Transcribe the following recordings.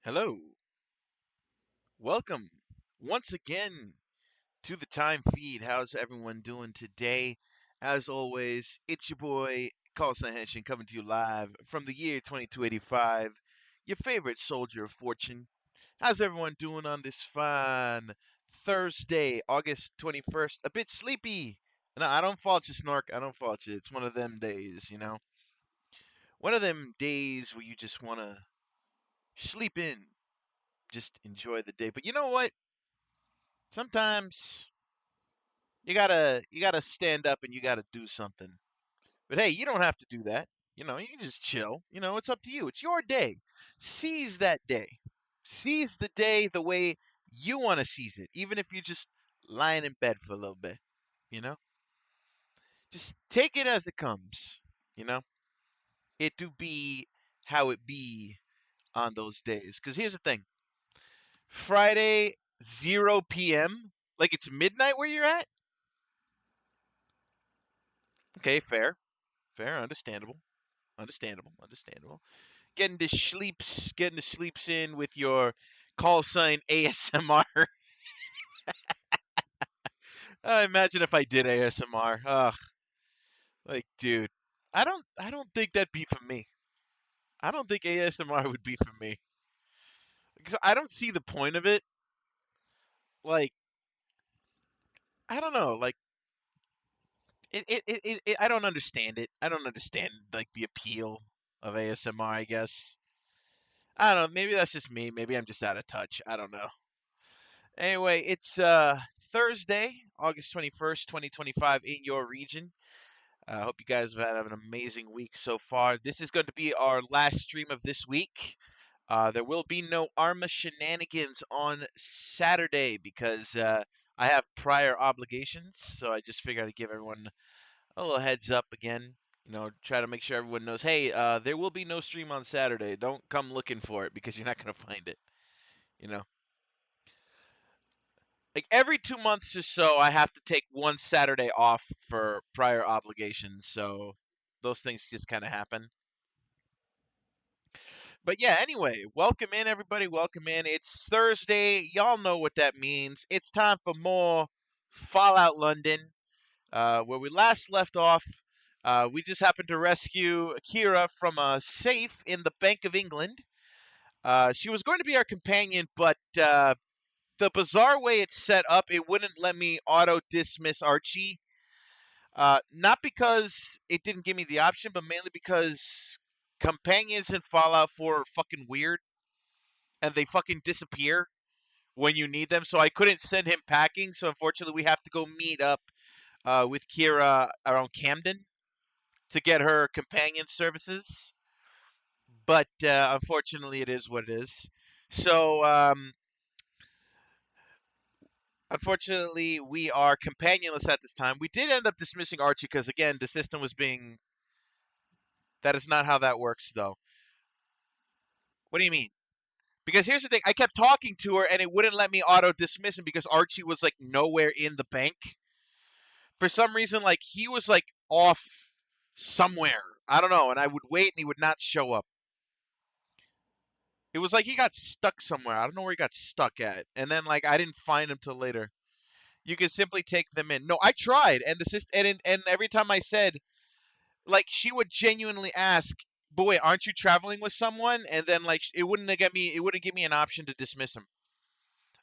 Hello, welcome once again to the Time Feed. How's everyone doing today? As always, it's your boy Carlson Henshin coming to you live from the year 2285. Your favorite soldier of fortune. How's everyone doing on this fine Thursday, August 21st? A bit sleepy. No, I don't fault you, Snork. I don't fault you. It's one of them days. One of them days where you just want to sleep in, just enjoy the day. But you know what? Sometimes you gotta stand up and you gotta do something. But hey, you don't have to do that. You can just chill. It's up to you. It's your day. Seize that day. Seize the day the way you want to seize it, even if you're just lying in bed for a little bit. You know, just take it as it comes. You know, it do be how it be on those days. Because here's the thing: Friday 0 p.m. Like it's midnight where you're at. Okay, fair. Fair, understandable. Getting the sleeps in with your call sign ASMR. Imagine if I did ASMR. Ugh, like, dude, I don't think that'd be for me. I don't think ASMR would be for me because I don't see the point of it. Like, I don't know. Like, I don't understand it. I don't understand like the appeal of ASMR. I guess I don't know. Maybe that's just me. Maybe I'm just out of touch. I don't know. Anyway, it's Thursday, August 21st, 2025, in your region. I hope you guys have had an amazing week so far. This is going to be our last stream of this week. There will be no Arma shenanigans on Saturday because I have prior obligations. So I just figured I'd give everyone a little heads up again. Try to make sure everyone knows, hey, there will be no stream on Saturday. Don't come looking for it because you're not going to find it. You know. Like every 2 months or so, I have to take one Saturday off for prior obligations. So those things just kind of happen. But yeah, anyway, welcome in, everybody. Welcome in. It's Thursday. Y'all know what that means. It's time for more Fallout London. Where we last left off, we just happened to rescue Akira from a safe in the Bank of England. She was going to be our companion, but the bizarre way it's set up, it wouldn't let me auto dismiss Archie. Not because it didn't give me the option, but mainly because companions in Fallout 4 are fucking weird and they fucking disappear when you need them. So I couldn't send him packing. So unfortunately, we have to go meet up with Kira around Camden to get her companion services. But unfortunately, it is what it is. So unfortunately, we are companionless at this time. We did end up dismissing Archie because, again, the system was being. That is not how that works, though. What do you mean? Because here's the thing: I kept talking to her, and it wouldn't let me auto dismiss him because Archie was like nowhere in the bank for some reason. Like he was like off somewhere. I don't know, and I would wait, and he would not show up. It was like he got stuck somewhere. I don't know where he got stuck at, and then like I didn't find him till later. You could simply take them in. No, I tried, and the and every time I said, like, she would genuinely ask, "But wait, aren't you traveling with someone?" And then like it wouldn't give me an option to dismiss him.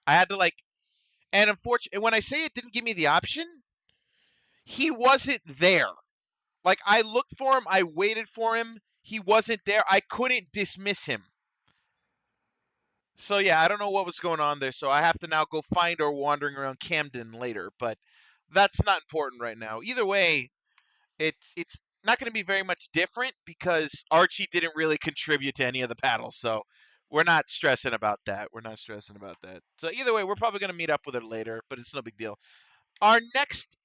I had to like, and unfortunately, when I say it didn't give me the option, he wasn't there. Like I looked for him, I waited for him, he wasn't there. I couldn't dismiss him. So yeah, I don't know what was going on there. So I have to now go find her wandering around Camden later. But that's not important right now. Either way, it's not going to be very much different because Archie didn't really contribute to any of the battles. So we're not stressing about that. We're not stressing about that. So either way, we're probably going to meet up with her later, but it's no big deal. Our next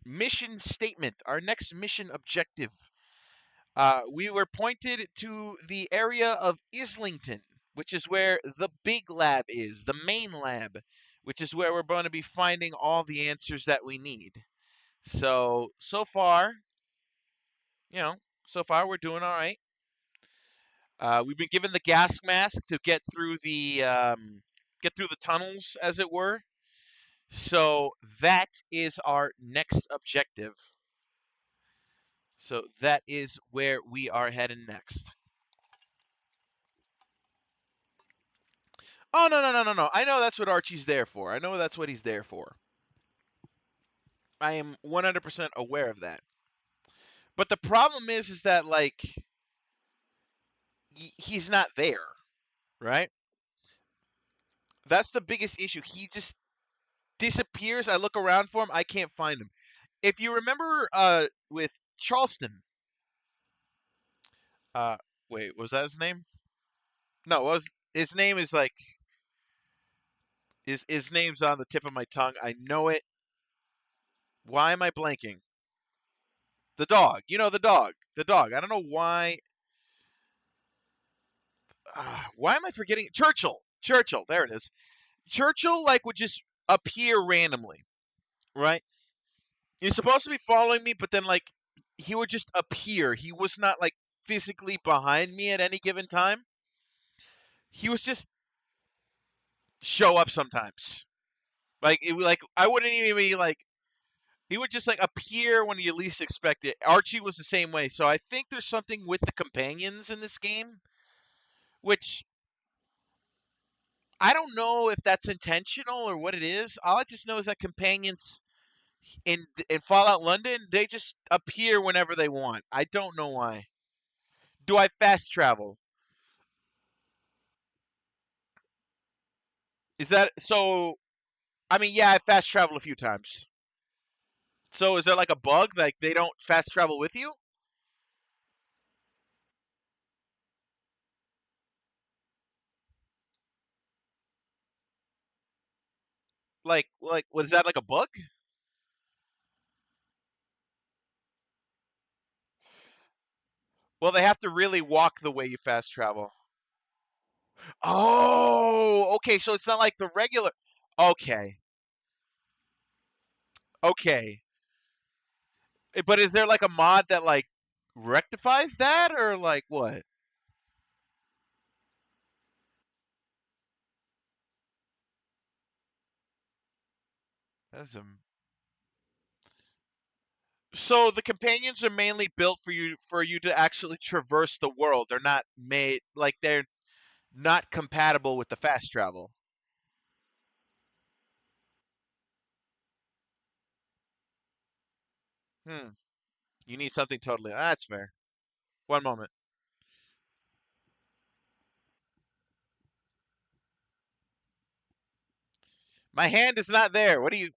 mission statement, our next mission objective. We were pointed to the area of Islington, which is where the big lab is, the main lab, which is where we're going to be finding all the answers that we need. So far, you know, so far we're doing all right. We've been given the gas mask to get through the tunnels, as it were. So that is our next objective. So that is where we are heading next. Oh no no no no no! I know that's what Archie's there for. I know that's what he's there for. I am 100% aware of that. But the problem is that like he's not there, right? That's the biggest issue. He just disappears. I look around for him. I can't find him. If you remember, with Charleston, uh, wait, was that his name? No, it was his name is like his name's on the tip of my tongue. I know it. Why am I blanking? The dog. You know the dog. The dog. I don't know why. Why am I forgetting Churchill? Churchill. There it is. Churchill like would just appear randomly, right? He's supposed to be following me, but then like he would just appear. He was not like physically behind me at any given time. He was just show up sometimes. Like I wouldn't even be like he would just like appear when you least expect it. Archie was the same way. So I think there's something with the companions in this game, which I don't know if that's intentional or what it is. All I just know is that companions in Fallout London, they just appear whenever they want. I don't know why. Do I fast travel? Is that so? I mean, yeah, I fast travel a few times. So is there like a bug like they don't fast travel with you? Like what is that like a bug? Well, they have to really walk the way you fast travel. Oh, okay. So it's not like the regular. Okay, okay. But is there like a mod that like rectifies that or like what? That's a So the companions are mainly built for you to actually traverse the world. They're not made like they're not compatible with the fast travel. Hmm. You need something totally. That's fair. One moment. My hand is not there. What do you?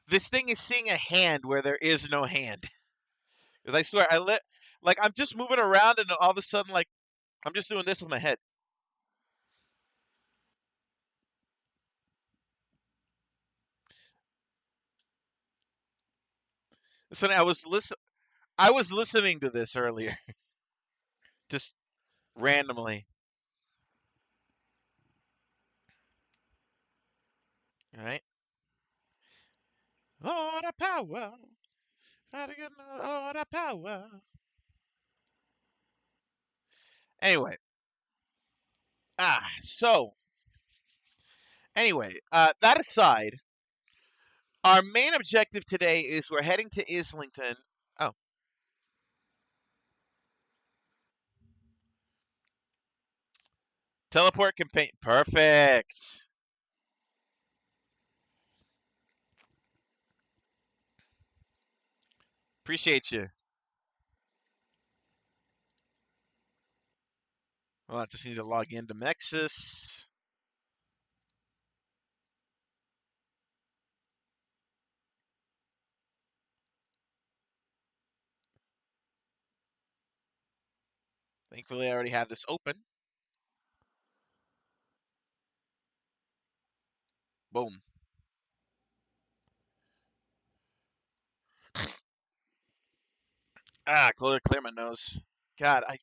This thing is seeing a hand where there is no hand. Because I swear, like I'm just moving around and all of a sudden, like I'm just doing this with my head. So I was listening to this earlier, just randomly. All right. Oh, the power. Gotta get all the power. Anyway, so anyway, that aside, our main objective today is we're heading to Islington. Oh, teleport campaign. Perfect. Appreciate you. Well, I just need to log into Mexus. Thankfully, I already have this open. Boom. Clear my nose. God, I.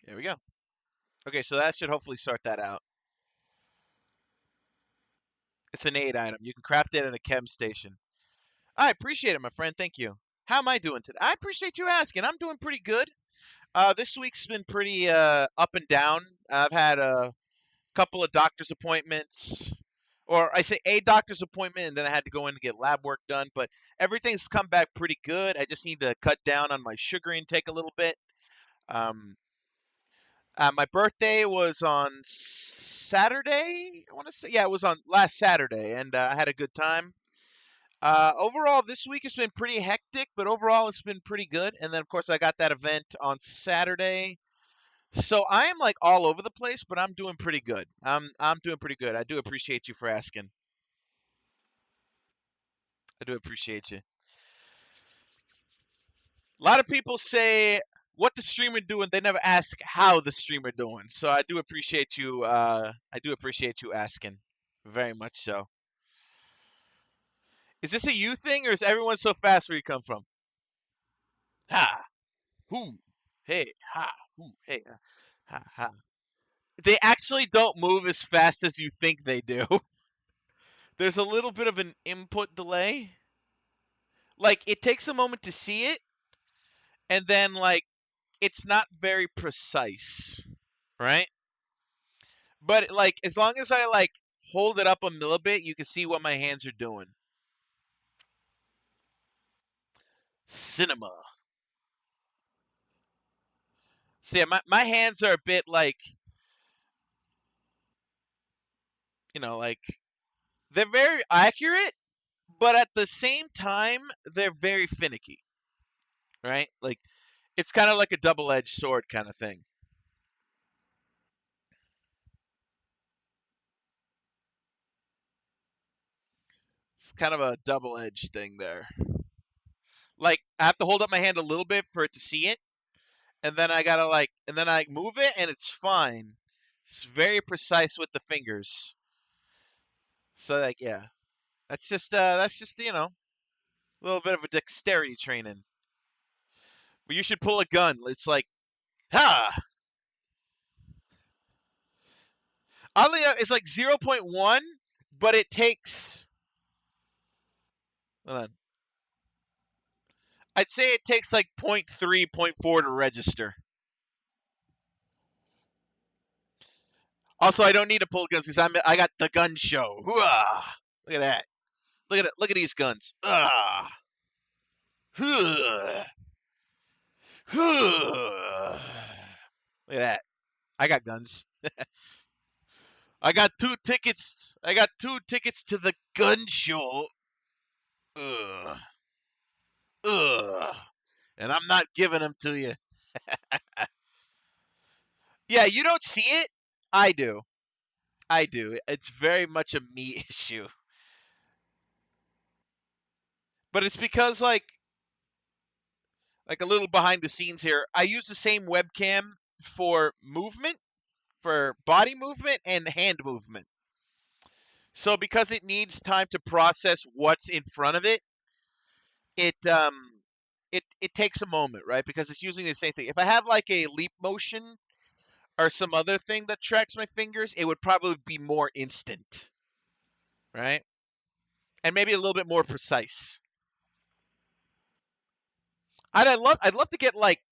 There we go. Okay, so that should hopefully sort that out. It's an aid item. You can craft it at a chem station. I appreciate it, my friend. Thank you. How am I doing today? I appreciate you asking. I'm doing pretty good. This week's been pretty up and down. I've had a couple of doctor's appointments, or I say a doctor's appointment, and then I had to go in and get lab work done. But everything's come back pretty good. I just need to cut down on my sugar intake a little bit. Um, my birthday was on Saturday. I want to say, yeah, it was on last Saturday, and I had a good time. Overall, this week has been pretty hectic, but overall it's been pretty good. And then, of course, I got that event on Saturday, so I am like all over the place, but I'm doing pretty good. I'm doing pretty good. I do appreciate you for asking. I do appreciate you. A lot of people say what the streamer doing. They never ask how the streamer doing. So I do appreciate you. I do appreciate you asking, very much so. Is this a you thing, or is everyone so fast where you come from? Ha, hoo, hey, ha, hoo, hey, ha, ha. They actually don't move as fast as you think they do. There's a little bit of an input delay. Like it takes a moment to see it, and then like it's not very precise, right? But like as long as I like hold it up a little bit, you can see what my hands are doing. Cinema. See, my hands are a bit like, like they're very accurate, but at the same time, they're very finicky, right? Like it's kind of like a double-edged sword kind of thing. It's kind of a double-edged thing there. Like I have to hold up my hand a little bit for it to see it, and then I gotta and then I move it, and it's fine. It's very precise with the fingers. So like, yeah, that's just a little bit of a dexterity training. But you should pull a gun. It's like, ha! Oddly enough, it's like 0.1, but it takes. Hold on. I'd say it takes like point 0.3, point 0.4 to register. Also, I don't need to pull guns because I got the gun show. Hooah! Look at that. Look at it. Look at these guns. Ah. Look at that. I got guns. I got two tickets. I got two tickets to the gun show. Ugh. Ugh. And I'm not giving them to you. Yeah, you don't see it. I do. I do. It's very much a me issue. But it's because like a little behind the scenes here. I use the same webcam for movement, for body movement and hand movement. So because it needs time to process what's in front of it, it takes a moment, right? Because it's using the same thing. If I had like a leap motion or some other thing that tracks my fingers, it would probably be more instant, right? And maybe a little bit more precise. I'd love to get like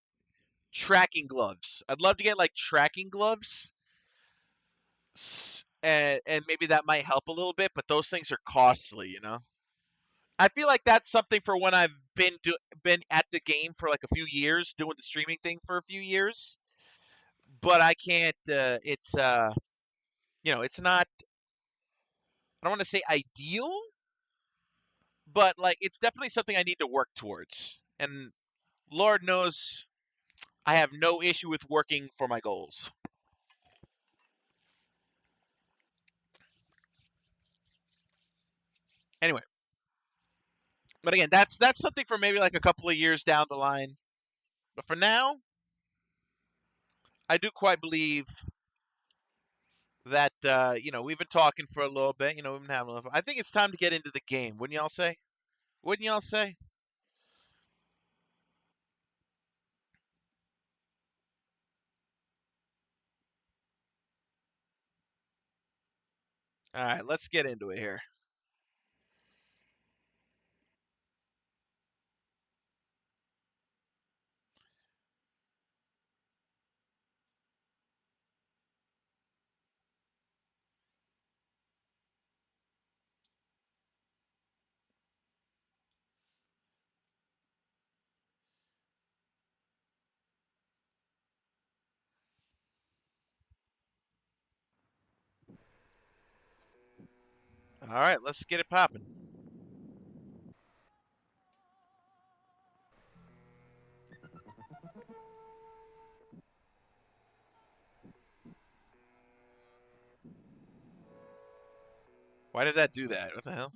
tracking gloves. I'd love to get like tracking gloves, and maybe that might help a little bit. But those things are costly, you know. I feel like that's something for when I've been at the game for like a few years, doing the streaming thing for a few years. But I can't. It's not. I don't want to say ideal, but like it's definitely something I need to work towards. And Lord knows I have no issue with working for my goals. Anyway, but again, that's something for maybe like a couple of years down the line. But for now, I do quite believe that we've been talking for a little bit. We've been having a little. I think it's time to get into the game. Wouldn't y'all say? Wouldn't y'all say? All right, let's get into it. Here. All right, let's get it popping. Why did that do that? What the hell?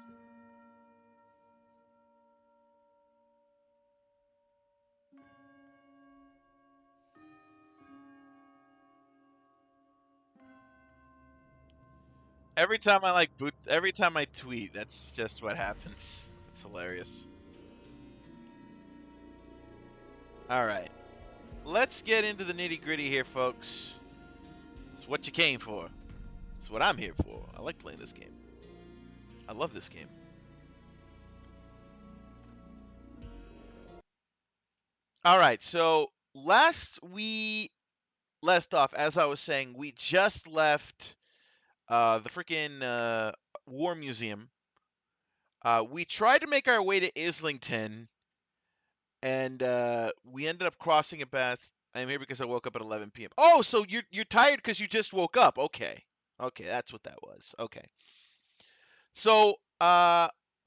Every time I every time I tweet, that's just what happens. It's hilarious. All right, let's get into the nitty gritty here, folks. It's what you came for. It's what I'm here for. I like playing this game. I love this game. All right, so last we left off, as I was saying, we just left the freaking War Museum. We tried to make our way to Islington, and we ended up crossing a path. I'm here because I woke up at 11 p.m. Oh, so you're tired because you just woke up. Okay, okay, that's what that was. Okay, so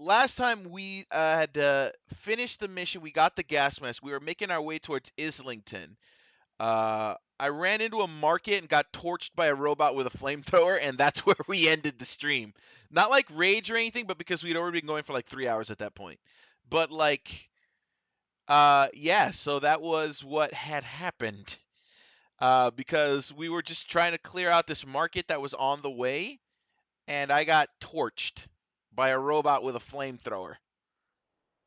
last time we had finished the mission, we got the gas mask. We were making our way towards Islington. I ran into a market and got torched by a robot with a flamethrower, and that's where we ended the stream. Not like rage or anything, but because we'd already been going for like 3 hours at that point. But like, yeah, so that was what had happened. Because we were just trying to clear out this market that was on the way, and I got torched by a robot with a flamethrower.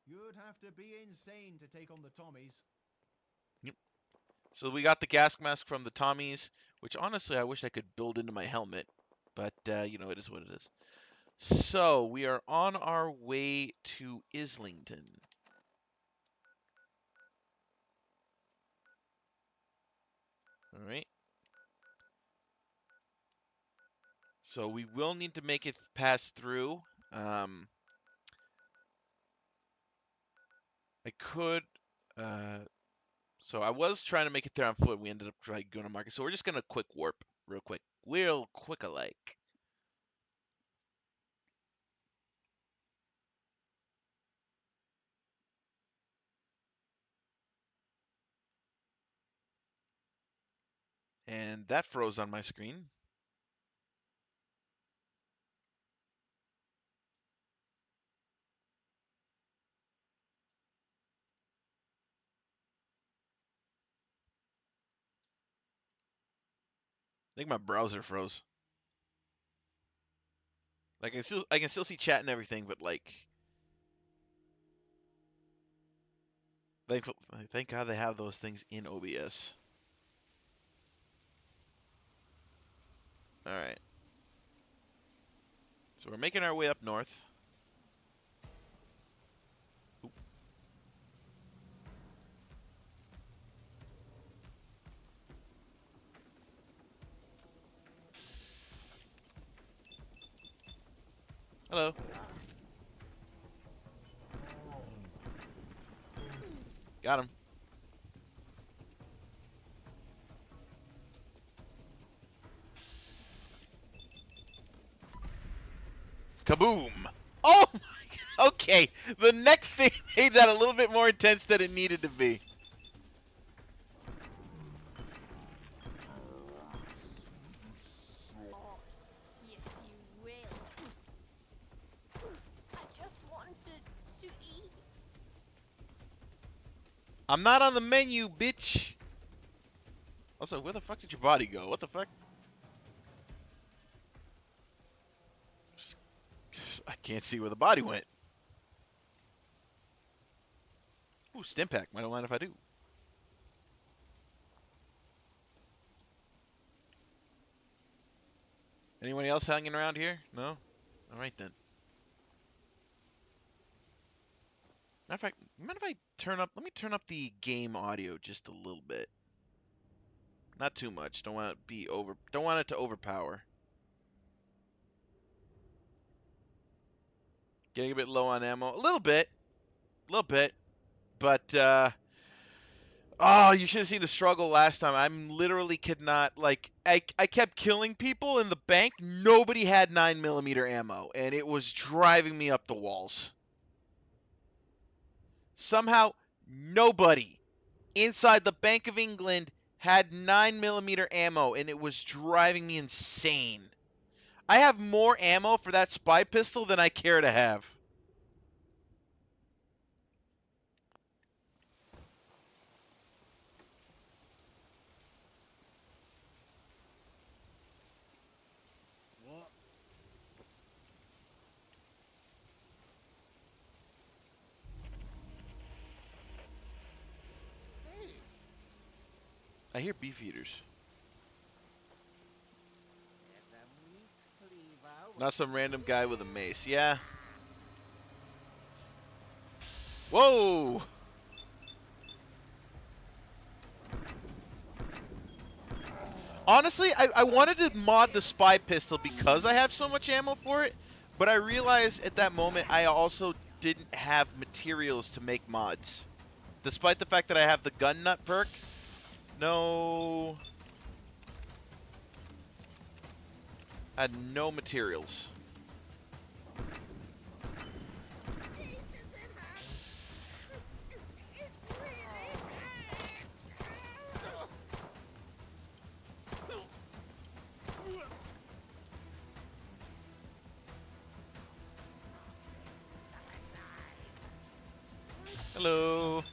You'd have to be insane to take on the Tommies. Yep. So we got the gas mask from the Tommies, which honestly I wish I could build into my helmet, but you know, it is what it is. So we are on our way to Islington. All right. So we will need to make it pass through. I could. Uh, so I was trying to make it there on foot. We ended up trying going to market. So we're just gonna quick warp real quick alike. And that froze on my screen. I think my browser froze. Like I can still see chat and everything, but like thank thank God they have those things in OBS. All right. So we're making our way up north. Oop. Hello. Got him. Kaboom! Oh my God. Okay, the next thing made that a little bit more intense than it needed to be. Yes, you will. I just wanted to eat. I'm not on the menu, bitch. Also, where the fuck did your body go? What the fuck? I can't see where the body went. Ooh, Stimpak. I don't mind if I do. Anyone else hanging around here? No? Alright then. Matter of fact, mind if I let me turn up the game audio just a little bit. Not too much. Don't want it to overpower. Getting a bit low on ammo. A little bit. But Oh, you should have seen the struggle last time. I'm literally could not like I kept killing people in the bank. Nobody had 9mm ammo, and it was driving me up the walls. Somehow, nobody inside the Bank of England had 9mm ammo, and it was driving me insane. I have more ammo for that spy pistol than I care to have. What? I hear beef eaters. There's a meat cleaver. Not some random guy with a mace. Yeah. Whoa! Honestly, I wanted to mod the spy pistol because I have so much ammo for it, but I realized at that moment I also didn't have materials to make mods. Despite the fact that I have the gun nut perk, no, I had no materials. Hello.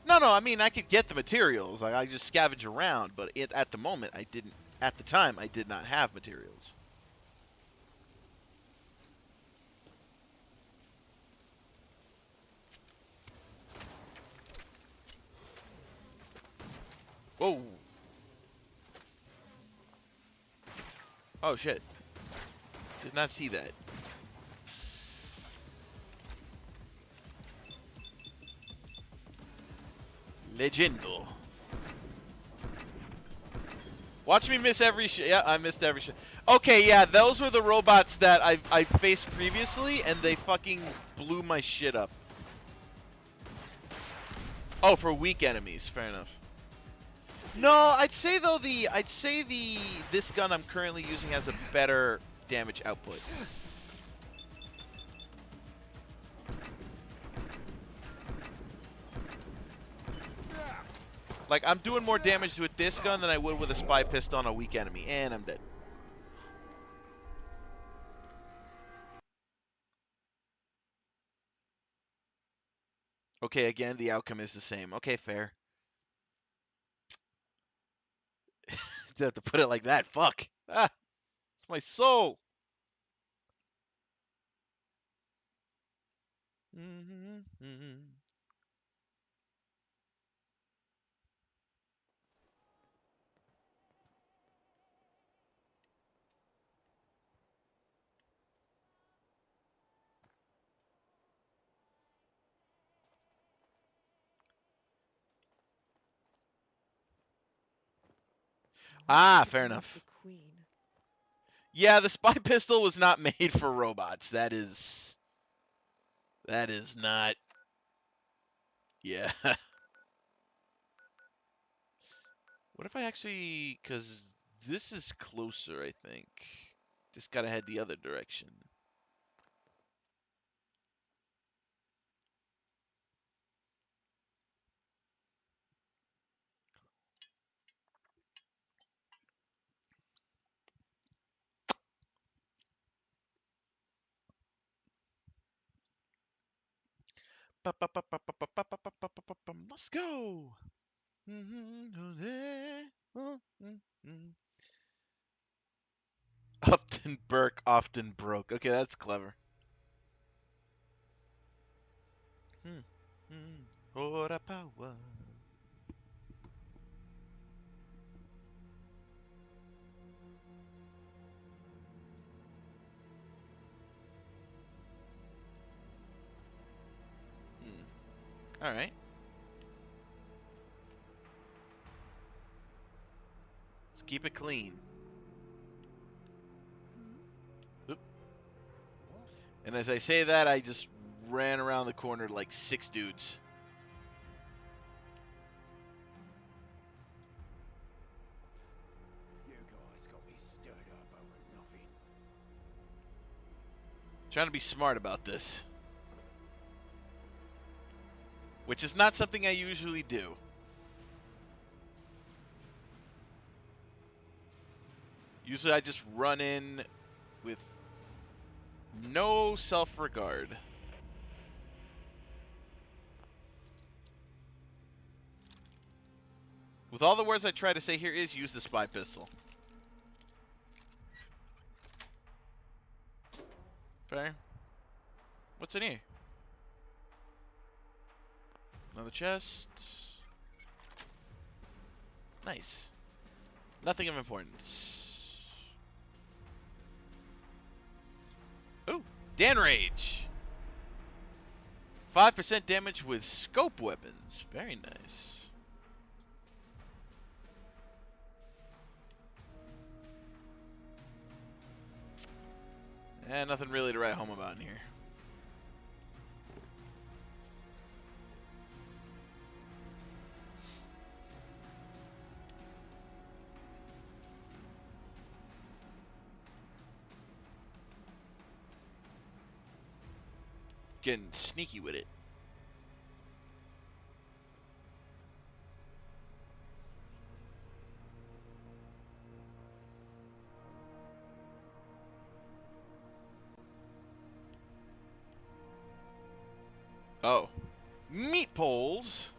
No, no, I mean I could get the materials. Like I just scavenge around, but at the moment I didn't. At the time, I did not have materials. Whoa. Oh shit. Did not see that. Legendo. Watch me miss every shot. Yeah, I missed every shot. Okay, yeah, those were the robots that I faced previously, and they fucking blew my shit up. Oh, for weak enemies. Fair enough. No, I'd say this gun I'm currently using has a better damage output. Like I'm doing more damage with this gun than I would with a spy pistol on a weak enemy, and I'm dead. Okay, again, the outcome is the same. Okay, fair. You have to put it like that. Fuck. Ah, it's my soul. Ah, fair enough. Yeah, the spy pistol was not made for robots. That is not. Yeah. What if I actually, cuz this is closer, I think. Just got to head the other direction. Let's go. Often Burke, often broke. Okay, that's clever. Ora power. All right. keep it clean. Oop. And as I say that, I just ran around the corner like 6 dudes. You guys got me stirred up over nothing. Trying to be smart about this. Which is not something I usually do. Usually I just run in with no self-regard. With all the words I try to say here is use the spy pistol. Fair. What's in here? Another chest. Nice. Nothing of importance. Ooh, Dan Rage. 5% damage with scope weapons. Very nice. And nothing really to write home about in here. Getting sneaky with it. Oh. Meat poles?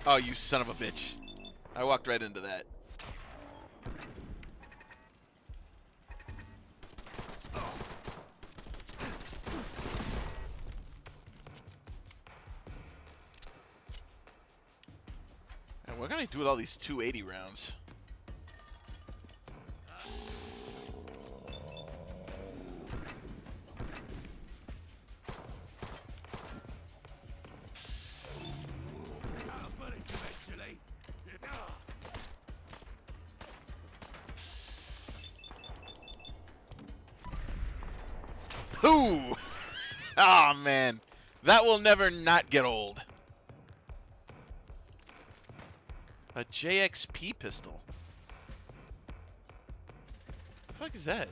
Oh, you son of a bitch. I walked right into that. And what can I do with all these 280 rounds? Ooh! Oh, man. That will never not get old. A JXP pistol. The fuck is that?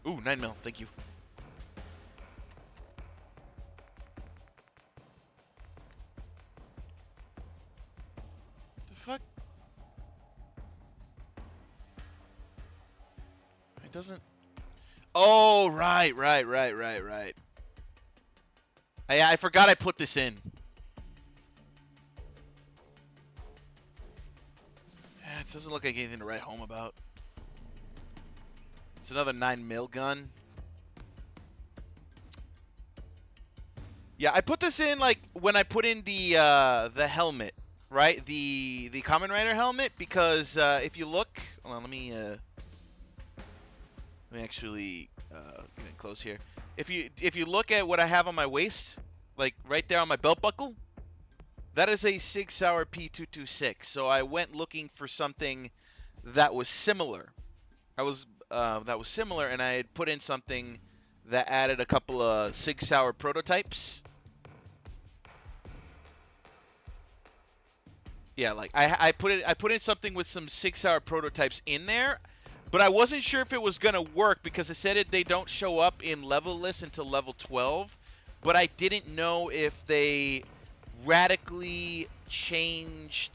Ooh, 9mm. Thank you. The fuck? It doesn't... Oh, right. I forgot I put this in. Yeah, it doesn't look like anything to write home about. It's another 9mm gun. Yeah, I put this in like when I put in the helmet, right? The Kamen Rider helmet, because if you look, hold on, let me actually get in close here. If you look at what I have on my waist, like right there on my belt buckle, that is a Sig Sauer P226. So I went looking for something that was similar. That was similar, and I had put in something that added a couple of Sig Sauer prototypes. Yeah, like I put in something with some 6-hour prototypes in there, but I wasn't sure if it was gonna work because it said they don't show up in level lists until level 12. But I didn't know if they radically changed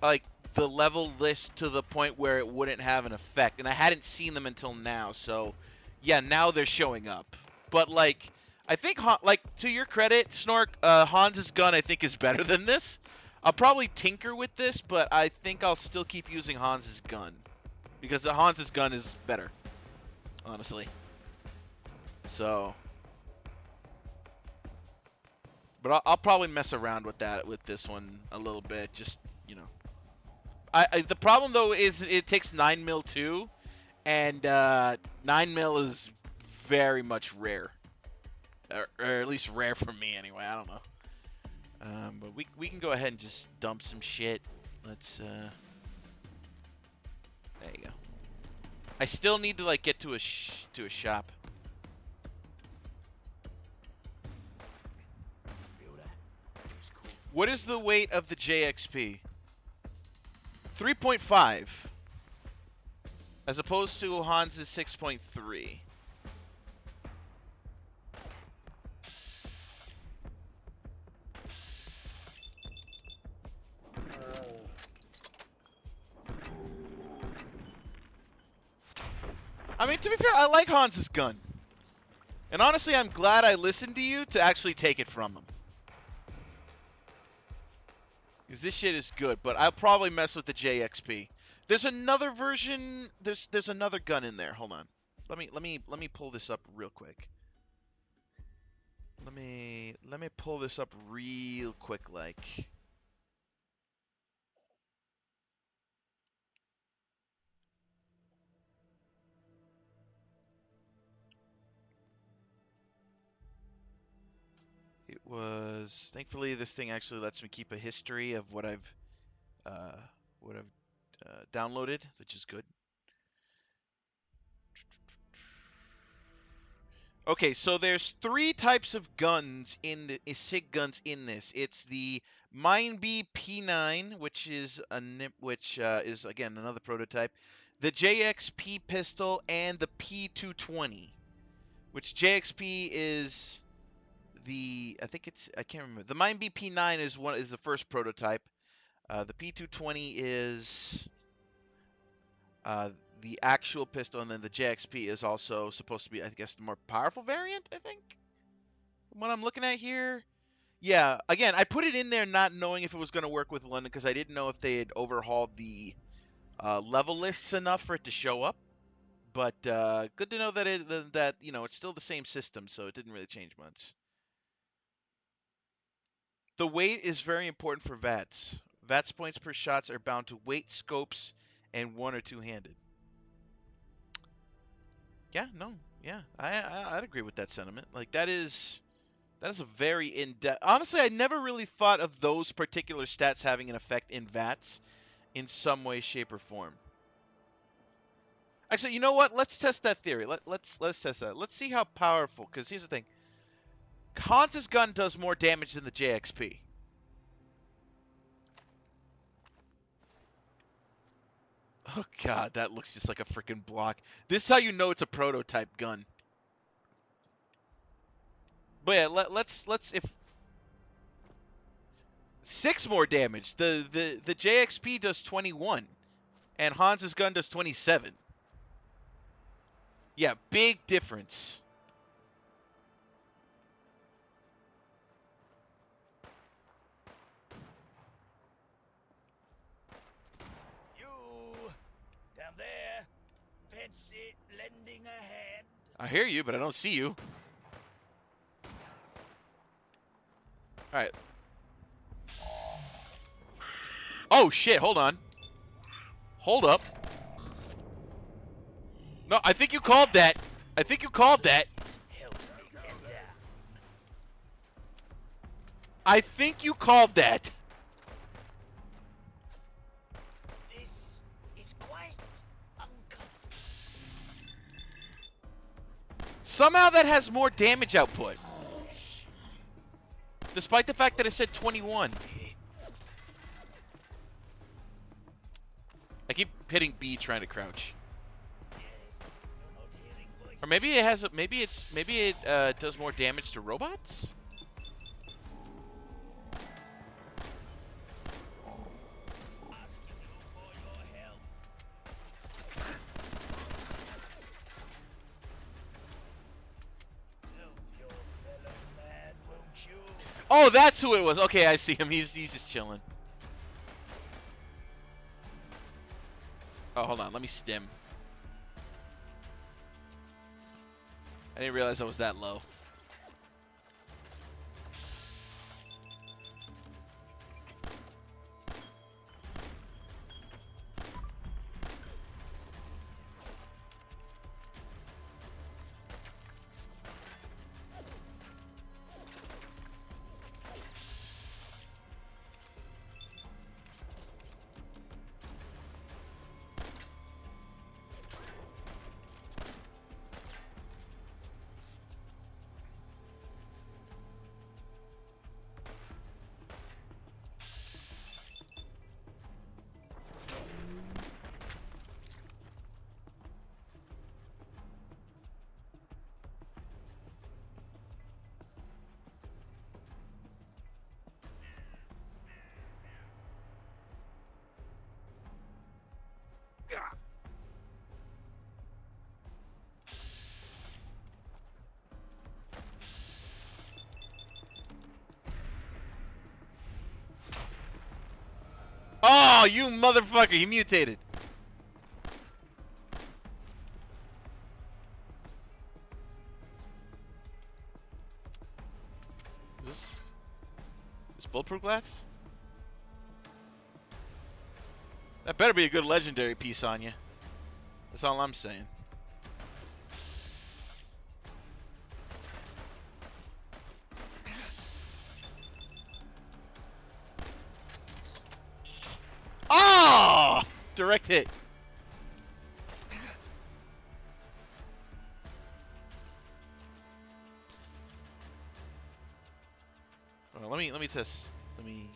like the level list to the point where it wouldn't have an effect, and I hadn't seen them until now. So yeah, now they're showing up. But like I think like to your credit, Snork, Hans's gun I think is better than this. I'll probably tinker with this, but I think I'll still keep using Hans's gun because the Hans's gun is better, honestly. So, but I'll probably mess around with that with this one a little bit, just you know. The problem though is it takes 9mm too, and 9mm is very much rare, or at least rare for me anyway. I don't know. But we can go ahead and just dump some shit. Let's there you go. I still need to like get to a shop. What is the weight of the JXP? 3.5 as opposed to Hans's 6.3. I mean, to be fair, I like Hans's gun. And honestly, I'm glad I listened to you to actually take it from him. Because this shit is good, but I'll probably mess with the JXP. There's another version. There's another gun in there. Hold on. Let me pull this up real quick. Let me pull this up real quick, like. It was thankfully this thing actually lets me keep a history of what I've downloaded, which is good. Okay, so there's 3 types of guns in the SIG guns in this. It's the Mine B P9, which is is again another prototype, the JXP pistol, and the P220, which JXP is I can't remember. The Mine B P9 is the first prototype. The P220 is the actual pistol, and then the JXP is also supposed to be, I guess, the more powerful variant, I think. From what I'm looking at here. Yeah, again, I put it in there not knowing if it was going to work with London because I didn't know if they had overhauled the level lists enough for it to show up. But good to know that it's still the same system, so it didn't really change much. The weight is very important for VATS. VATS points per shots are bound to weight, scopes, and 1 or 2-handed. Yeah, no, yeah, I'd agree with that sentiment. Like that is a very in-depth. Honestly, I never really thought of those particular stats having an effect in VATS in some way, shape, or form. Actually, you know what? Let's test that theory. Let's test that. Let's see how powerful. Because here's the thing: Hans's gun does more damage than the JXP. Oh god, that looks just like a freaking block. This is how you know it's a prototype gun. But yeah, let's if 6 more damage. The JXP does 21, and Hans's gun does 27. Yeah, big difference. You down there, fancy lending a hand? I hear you, but I don't see you. All right. Oh shit! Hold on. Hold up. No, I think you called that. I think you called that. Help me get down. I think you called that. This is quite uncomfortable. Somehow that has more damage output. Despite the fact that it said 21. I keep hitting B trying to crouch. Yes, you're not hearing voices. Or maybe it does more damage to robots? Asking you for your help. Help your fellow man, won't you? Oh, that's who it was. Okay, I see him. He's just chilling. Oh, hold on. Let me stim. I didn't realize I was that low. you motherfucker! He mutated. Is this bulletproof glass? That better be a good legendary piece on you. That's all I'm saying. Oh! Direct hit. Well, let me test. Let me.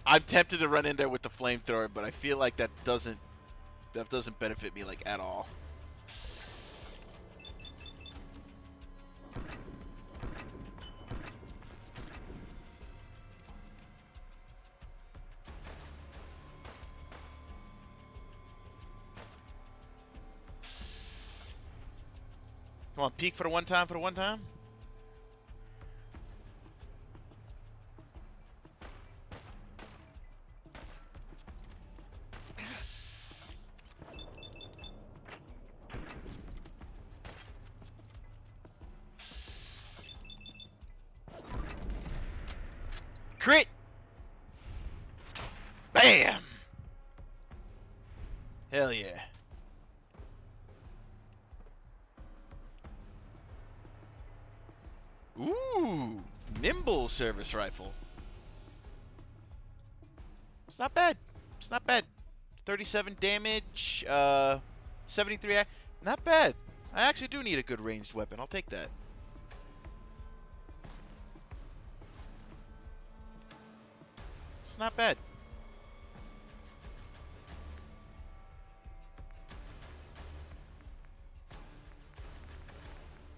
I'm tempted to run in there with the flamethrower, but I feel like that doesn't benefit me like at all. Come on, peek for the one time. Crit! Bam! Hell yeah. Ooh, nimble service rifle. It's not bad. It's not bad. 37 damage, 73. Not bad. I actually do need a good ranged weapon. I'll take that. It's not bad.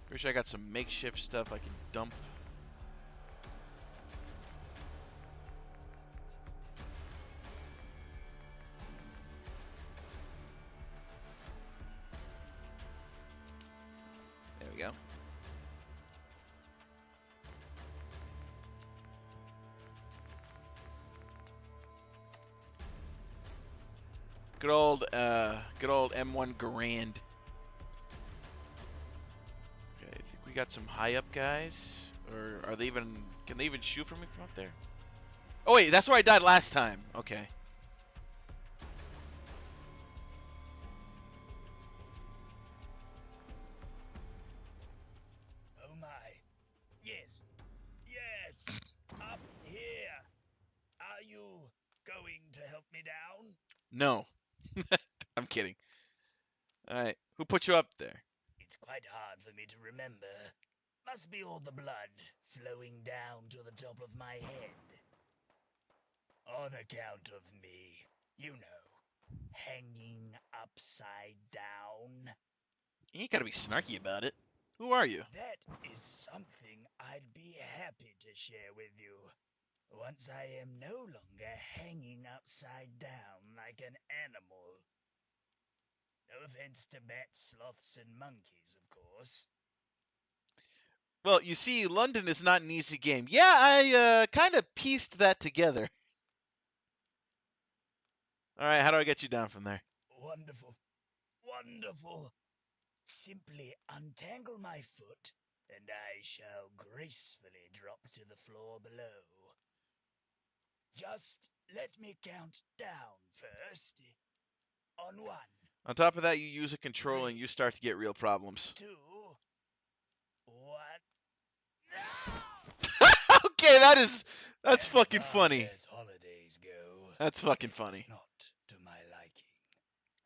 Pretty sure I got some makeshift stuff I can dump. There we go. Good old M1 Garand. Okay, I think we got some high up guys. Or are they even, can they even shoot from me from up there? Oh wait, that's where I died last time. Okay. Oh my. Yes. Yes. Up here. Are you going to help me down? No. I'm kidding. Alright, who put you up there? It's quite hard for me to remember. Must be all the blood flowing down to the top of my head. On account of me, you know, hanging upside down. You ain't gotta be snarky about it. Who are you? That is something I'd be happy to share with you. Once I am no longer hanging upside down like an animal. No offense to bats, sloths, and monkeys, of course. Well, you see, London is not an easy game. Yeah, I kind of pieced that together. Alright, how do I get you down from there? Wonderful. Wonderful. Simply untangle my foot, and I shall gracefully drop to the floor below. Just let me count down first. On 1, On top of that, you use a control and you start to get real problems. 2, 1. No! Okay, that's As fucking far funny. as holidays go, That's fucking it was funny. not to my liking.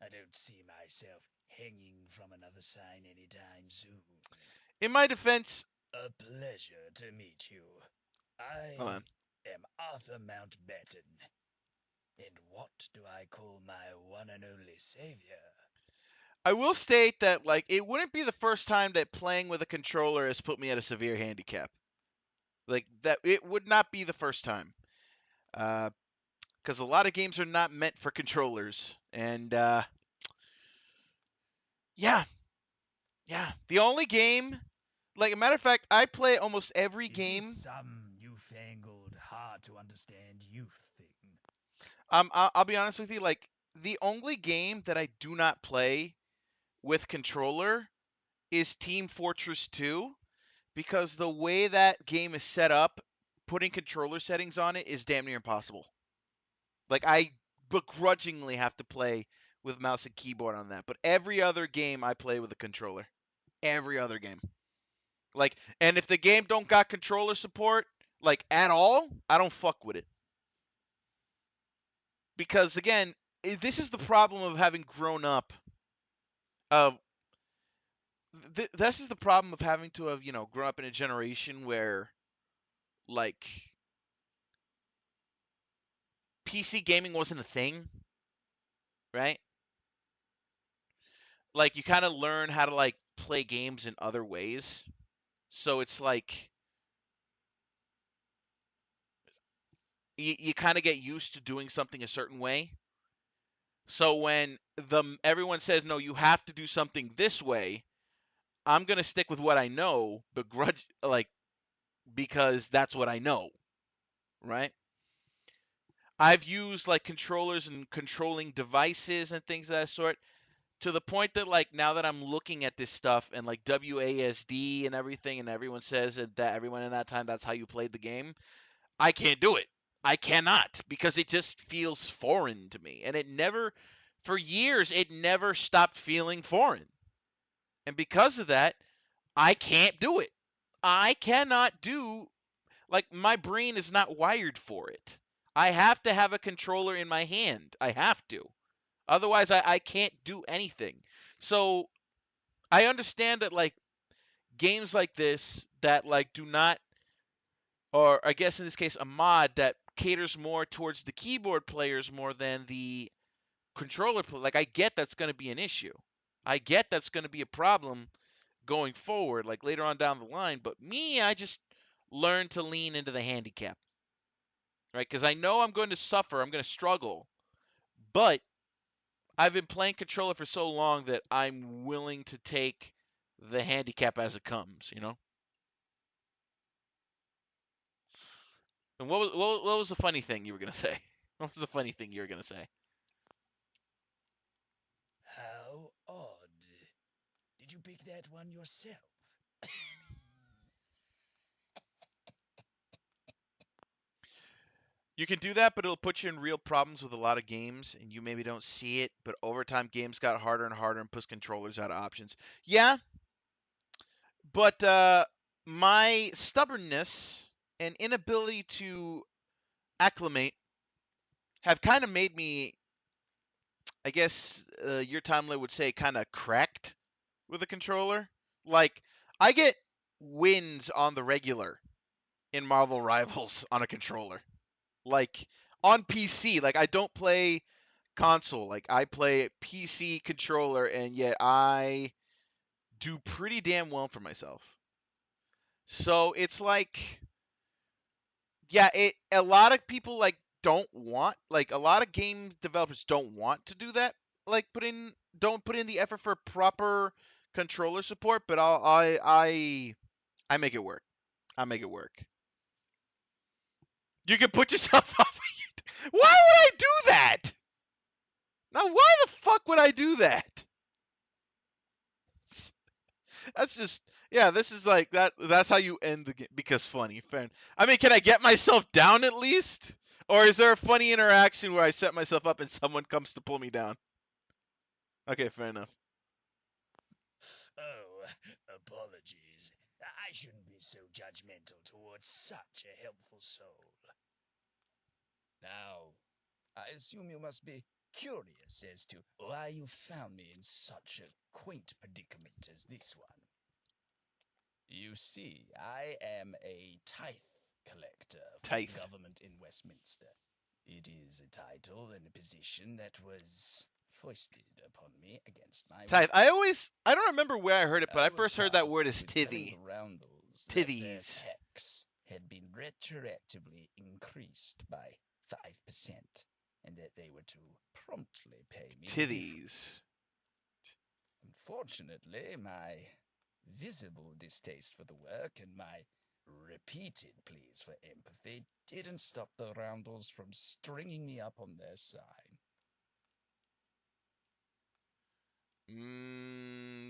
I don't see myself hanging from another sign anytime soon. In my defense, A pleasure to meet you. I hold on. am Arthur Mountbatten. And what do I call my one and only savior? I will state that like it wouldn't be the first time that playing with a controller has put me at a severe handicap. Like that, it would not be the first time. Because a lot of games are not meant for controllers, and yeah, the only game, like a matter of fact, I play almost every Is game. this some newfangled hard to understand youth thing. I'll be honest with you. Like the only game that I do not play with controller is Team Fortress 2 because the way that game is set up, putting controller settings on it is damn near impossible. Like I begrudgingly have to play with mouse and keyboard on that. But every other game I play with a controller. Every other game. Like, and if the game don't got controller support, like at all, I don't fuck with it. Because again, this is the problem of having grown up. Uh, this is the problem of having to have grown up in a generation where like PC gaming wasn't a thing, right? Like you kind of learn how to like play games in other ways. So it's like you kind of get used to doing something a certain way. So when everyone says no, you have to do something this way, I'm gonna stick with what I know, begrudge like because that's what I know, right? I've used like controllers and controlling devices and things of that sort to the point that like now that I'm looking at this stuff and like WASD and everything, and everyone says that everyone in that time that's how you played the game, I can't do it. I cannot because it just feels foreign to me, and it never, for years, it never stopped feeling foreign, and because of that, I can't do it. I cannot do like my brain is not wired for it. I have to have a controller in my hand. I have to. Otherwise, I can't do anything. So I understand that like games like this that like do not, or I guess in this case, a mod that caters more towards the keyboard players more than the controller play. Like I get that's going to be an issue. I get that's going to be a problem going forward, like later on down the line. But me, I just learned to lean into the handicap, right? Because I know I'm going to suffer, I'm going to struggle, but I've been playing controller for so long that I'm willing to take the handicap as it comes, you know? And what was the funny thing you were going to say? What was the funny thing you were going to say? How odd. Did you pick that one yourself? You can do that, but it'll put you in real problems with a lot of games, and you maybe don't see it. But over time, games got harder and harder and push controllers out of options. Yeah, but my stubbornness and inability to acclimate have kind of made me, I guess your timeline would say, kind of cracked with a controller. Like, I get wins on the regular in Marvel Rivals on a controller. Like, on PC, like, I don't play console. Like, I play PC controller, and yet I do pretty damn well for myself. So it's like, yeah, a lot of people like don't want, like a lot of game developers don't want to do that. Like don't put in the effort for proper controller support, but I make it work. I make it work. You can put yourself off. Why would I do that? Now, why the fuck would I do that? That's just, yeah. This is like that. That's how you end the game because funny. Fair. I mean, can I get myself down at least, or is there a funny interaction where I set myself up and someone comes to pull me down? Okay, fair enough. Oh, apologies. I shouldn't be so judgmental towards such a helpful soul. Now, I assume you must be curious as to why you found me in such a quaint predicament as this one. You see, I am a tithe collector for Tithe. the government in Westminster. It is a title and a position that was foisted upon me against my Tithe. will. I don't remember where I heard it, but I was first heard that word as tasked with telling tithy. the roundels that their Tithies. tax had been retroactively increased by 5%, and that they were to promptly pay me the difference. Tithies. Unfortunately, my visible distaste for the work and my repeated pleas for empathy didn't stop the Roundels from stringing me up on their side.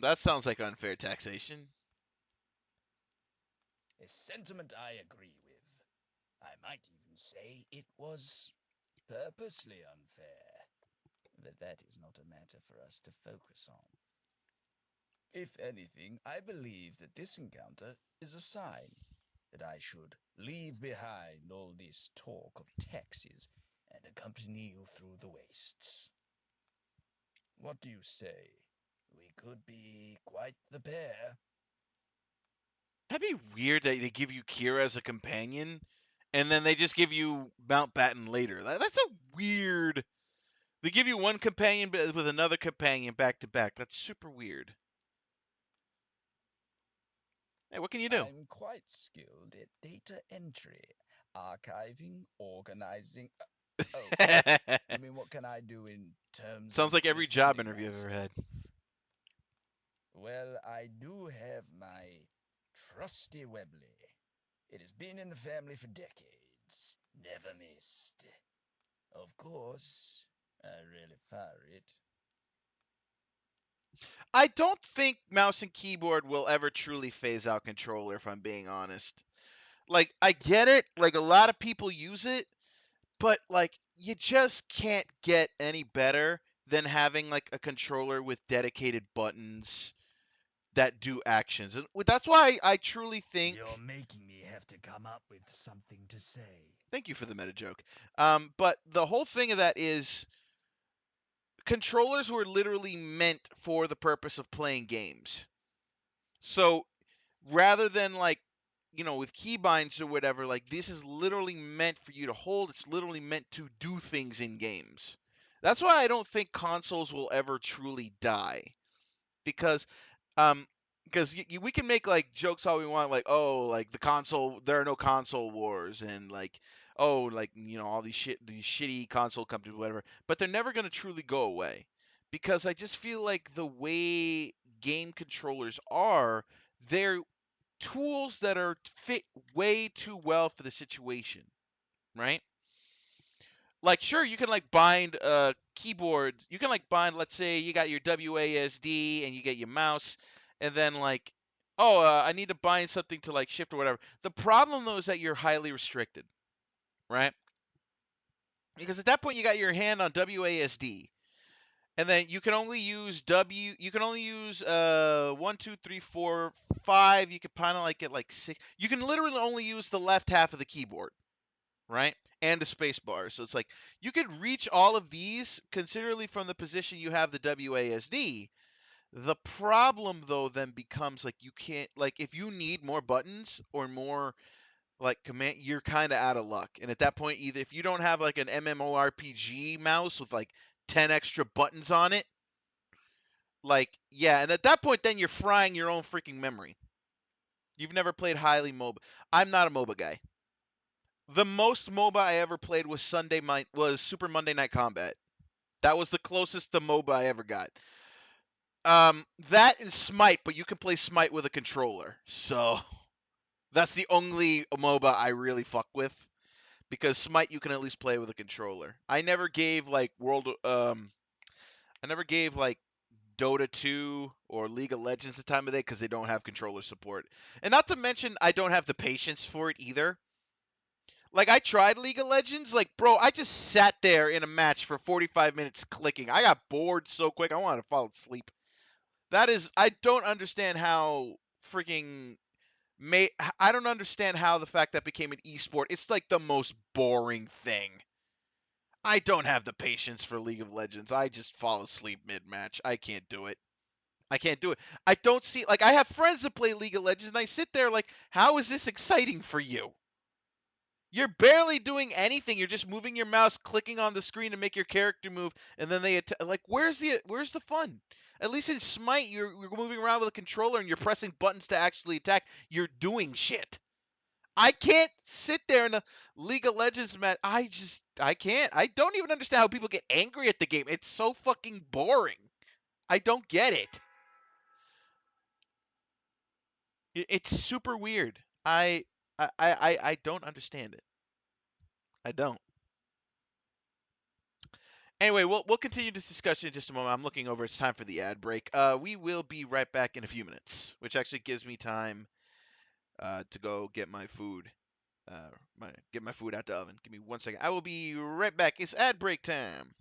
That sounds like unfair taxation. A sentiment I agree with. I might even say it was purposely unfair. But that is not a matter for us to focus on. If anything, I believe that this encounter is a sign that I should leave behind all this talk of taxes and accompany you through the wastes. What do you say? We could be quite the pair. That'd be weird that they give you Kira as a companion, and then they just give you Mountbatten later. That's a weird. They give you one companion with another companion back to back. That's super weird. Hey, what can you do? I'm quite skilled at data entry, archiving, organizing. You mean what can I do in terms Sounds of like every job defending interview I've ever myself? had. Well, I do have my trusty Webley. It has been in the family for decades. Never missed. Of course, I really fire it. I don't think mouse and keyboard will ever truly phase out controller, if I'm being honest. Like, I get it. Like, a lot of people use it, but, like, you just can't get any better than having, like, a controller with dedicated buttons that do actions. And that's why I truly think. You're making me have to come up with something to say. Thank you for the meta joke. But the whole thing of that is controllers were literally meant for the purpose of playing games. So rather than like, with keybinds or whatever, like this is literally meant for you to hold. It's literally meant to do things in games. That's why I don't think consoles will ever truly die, because um because we can make like jokes all we want, like, oh, like there are no console wars, and like, oh, like, all these shitty console companies, whatever, but they're never going to truly go away, because I just feel like the way game controllers are, they're tools that are fit way too well for the situation, right? Like, sure, you can like bind keyboard, you can like bind, let's say you got your WASD and you get your mouse, and then like, oh, I need to bind something to like shift or whatever. The problem though is that you're highly restricted, right? Because at that point you got your hand on WASD, and then you can only use 1, 2, 3, 4, 5. You can kind of like get like 6. You can literally only use the left half of the keyboard, right? And the space bar. So it's like you could reach all of these considerably from the position you have the WASD. The problem though then becomes like you can't, like, if you need more buttons or more like command, you're kind of out of luck. And at that point, either if you don't have like an MMORPG mouse with like 10 extra buttons on it, like, yeah, and at that point then you're frying your own freaking memory. You've never played highly MOBA. I'm not a MOBA guy. The most MOBA I ever played was Super Monday Night Combat. That was the closest to MOBA I ever got. That and Smite, but you can play Smite with a controller. So that's the only MOBA I really fuck with, because Smite you can at least play with a controller. I never gave like Dota 2 or League of Legends the time of day because they don't have controller support. And not to mention, I don't have the patience for it either. Like, I tried League of Legends. Like, bro, I just sat there in a match for 45 minutes clicking. I got bored so quick, I wanted to fall asleep. I don't understand how freaking. I don't understand how the fact that became an esport. It's like the most boring thing. I don't have the patience for League of Legends. I just fall asleep mid match. I can't do it. I can't do it. I don't see, like, I have friends that play League of Legends, and I sit there like, how is this exciting for you? You're barely doing anything. You're just moving your mouse, clicking on the screen to make your character move, and then like, where's the fun? At least in Smite, you're moving around with a controller and you're pressing buttons to actually attack. You're doing shit. I can't sit there in a League of Legends match. I can't. I don't even understand how people get angry at the game. It's so fucking boring. I don't get it. It's super weird. I don't understand it. I don't. Anyway, we'll continue this discussion in just a moment. I'm looking over. It's time for the ad break. We will be right back in a few minutes, which actually gives me time to go get my food. Get my food out the oven. Give me 1 second. I will be right back. It's ad break time.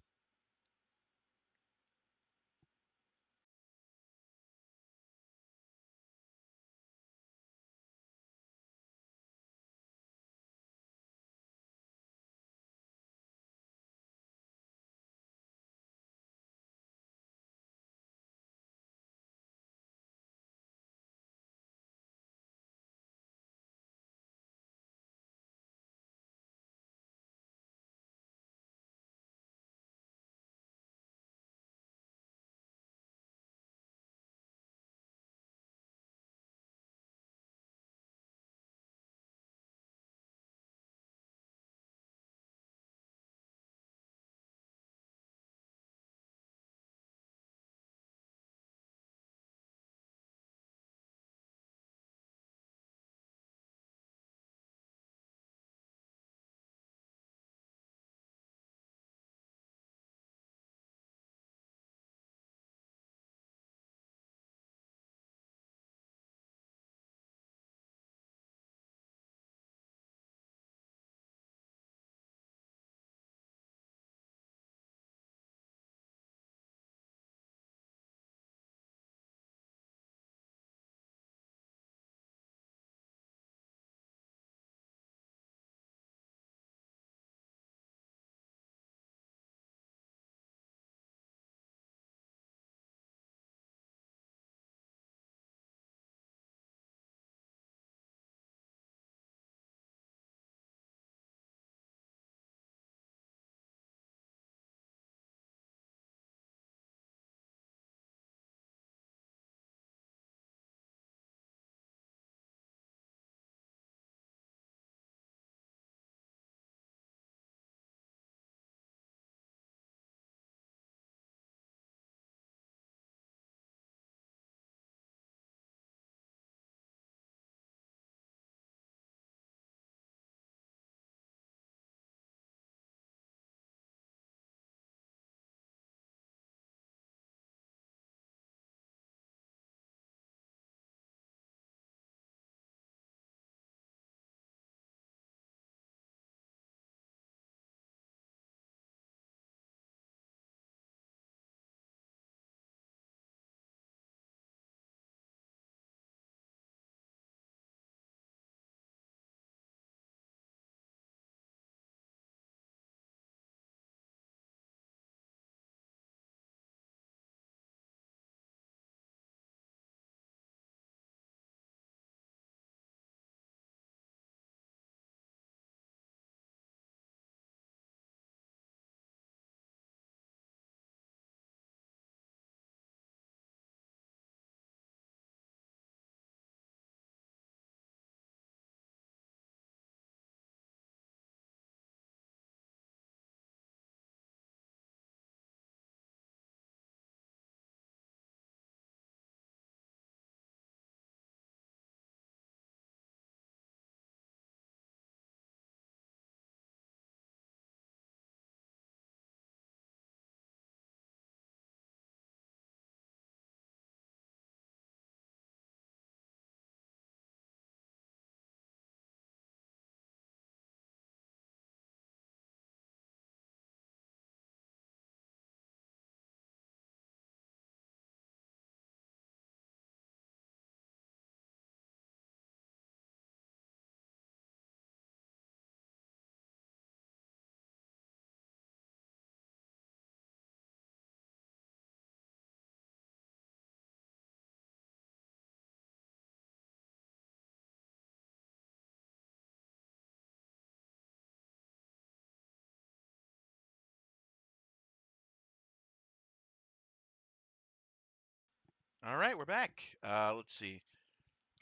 All right, we're back. Let's see.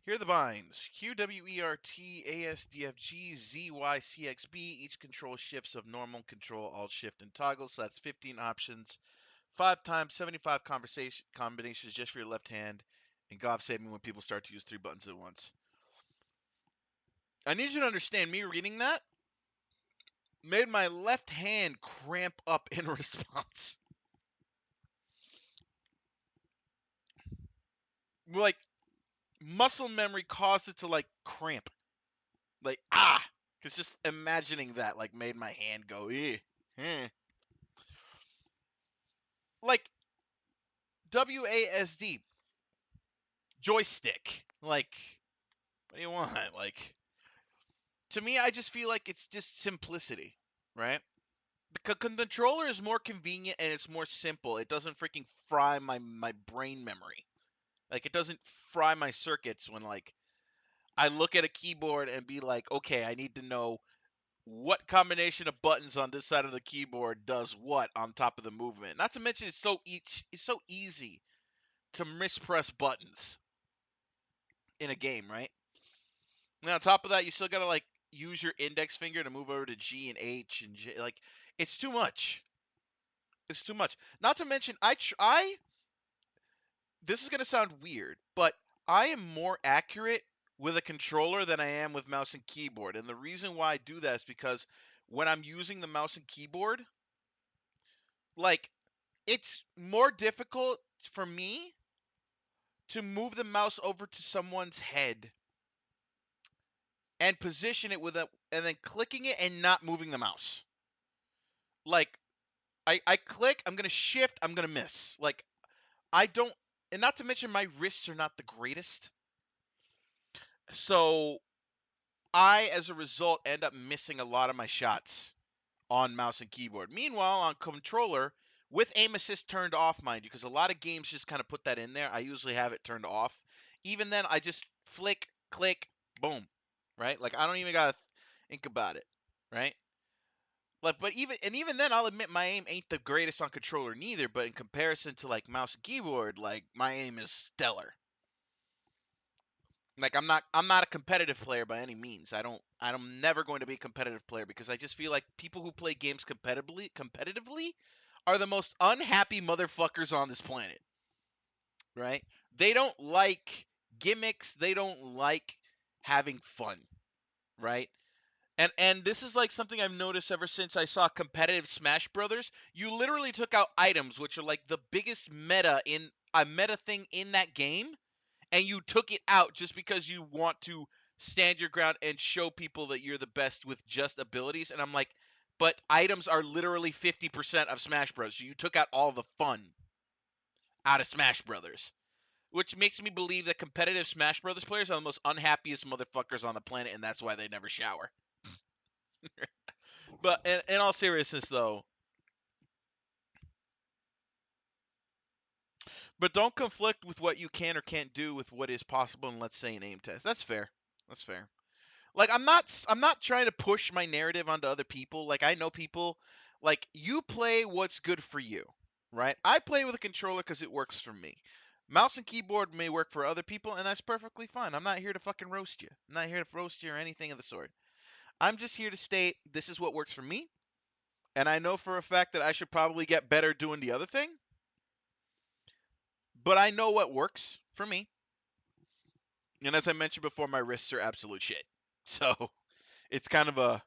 Here are the vines. Q, W, E, R, T, A, S, D, F, G, Z, Y, C, X, B. Each control shifts of normal control, alt, shift, and toggle. So that's 15 options. 5 times 75 conversation combinations just for your left hand. And God save me when people start to use 3 buttons at once. I need you to understand, me reading that made my left hand cramp up in response. Like, muscle memory caused it to, like, cramp. Like, because just imagining that, like, made my hand go, eh. Like, WASD, joystick. Like, what do you want? Like, to me, I just feel like it's just simplicity, right? The controller is more convenient and it's more simple. It doesn't freaking fry my brain memory. Like, it doesn't fry my circuits when, like, I look at a keyboard and be like, okay, I need to know what combination of buttons on this side of the keyboard does what on top of the movement. Not to mention it's so easy to mispress buttons in a game, right? And on top of that, you still gotta like use your index finger to move over to G and H and J. Like, it's too much. It's too much. Not to mention, this is gonna sound weird, but I am more accurate with a controller than I am with mouse and keyboard. And the reason why I do that is because when I'm using the mouse and keyboard, like, it's more difficult for me to move the mouse over to someone's head and position it and then clicking it and not moving the mouse. Like, I click, I'm gonna shift, I'm gonna miss. Like, I don't, and not to mention my wrists are not the greatest. So I, as a result, end up missing a lot of my shots on mouse and keyboard. Meanwhile, on controller, with aim assist turned off, mind you, because a lot of games just kind of put that in there. I usually have it turned off. Even then, I just flick, click, boom, right? Like, I don't even gotta think about it, right? Like, but even then, I'll admit my aim ain't the greatest on controller neither. But in comparison to like mouse and keyboard, like, my aim is stellar. Like, I'm not a competitive player by any means. I'm never going to be a competitive player because I just feel like people who play games competitively are the most unhappy motherfuckers on this planet, right? They don't like gimmicks, they don't like having fun, right? And this is like something I've noticed ever since I saw competitive Smash Brothers. You literally took out items which are like the biggest meta thing in that game, and you took it out just because you want to stand your ground and show people that you're the best with just abilities. And I'm like, but items are literally 50% of Smash Bros. So you took out all the fun out of Smash Brothers, which makes me believe that competitive Smash Brothers players are the most unhappiest motherfuckers on the planet, and that's why they never shower. But in all seriousness, though, but don't conflict with what you can or can't do with what is possible in, let's say, an aim test. That's fair. That's fair. Like, I'm not trying to push my narrative onto other people. Like, I know people, like, you play what's good for you, right? I play with a controller because it works for me. Mouse and keyboard may work for other people, and that's perfectly fine. I'm not here to fucking roast you. I'm not here to roast you or anything of the sort. I'm just here to state this is what works for me, and I know for a fact that I should probably get better doing the other thing, but I know what works for me. And as I mentioned before, my wrists are absolute shit. So it's kind of a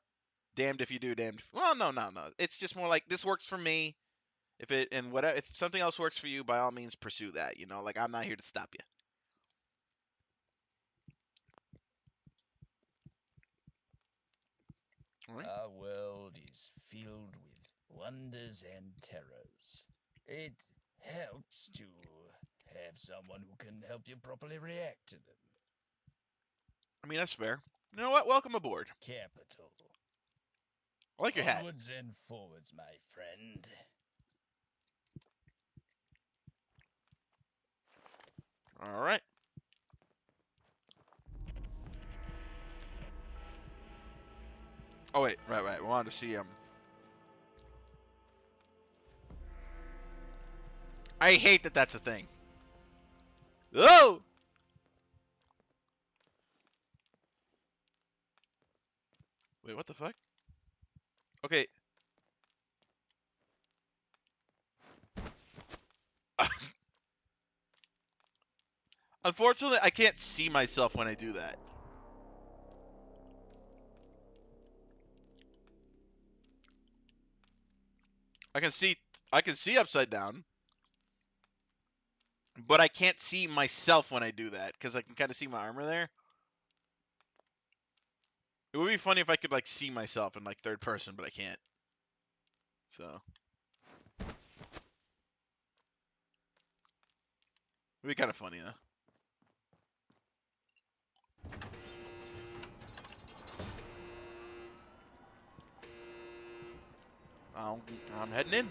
damned if you do, damned. Well, no. It's just more like this works for me. If something else works for you, by all means pursue that. You know, like, I'm not here to stop you. All right. Our world is filled with wonders and terrors. It helps to have someone who can help you properly react to them. I mean, that's fair. You know what? Welcome aboard. Capital. I like your hat. Onwards and forwards, my friend. All right. Oh wait, right. We wanted to see I hate that that's a thing. Oh. Wait, what the fuck? Okay. Unfortunately, I can't see myself when I do that. I can see. I can see upside down, but I can't see myself when I do that because I can kind of see my armor there. It would be funny if I could like see myself in like third person, but I can't. So it'd be kind of funny though. I'm heading in.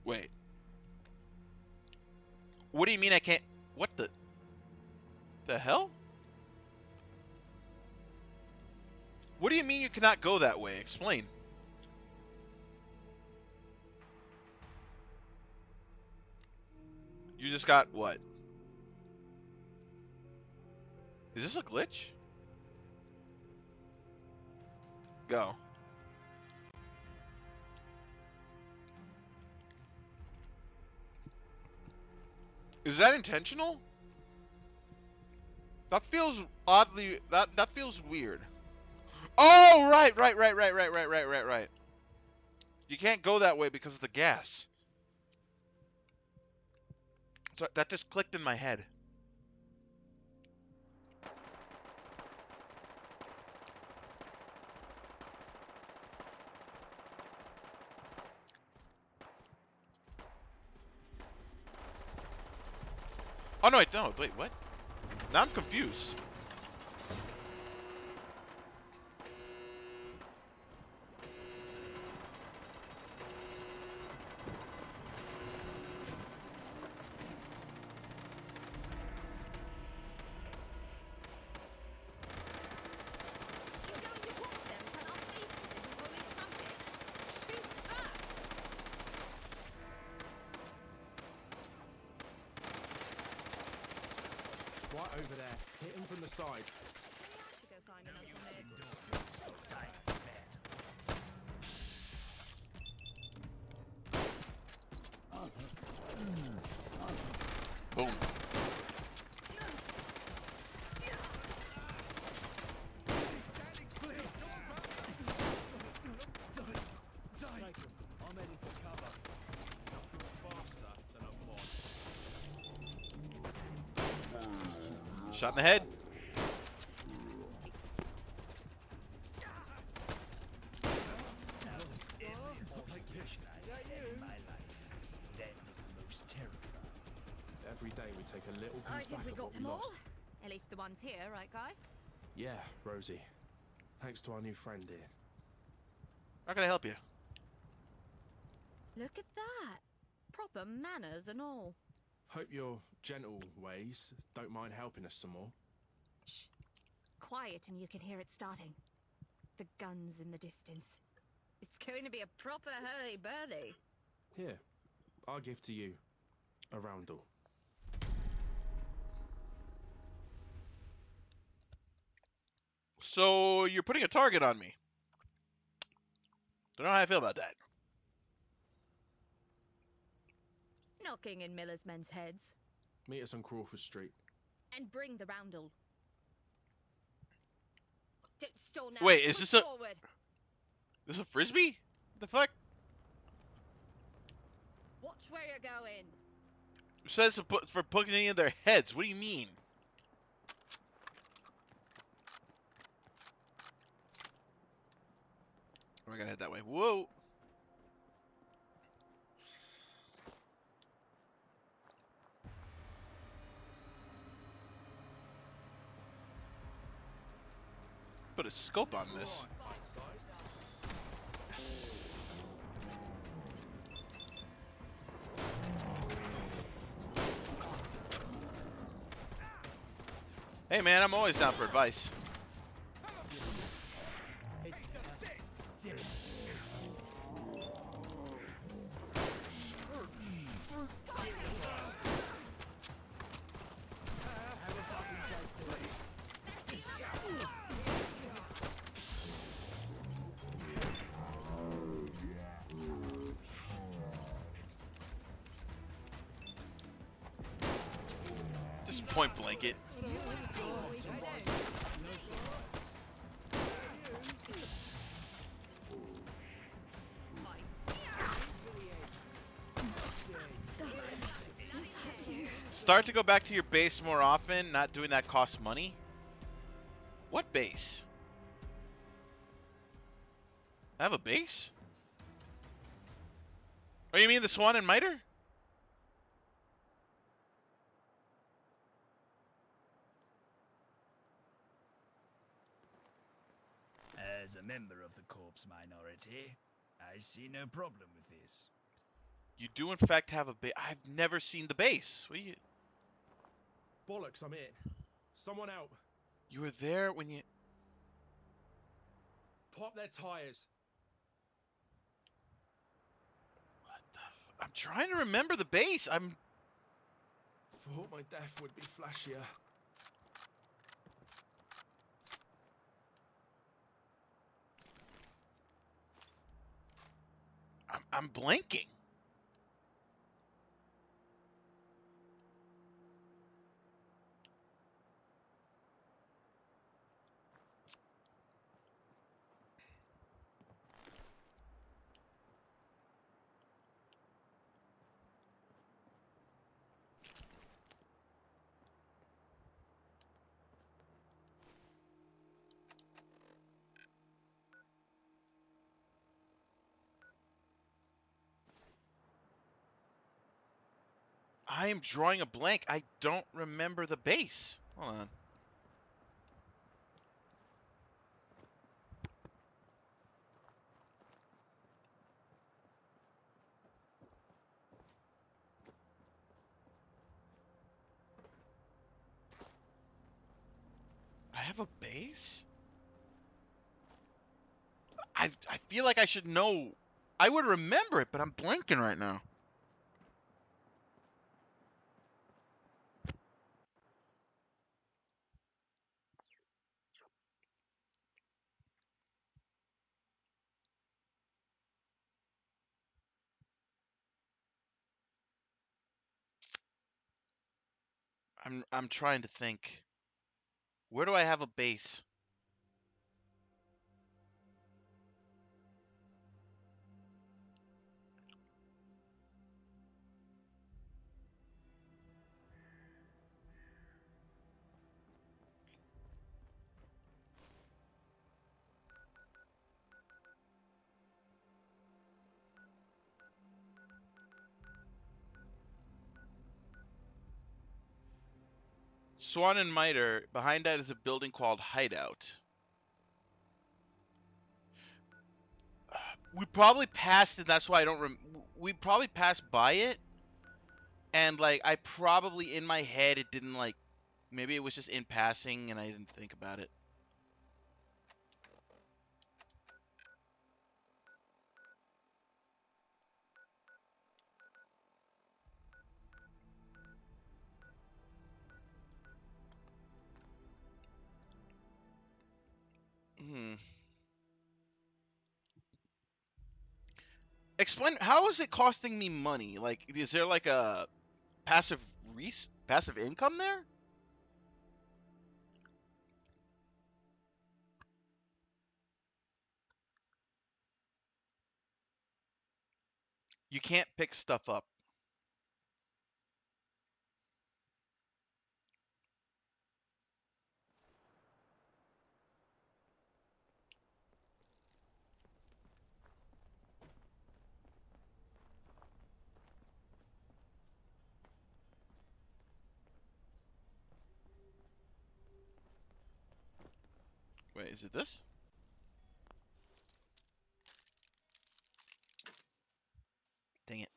Wait. What do you mean I can't? What the hell? What do you mean you cannot go that way? Explain. You just got what? Is this a glitch? Go. Is that intentional? That feels oddly. That feels weird. Oh, right. You can't go that way because of the gas. So that just clicked in my head. Oh no, no, wait, what? Now I'm confused. You're going to watch them turn our faces into bully trumpets. Shoot back! Right over there. Hit him from the side. Maybe I should go find another mid. Time for bed. Boom. I'm heading for cover. Nothing's faster than a mod. Shot in the head. Altercation I've had in my life. That was the most terrifying. Every day we take a little I piece think back we of got what we them all. lost. At least the ones here, right, Guy? Yeah, Rosie. Thanks to our new friend here. How can I help you? Look at that. Proper manners and all. Hope your gentle ways don't mind helping us some more. Shh. Quiet and you can hear it starting. The guns in the distance. It's going to be a proper hurly-burly. Here, I'll give to you a roundel. So you're putting a target on me. Don't know how I feel about that. Knocking in Miller's men's heads. Meet us on Crawford Street. And bring the roundel. Don't stall now. Wait, is Push this a- forward. This a frisbee? The fuck? Watch where you're going. It says for poking in their heads. What do you mean? We're gonna head that way. Whoa. Put a scope on this. Hey man, I'm always down for advice. Just point blank it. Start to go back to your base more often. Not doing that costs money. What base? I have a base? Oh, you mean the Swan and Miter? As a member of the corpse minority, I see no problem with this. You do in fact have a base. I've never seen the base. What are you? Bollocks, I'm in. Someone out. You were there when you. Pop their tires. What the? I'm trying to remember the base. Thought my death would be flashier. I'm blanking. I am drawing a blank. I don't remember the base. Hold on. I have a base? I feel like I should know. I would remember it, but I'm blanking right now. I'm trying to think. Where do I have a base? Swan and Miter. Behind that is a building called Hideout. We probably passed it. That's why I don't. We probably passed by it, and like I probably in my head it didn't like. Maybe it was just in passing, and I didn't think about it. Hmm. Explain. How is it costing me money? Like, is there like a passive income there? You can't pick stuff up. Wait, is it this? Dang it.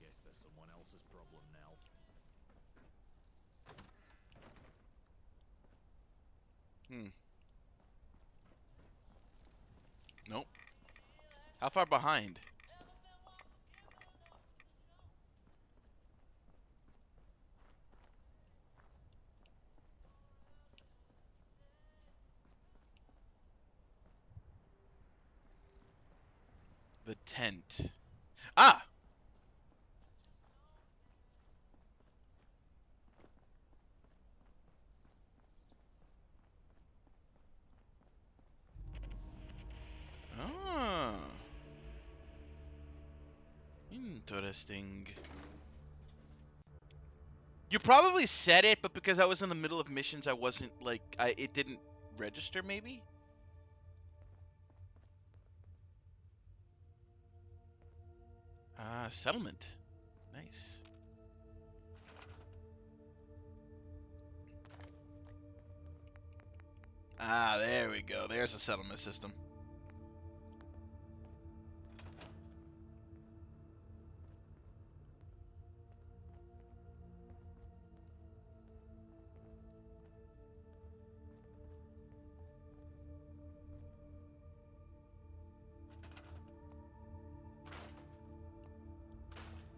Guess that's someone else's problem now. Hmm. How far behind? The tent. Ah! Ah. Interesting. You probably said it, but because I was in the middle of missions, I wasn't like it didn't register. Maybe. Ah, settlement. Nice. Ah, there we go. There's a settlement system.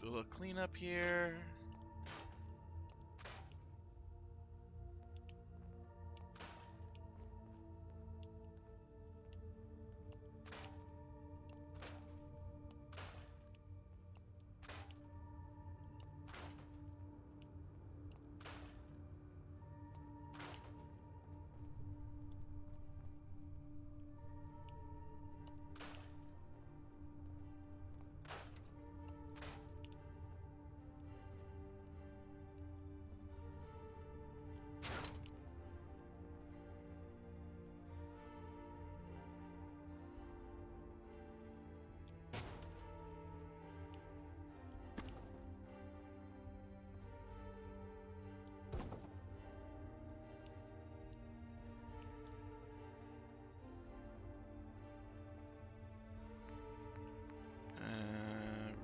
Do a little cleanup here.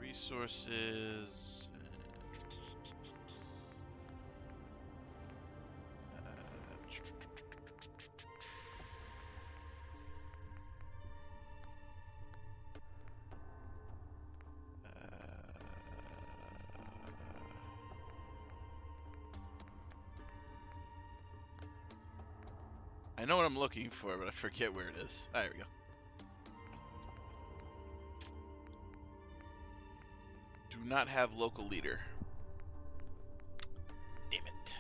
Resources. I know what I'm looking for, but I forget where it is. There we go. Do not have local leader. Damn it.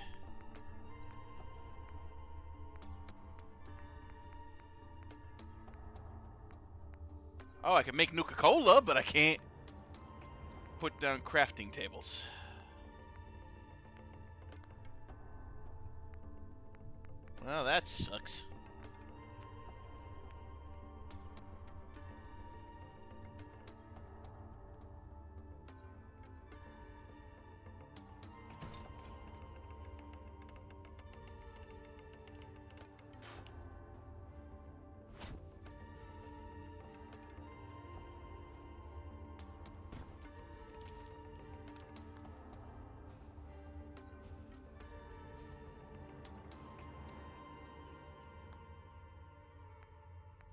Oh, I can make Nuka-Cola, but I can't put down crafting tables. Well, that sucks.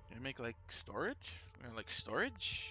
Can I make like storage? Like storage?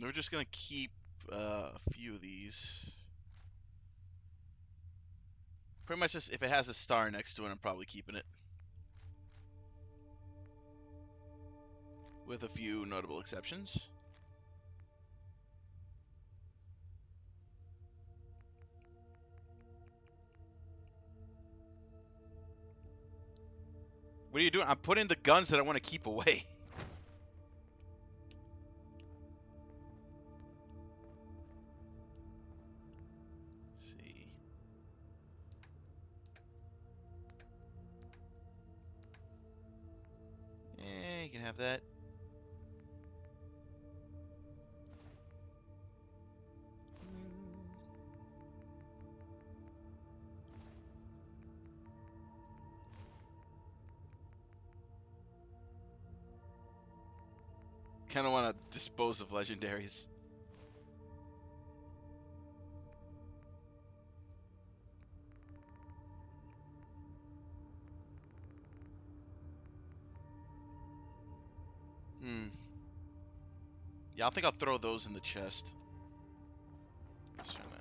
We're just gonna keep a few of these. Pretty much just if it has a star next to it, I'm probably keeping it. With a few notable exceptions. What are you doing? I'm putting the guns that I want to keep away. Let's see. Yeah, you can have that. Kind of want to dispose of legendaries. Yeah, I think I'll throw those in the chest. Just trying to...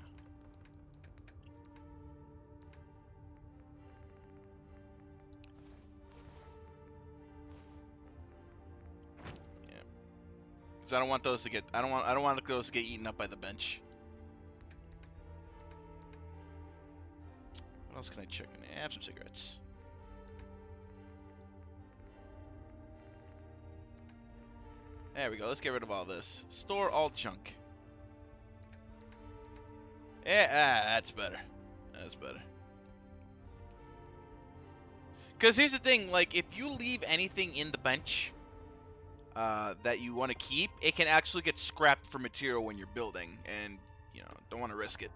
Yeah. Because I don't want those to get... I don't want those to get eaten up by the bench. What else can I check in there? I have some cigarettes. There we go. Let's get rid of all this. Store all junk. Yeah, that's better. That's better. Because here's the thing, like, if you leave anything in the bench that you want to keep, it can actually get scrapped for material when you're building, and, you know, don't want to risk it.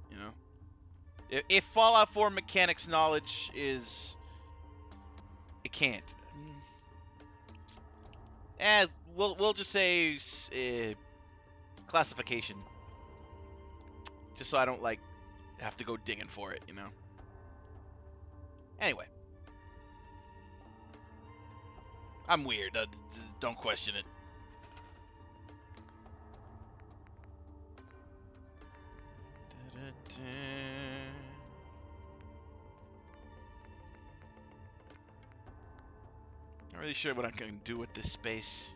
You know? If Fallout 4 mechanics knowledge is... It can't. We'll just say classification, just so I don't like have to go digging for it, you know. Anyway, I'm weird. Don't question it. Not really sure what I can do with this space.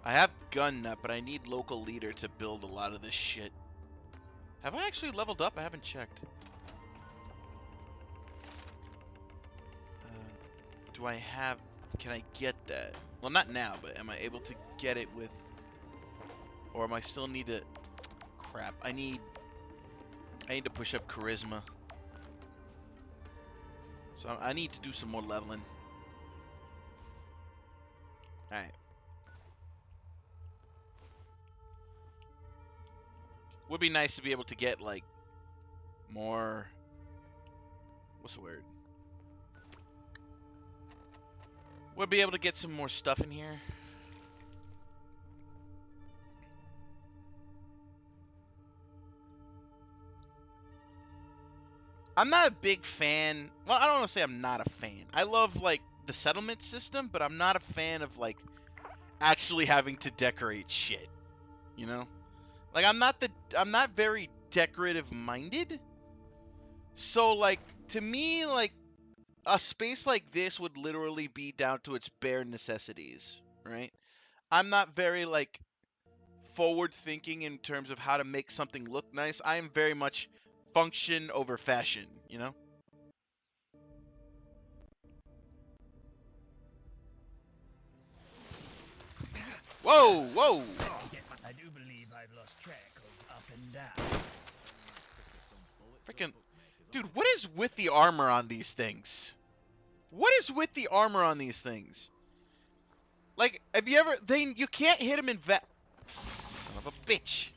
I have gun nut, but I need local leader to build a lot of this shit. Have I actually leveled up? I haven't checked. Do I have... Can I get that? Well, not now, but am I able to get it with... Or am I still need to... Crap. I need to push up charisma. So I need to do some more leveling. Alright. Would be nice to be able to get, like, more... What's the word? Would be able to get some more stuff in here. I'm not a big fan... Well, I don't want to say I'm not a fan. I love, like, the settlement system, but I'm not a fan of, like, actually having to decorate shit. You know? Like, I'm not very decorative minded. So, like, to me, like, a space like this would literally be down to its bare necessities, right? I'm not very, like, forward thinking in terms of how to make something look nice. I am very much function over fashion, you know? Whoa, whoa! I do believe I've lost track of up and down. Freaking... Dude, what is with the armor on these things? What is with the armor on these things? Like, have you ever... You can't hit them in Son of a bitch.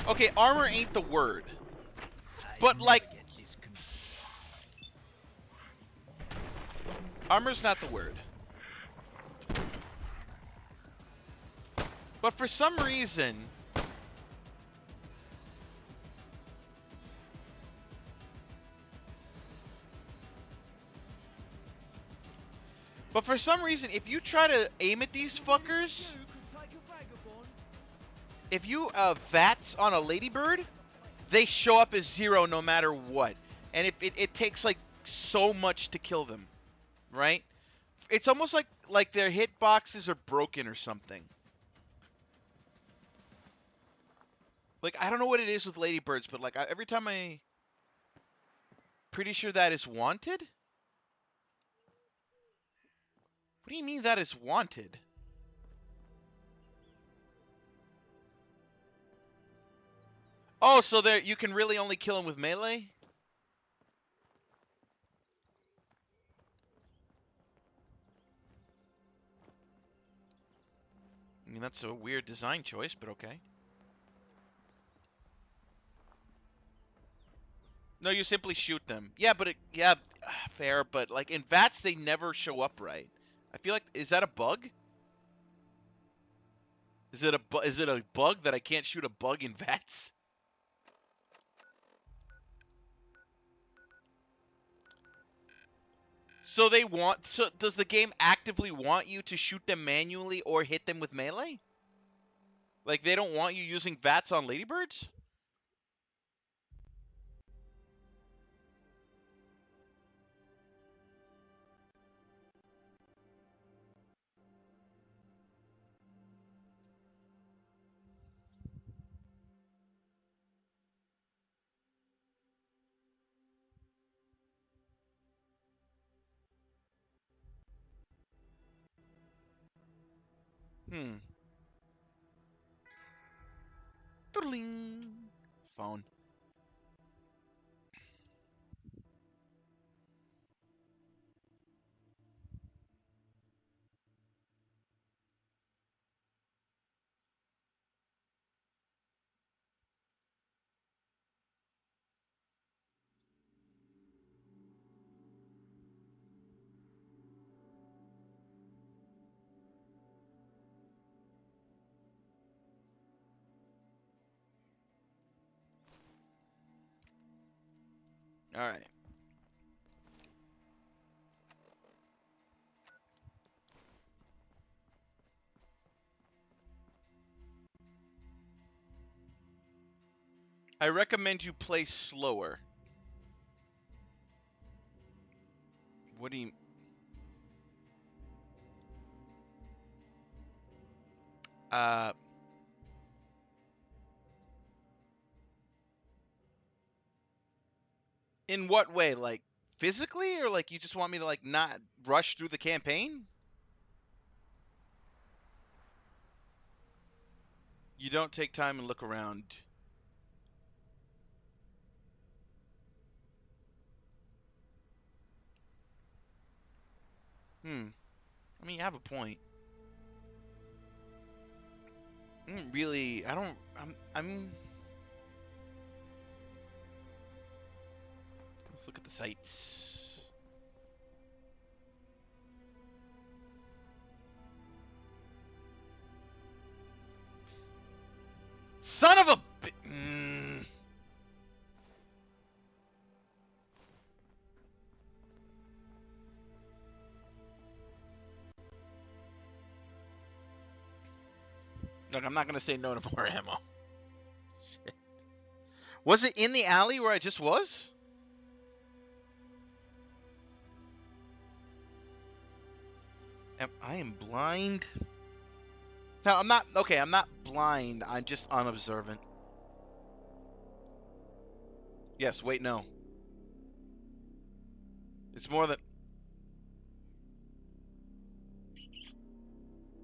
Okay, armor ain't the word. But, like... Armor's not the word. But for some reason... But for some reason, if you try to aim at these fuckers... If you VATS on a ladybird, they show up as 0 no matter what. And it takes, like, so much to kill them. Right? It's almost like their hitboxes are broken or something. Like, I don't know what it is with ladybirds, but like every time pretty sure that is wanted? What do you mean that is wanted? Oh, so there you can really only kill him with melee? I mean, that's a weird design choice, but okay. No, you simply shoot them. Yeah, but yeah, fair, but like in VATS they never show up right. I feel like, is that a bug? Is it a bug that I can't shoot a bug in VATS? So does the game actively want you to shoot them manually or hit them with melee? Like they don't want you using VATS on ladybirds? Hmm. Doodling. Phone. All right. I recommend you play slower. What do you uh in what way? Like physically, or like you just want me to like not rush through the campaign? You don't take time and look around. Hmm. I mean, you have a point. Really, I don't. I'm. Let's look at the sites. Son of a. Look, I'm not gonna say no to more ammo. Shit. Was it in the alley where I just was? I am blind. No, I'm not. Okay, I'm not blind. I'm just unobservant. Yes. Wait. No. It's more than.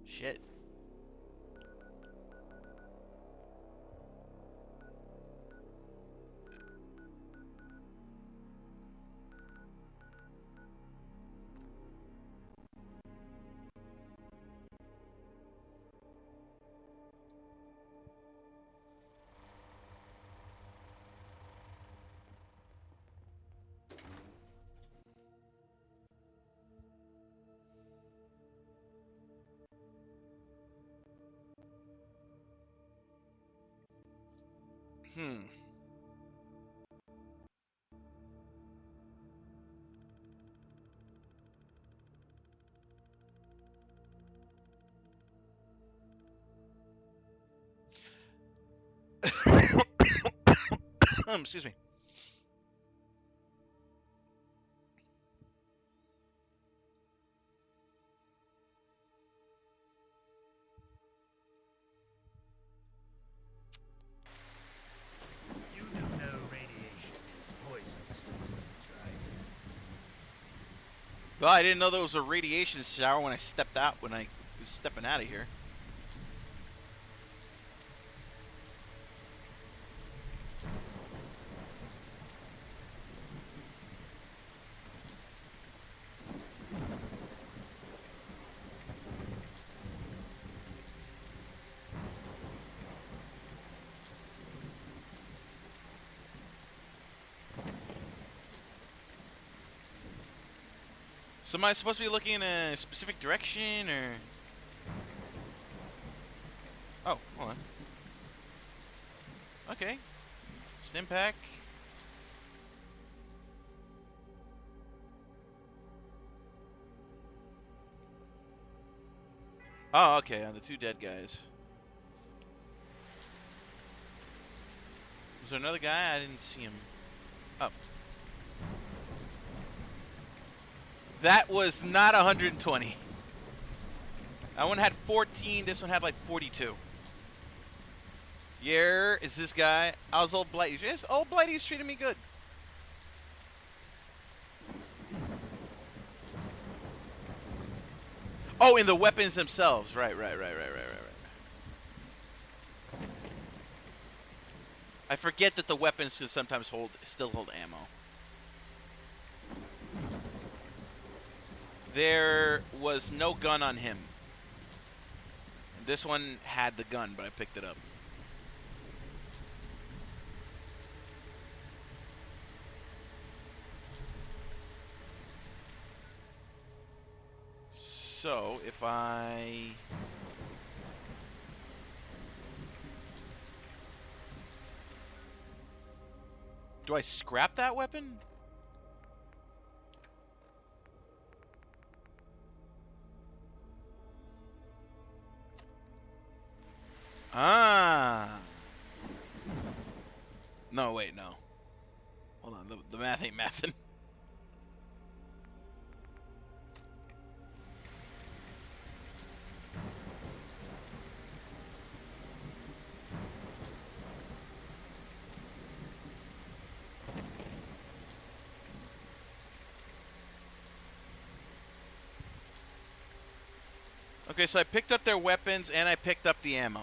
Shit. Hmm. Excuse me. Well, I didn't know there was a radiation shower when I stepped out, when I was stepping out of here. So am I supposed to be looking in a specific direction, or? Oh, hold on. Okay. Stim pack. Oh, okay, on the two dead guys. Was there another guy? I didn't see him. Oh. That was not 120. That one had 14, this one had like 42. Yeah, is this guy? How's old Blighty? Yes, old Blighty's treating me good. Oh, and the weapons themselves. Right. I forget that the weapons can sometimes still hold ammo. There was no gun on him. This one had the gun, but I picked it up. So, if I... Do I scrap that weapon? Ah. No, wait, no. Hold on, the math ain't mathin'. Okay, so I picked up their weapons and I picked up the ammo.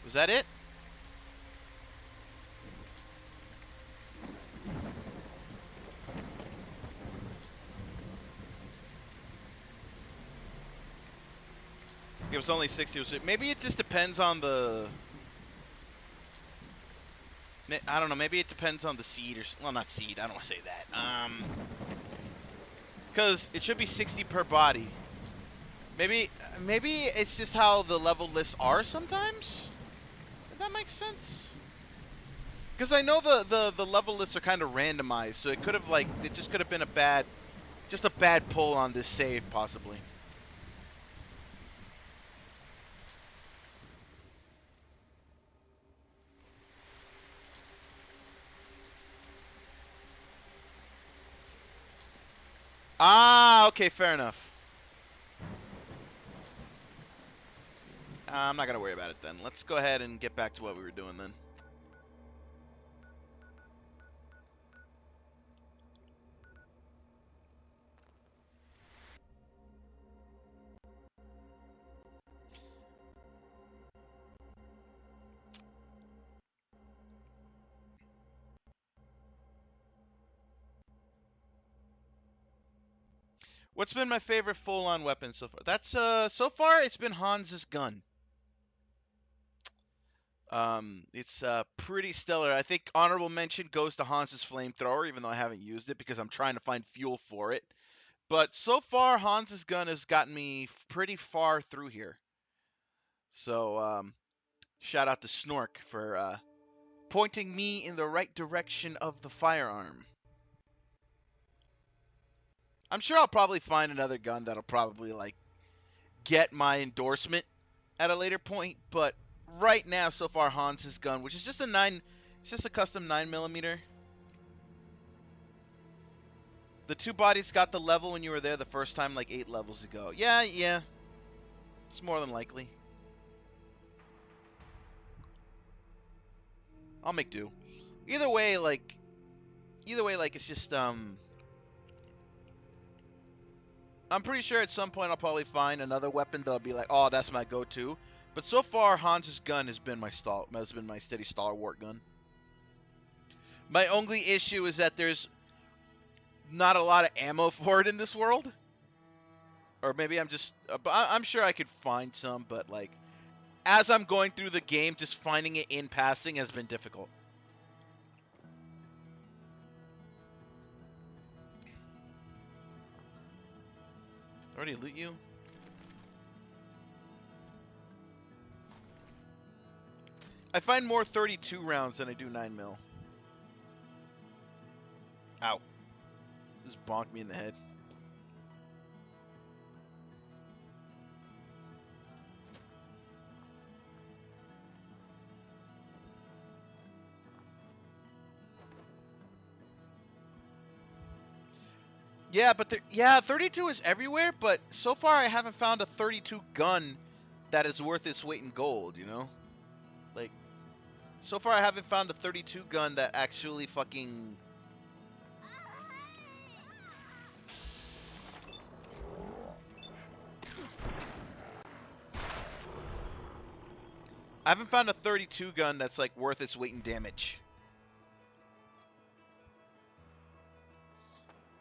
Was that it? It was only 60. Maybe it just depends on the... I don't know. Maybe it depends on the seed or... Well, not seed. I don't want to say that. Because it should be 60 per body. Maybe it's just how the level lists are sometimes? If that makes sense? Because I know the level lists are kind of randomized, so it could have, like... It just could have been a bad pull on this save, possibly. Ah, okay, fair enough. I'm not going to worry about it then. Let's go ahead and get back to what we were doing then. What's been my favorite full-on weapon so far? That's so far it's been Hans's gun. It's pretty stellar. I think honorable mention goes to Hans's flamethrower, even though I haven't used it because I'm trying to find fuel for it. But so far, Hans's gun has gotten me pretty far through here. So shout out to Snork for pointing me in the right direction of the firearm. I'm sure I'll probably find another gun that'll probably like get my endorsement at a later point, but right now, so far, Hans's gun, which is just it's just a custom 9mm. The two bodies got the level when you were there the first time, like 8 levels ago. Yeah. It's more than likely. I'll make do. Either way, like, it's just, I'm pretty sure at some point I'll probably find another weapon that'll be like, oh, that's my go-to. But so far, Hans's gun has been my steady stalwart gun. My only issue is that there's not a lot of ammo for it in this world. Or maybe I'm just... I'm sure I could find some, but like... As I'm going through the game, just finding it in passing has been difficult. Already loot you? I find more 32 rounds than I do 9mm. Ow. Just bonked me in the head. Yeah, but 32 is everywhere, but so far I haven't found a 32 gun that is worth its weight in gold, you know? Like, so far I haven't found a 32 gun that actually fucking... I haven't found a 32 gun that's like worth its weight in damage.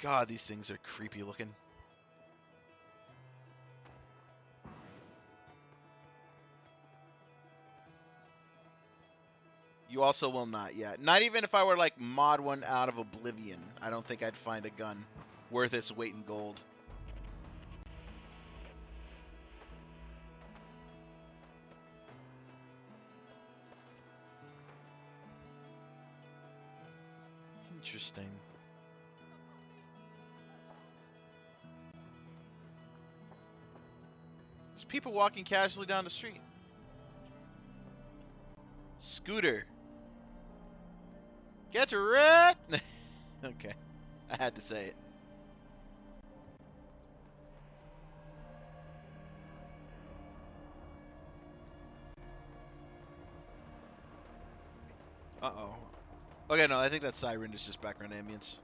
God, these things are creepy looking. You also will not yet. Not even if I were like mod one out of Oblivion, I don't think I'd find a gun worth its weight in gold. Interesting. There's people walking casually down the street. Scooter. Get wrecked! Okay. I had to say it. Uh-oh. Okay, no, I think that siren is just background ambience.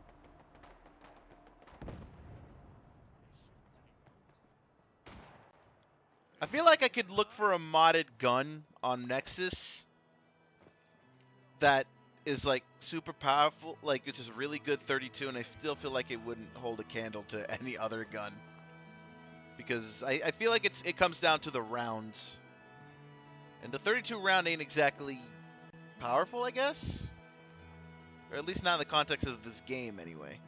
I feel like I could look for a modded gun on Nexus that is like super powerful, like it's just really good 32, and I still feel like it wouldn't hold a candle to any other gun. Because I feel like it comes down to the rounds. And the 32 round ain't exactly powerful, I guess? Or at least not in the context of this game, anyway.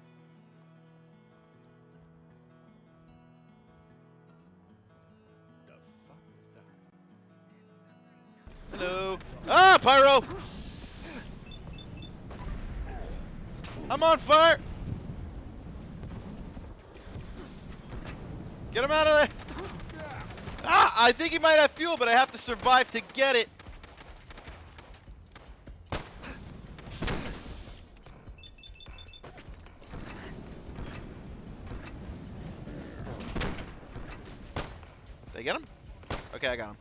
The fuck was that? Hello. Ah, Pyro! I'm on fire! Get him out of there! Ah, I think he might have fuel, but I have to survive to get it. Did I get him? Okay, I got him.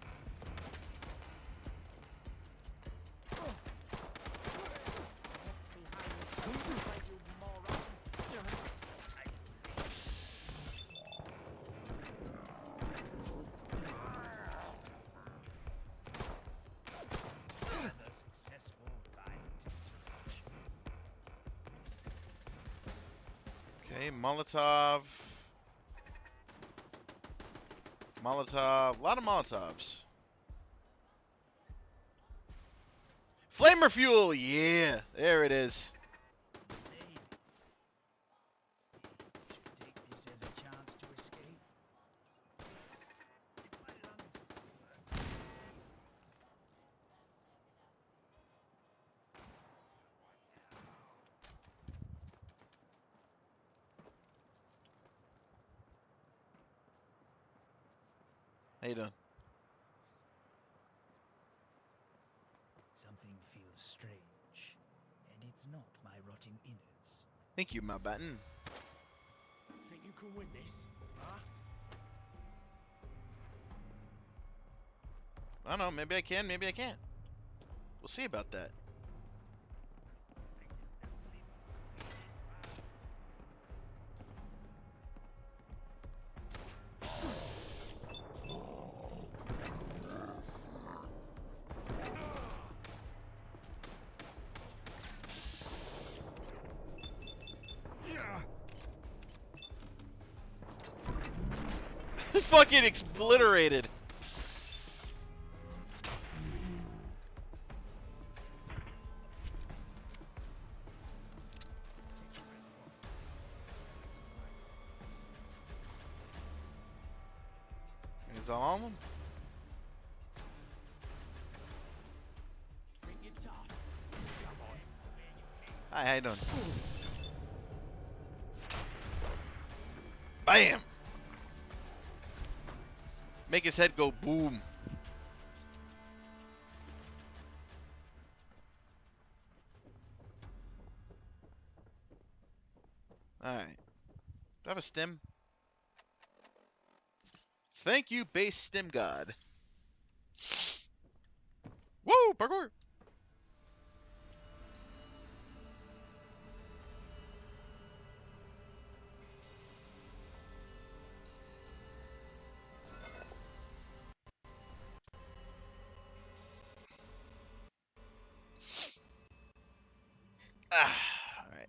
Okay, Molotov. Molotov. A lot of Molotovs. Flamer fuel! Yeah! There it is. How you doing? Something feels strange, and it's not my rotting innards. Thank you, my button. Think you can win this? Huh? I don't know, maybe I can, maybe I can't. We'll see about that. Fucking obliterated. Is all of them? Hi, how you doing? Bam! Make his head go boom. Alright. Do I have a stem? Thank you, base stem god. Woo! Parkour! Ah, alright.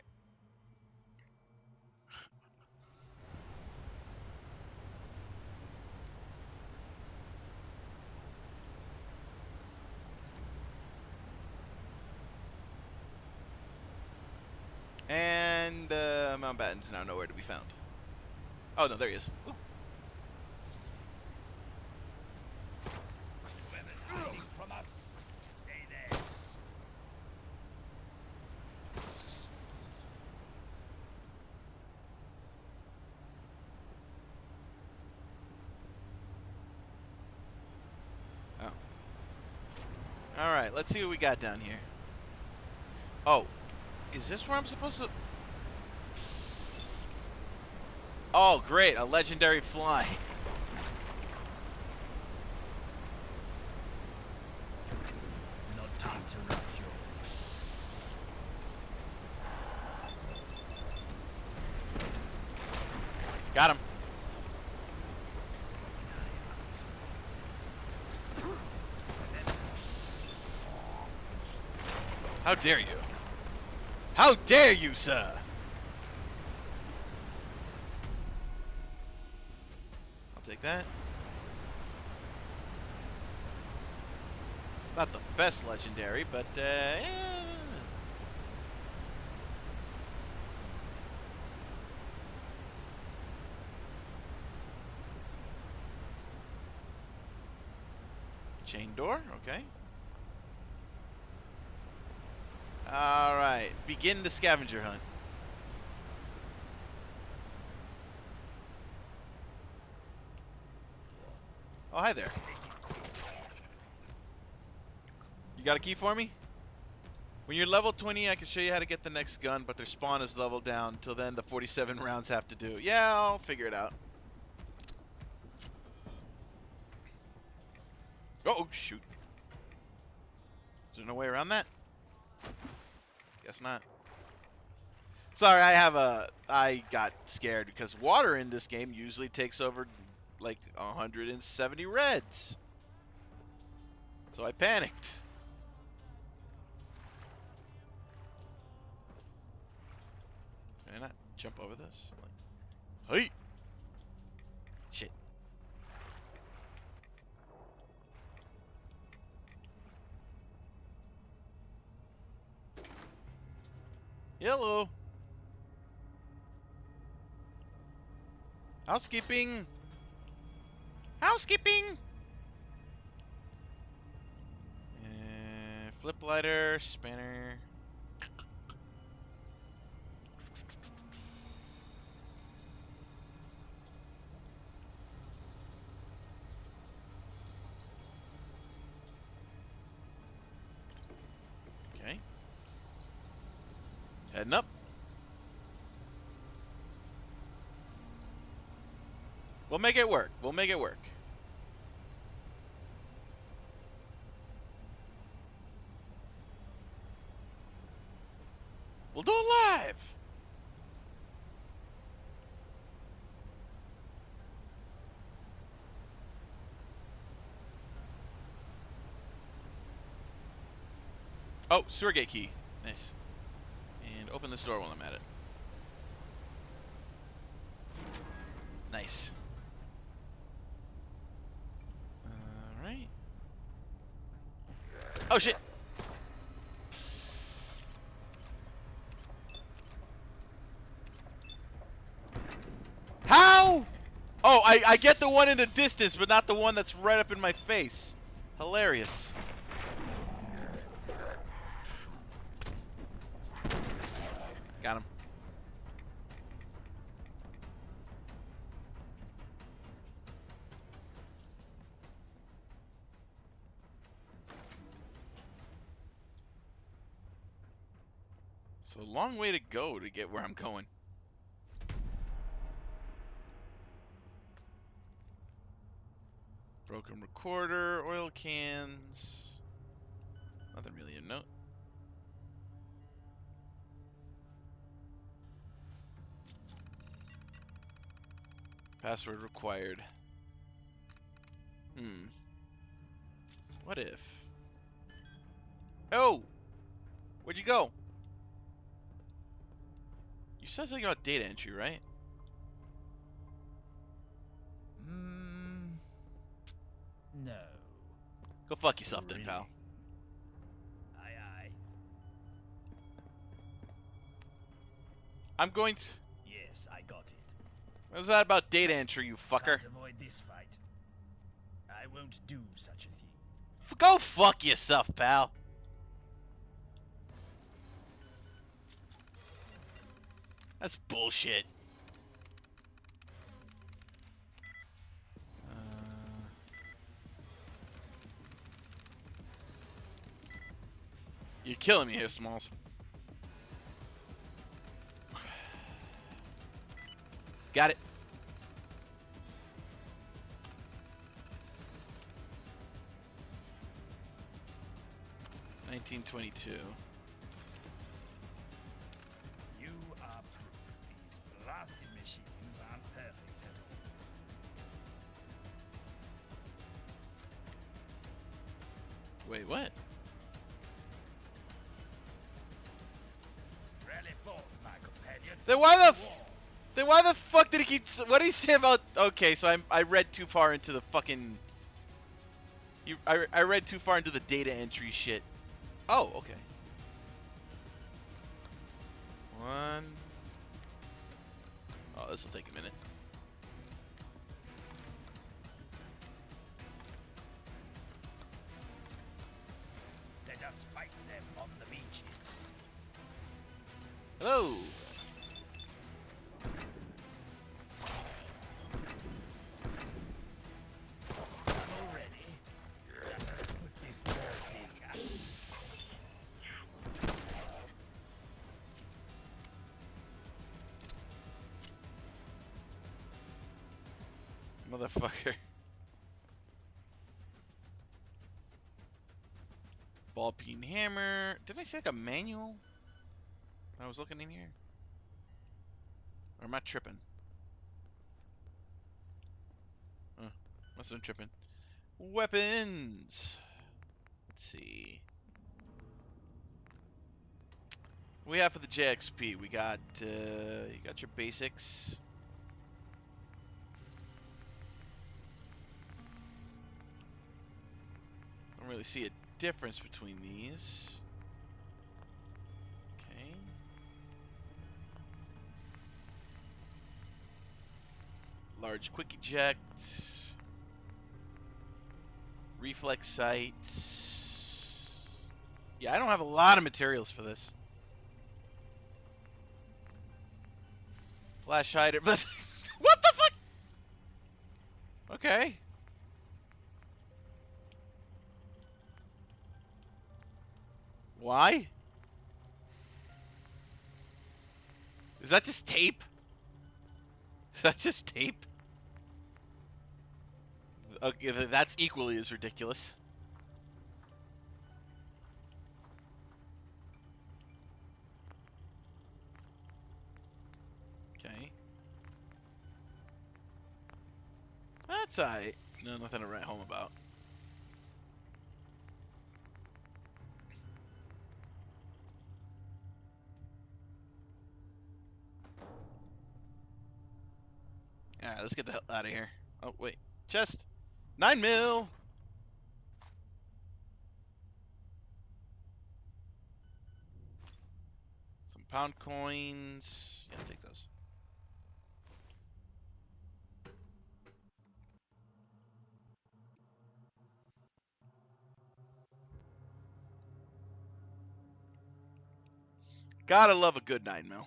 And Mountbatten's now nowhere to be found. Oh no, there he is. Ooh. Whoever's hiding from us, stay there. Oh. Alright, let's see what we got down here. Oh. Is this where I'm supposed to... Oh, great. A legendary fly. No time to rush you. Got him. How dare you? How dare you, sir? I'll take that. Not the best legendary, but yeah. Chain door, okay. Alright, begin the scavenger hunt. Oh, hi there. You got a key for me? When you're level 20, I can show you how to get the next gun, but their spawn is leveled down. Till then, the 47 rounds have to do. Yeah, I'll figure it out. Oh, shoot. Is there no way around that? Guess not. Sorry, I got scared because water in this game usually takes over like 170 reds. So I panicked. Can I not jump over this? Like, hey! Shit. Hello. Housekeeping. Housekeeping. Flip lighter, spanner. Okay. Heading up. We'll make it work. We'll make it work. We'll do it live. Oh, sewer gate key. Nice. And open this door while I'm at it. Nice. Oh shit! How? Oh, I get the one in the distance, but not the one that's right up in my face. Hilarious. Got him. So a long way to go to get where I'm going. Broken recorder, oil cans. Nothing really to note. Password required. What if? Oh! Where'd you go? You said something about data entry, right? No. Go fuck yourself then, pal. Aye, aye. I'm going to... Yes, I got it. What's that about data entry, you fucker? Can't avoid this fight. I won't do such a thing. Go fuck yourself, pal. That's bullshit. You're killing me here, Smalls. Got it. $19.22. You are proof these blasted machines aren't perfect at all. Wait, what? Rally forth, my companion. Then why the fuck did he keep? What did he say about? Okay, so I read too far into the fucking. I read too far into the data entry shit. Oh, okay. One. Oh, this will take a minute. Let us fight them on the beaches. Hello. Already? Put this poor thing out. Motherfucker. Ball peen hammer. Didn't I see like a manual? When I was looking in here. Or am I tripping? Must have been tripping. Weapons. Let's see. We have for the JXP. We got you got your basics. Don't really see a difference between these. Okay. Large quick eject. Reflex sights. Yeah, I don't have a lot of materials for this. Flash hider. What the fuck? Okay. Why? Is that just tape? Is that just tape? Okay, that's equally as ridiculous. Okay. That's alright. No, nothing to write home about. Alright, let's get the hell out of here. Oh, wait. Chest! 9 mil! Pound coins. Yeah, I'll take those. Gotta love a good 9mm.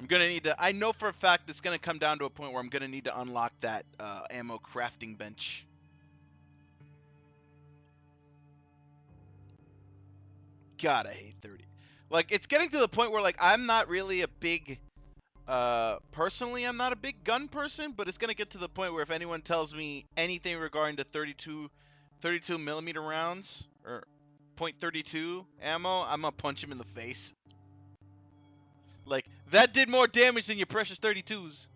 I'm gonna need to. I know for a fact it's gonna come down to a point where I'm gonna need to unlock that ammo crafting bench. God, I hate 30. Like, it's getting to the point where, like, I'm not really a big. Personally, I'm not a big gun person, but it's gonna get to the point where if anyone tells me anything regarding to 32 millimeter rounds or .32 ammo, I'm gonna punch him in the face. Like, that did more damage than your precious 32s.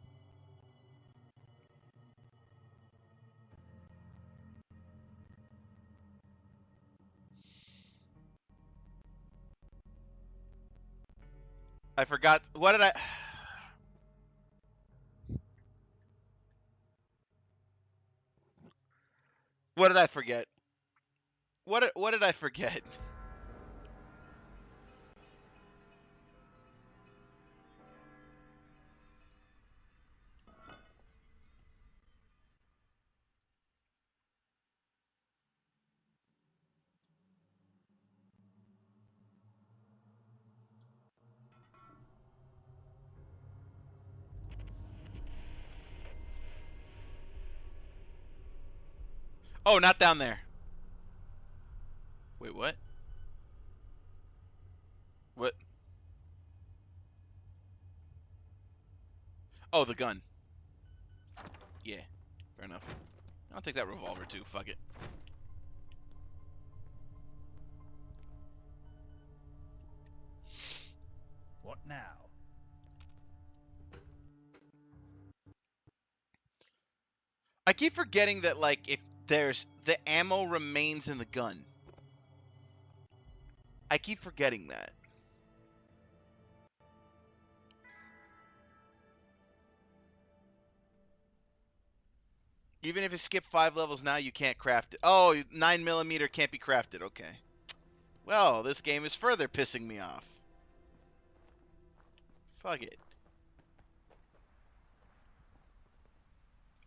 I forgot. What did I... What did I forget? What did I forget? Oh, not down there. Wait, what? What? Oh, the gun. Yeah, fair enough. I'll take that revolver too. Fuck it. What now? I keep forgetting that, like, if there's the ammo remains in the gun. I keep forgetting that. Even if you skip 5 levels now, you can't craft it. Oh, 9mm can't be crafted. Okay. Well, this game is further pissing me off. Fuck it.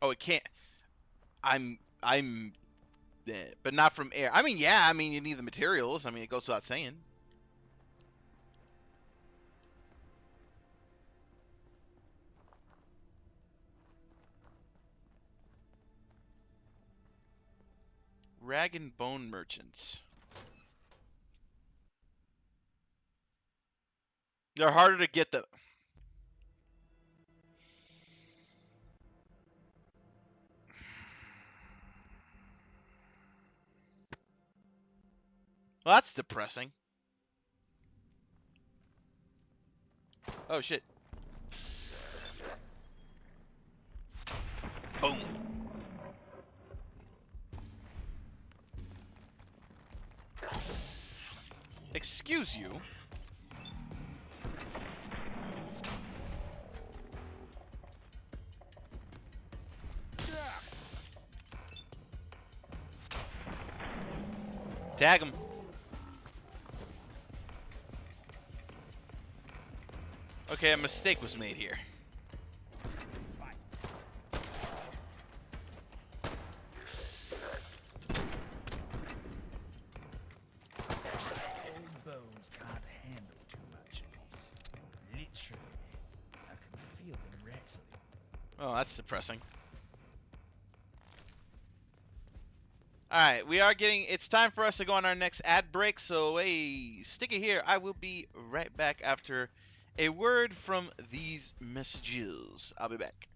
Oh, it can't. I'm. But not from air. I mean, yeah. I mean, you need the materials. I mean, it goes without saying. Rag and bone merchants. They're harder to get the. Well, that's depressing. Oh shit. Boom. Excuse you. Tag him. Okay, a mistake was made here. Old bones can't handle too much of this. Literally, I can feel them rattling. Oh, that's depressing. Alright, we are getting... It's time for us to go on our next ad break, so hey, stick it here. I will be right back after a word from these messages. I'll be back.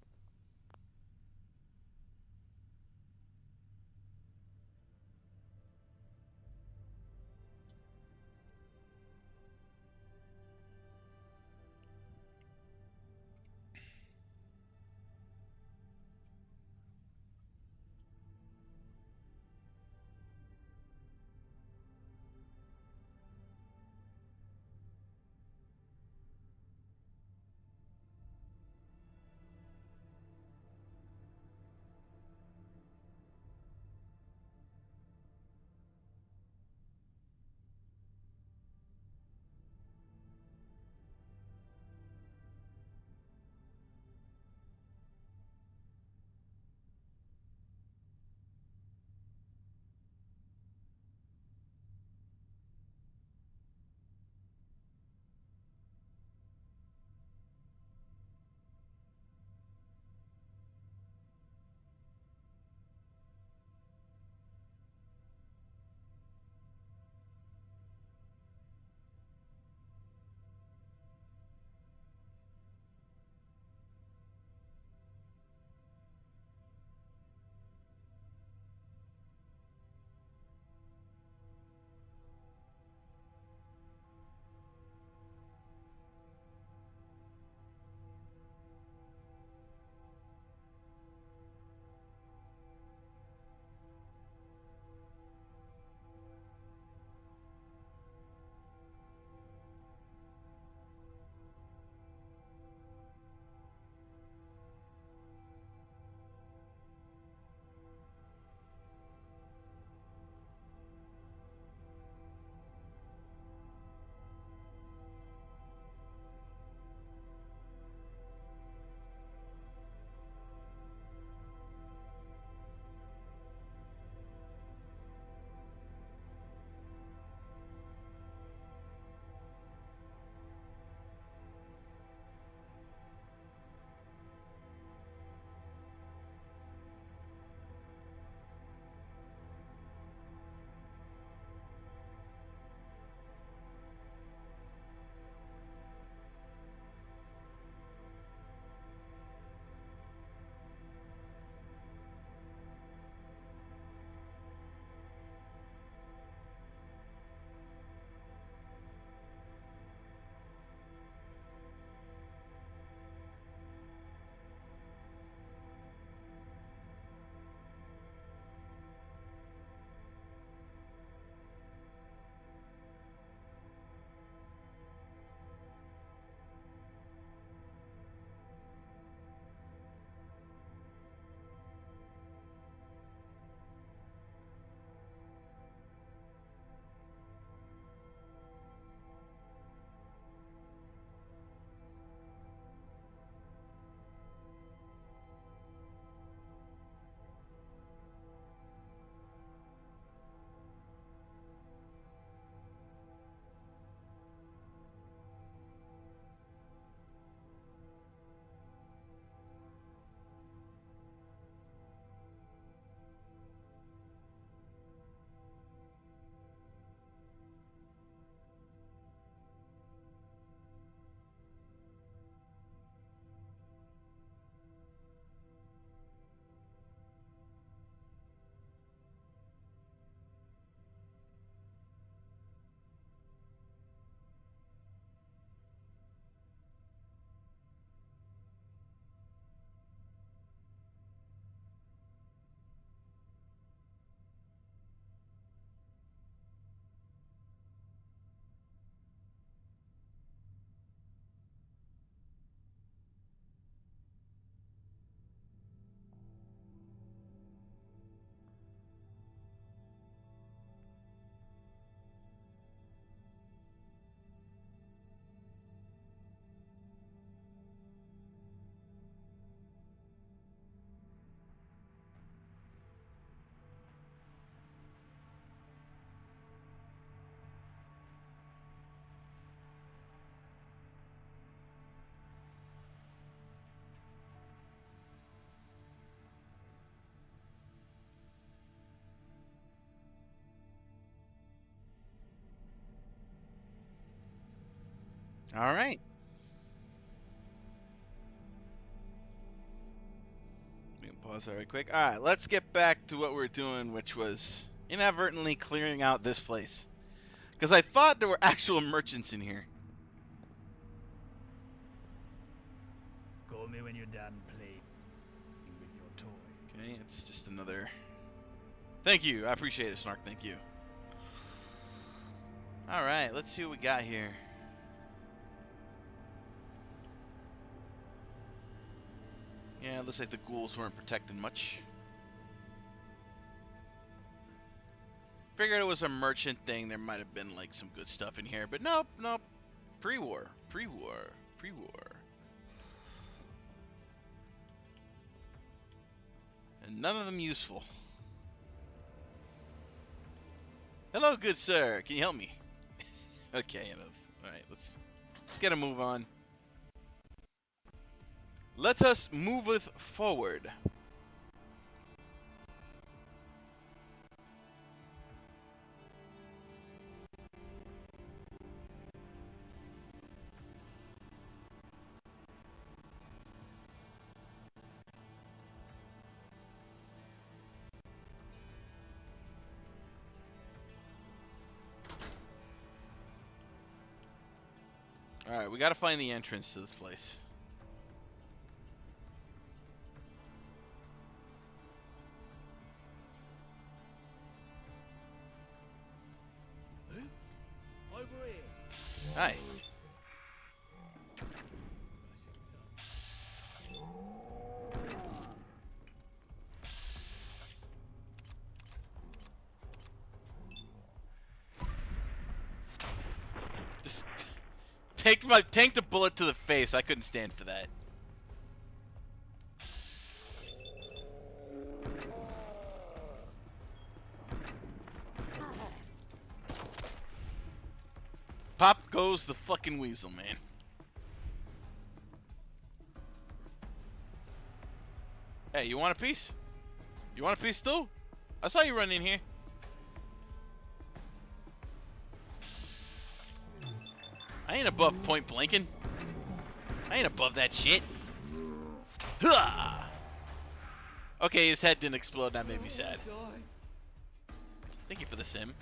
All right. We can pause that right quick. All right, let's get back to what we're doing, which was inadvertently clearing out this place. Because I thought there were actual merchants in here. Call me when you're done playing with your toys. Okay, it's just another... Thank you. I appreciate it, Snark. Thank you. All right, let's see what we got here. Yeah, it looks like the ghouls weren't protected much. Figured it was a merchant thing. There might have been like some good stuff in here, but nope, nope. Pre-war, pre-war, pre-war. And none of them useful. Hello, good sir. Can you help me? Okay, all right. Let's get a move on. Let us moveth forward. All right, we got to find the entrance to this place. Over here. Hi. Just tank the bullet to the face. I couldn't stand for that. Pop goes the fucking weasel, man. Hey, you want a piece? You want a piece too? I saw you run in here. I ain't above point blanking. I ain't above that shit. Huh! Okay, his head didn't explode. That made me sad. Thank you for the sim.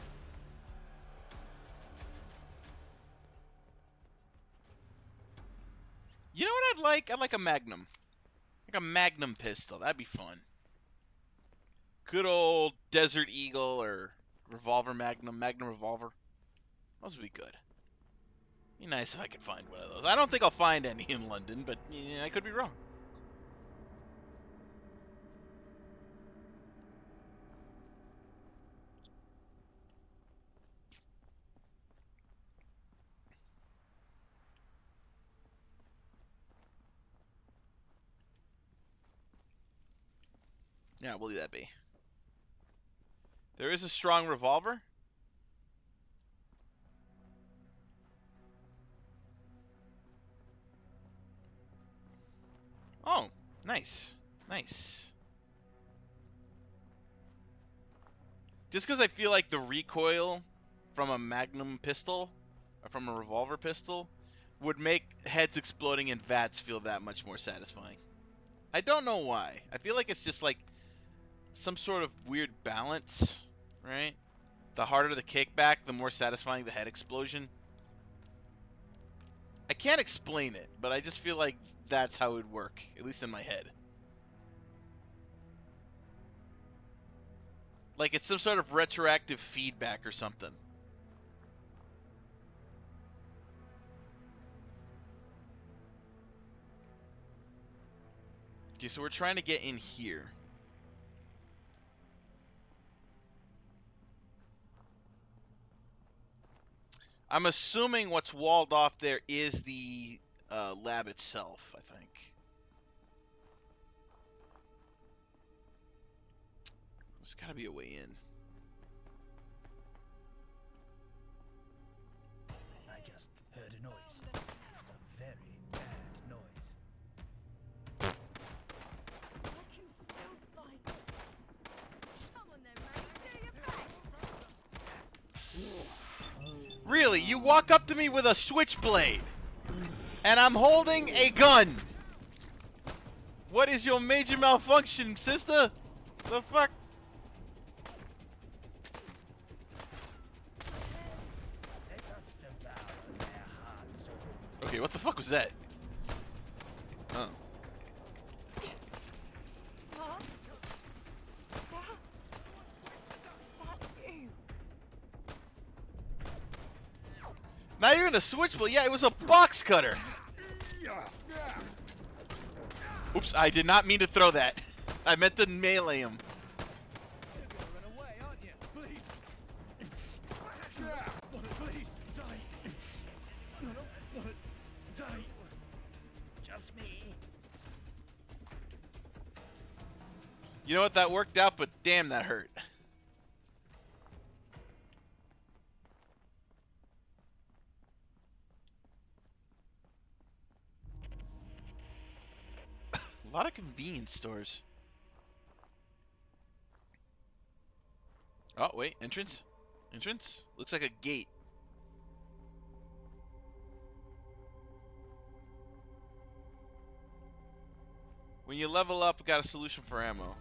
You know what I'd like? I'd like a Magnum. Like a Magnum pistol. That'd be fun. Good old Desert Eagle or Revolver Magnum. Magnum Revolver. Those would be good. Be nice if I could find one of those. I don't think I'll find any in London, but yeah, I could be wrong. Yeah, we'll leave that be. There is a strong revolver. Oh, nice. Nice. Just because I feel like the recoil from a Magnum pistol, or from a revolver pistol, would make heads exploding in vats feel that much more satisfying. I don't know why. I feel like it's just like some sort of weird balance, right? The harder the kickback, the more satisfying the head explosion. I can't explain it, but I just feel like that's how it would work, at least in my head. Like it's some sort of retroactive feedback or something. Okay, so we're trying to get in here. I'm assuming what's walled off there is the lab itself, I think. There's got to be a way in. I just heard a noise. A very bad noise. I can still fight. Come on then, mate. Do your best. Really? You walk up to me with a switchblade? And I'm holding a gun. What is your major malfunction, sister? The fuck? Let us devour their hearts. Okay, what the fuck was that? Oh. Mom? Dad? Is that you? Not even a switchblade. Yeah, it was a box cutter. Oops, I did not mean to throw that. I meant to melee him. You're gonna run away, aren't you? Please. Please, die. I don't want to die. Just me. You know what? That worked out, but damn, that hurt. A lot of convenience stores. Oh, wait. Entrance? Entrance? Looks like a gate. When you level up, got a solution for ammo.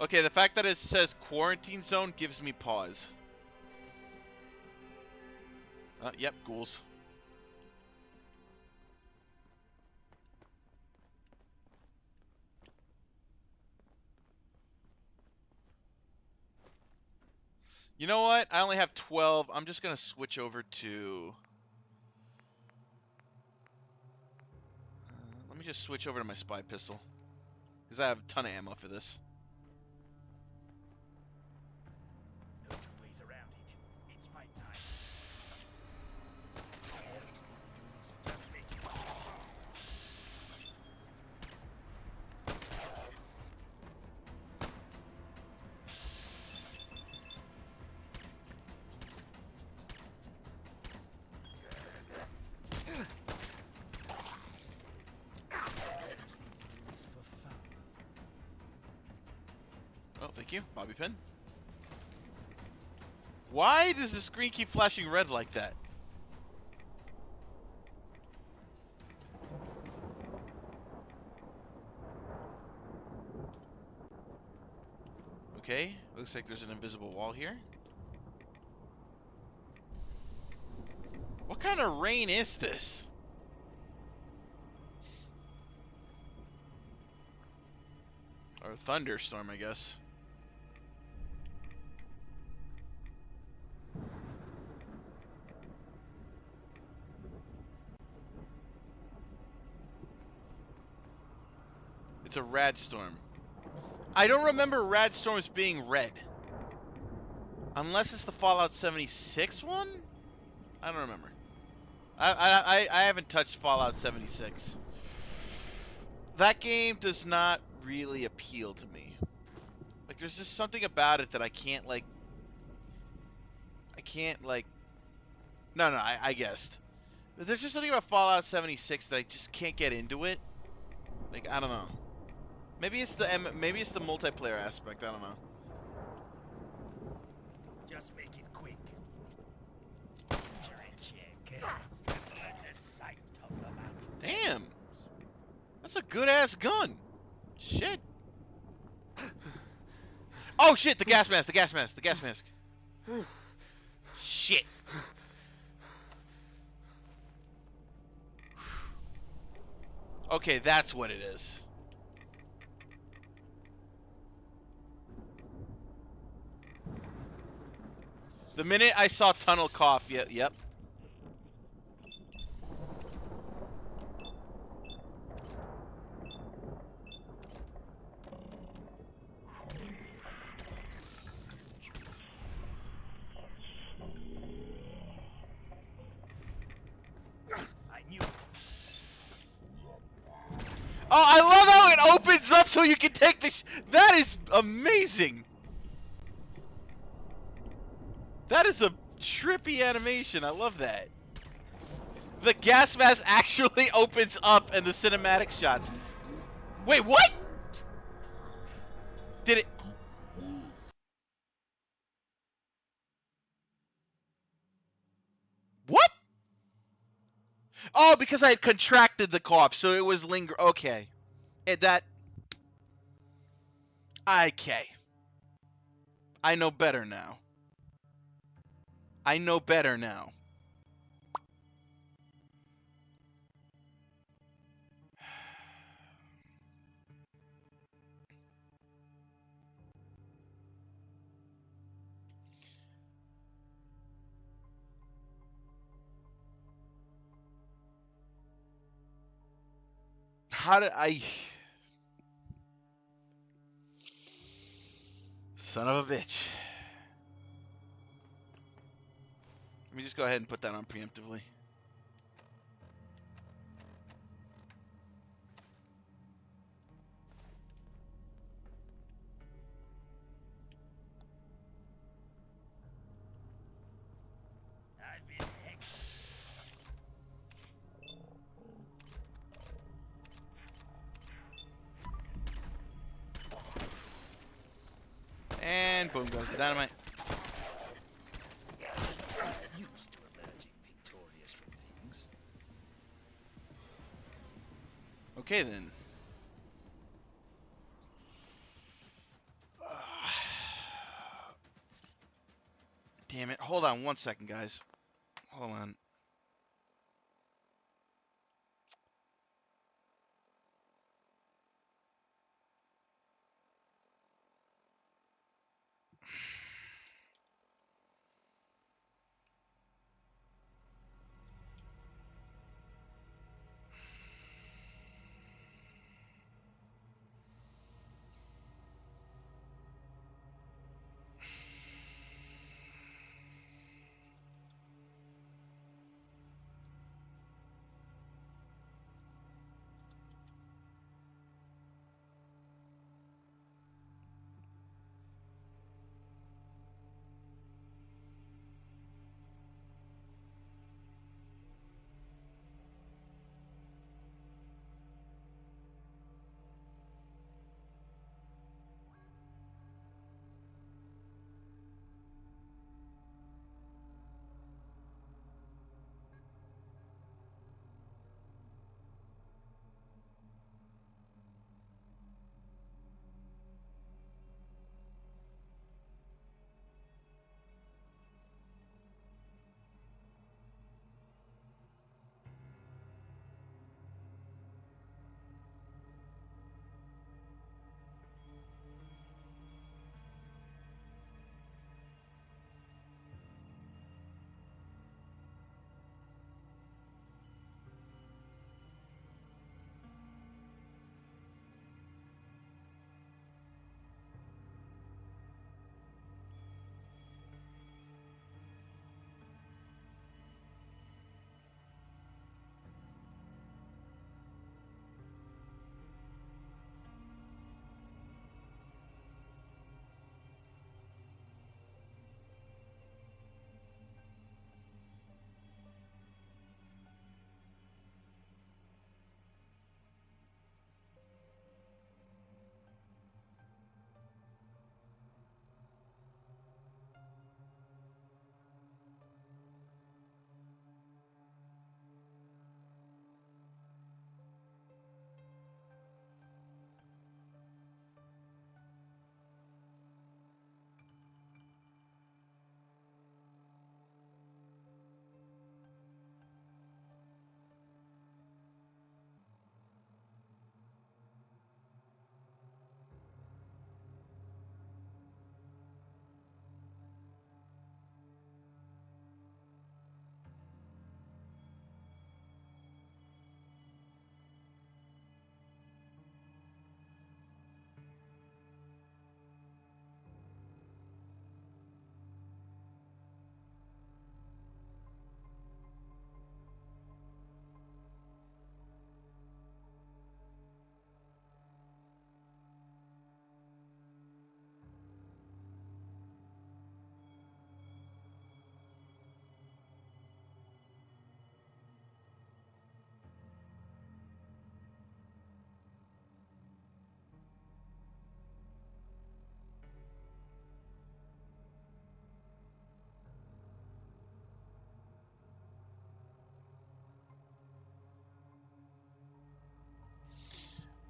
Okay, the fact that it says quarantine zone gives me pause. Yep, ghouls. You know what? I only have 12. I'm just going to switch over to... let me just switch over to my spy pistol. Because I have a ton of ammo for this. No two ways around it. It's fight time. Aries people do this for just me. This for fun. Oh, thank you. Bobby pin. Why does the screen keep flashing red like that? Okay, looks like there's an invisible wall here. What kind of rain is this? Or a thunderstorm, I guess. It's a rad storm. I don't remember rad storms being red. Unless it's the Fallout 76 one? I don't remember. I haven't touched Fallout 76. That game does not really appeal to me. Like, there's just something about it that I can't, like... No, I guessed. But there's just something about Fallout 76 that I just can't get into it. Like, I don't know. Maybe it's the multiplayer aspect. I don't know. Just make it quick. You're in check. Let the sight of the mountain. Damn, that's a good ass gun. Shit. Oh shit! The gas mask. The gas mask. The gas mask. Shit. Okay, that's what it is. The minute I saw tunnel cough, yep. I knew it. Oh, I love how it opens up so you can take this. That is amazing. That is a trippy animation. I love that. The gas mask actually opens up in the cinematic shots. Wait, what? Did it? Oh, because I had contracted the cough, so it was linger. Okay, that. Okay, I know better now. I know better now. How did I? Son of a bitch. Let me just go ahead and put that on preemptively. I've been hanging. And boom goes the dynamite. Used to emerging victorious from things. Okay then. Damn it. Hold on 1 second, guys. Hold on.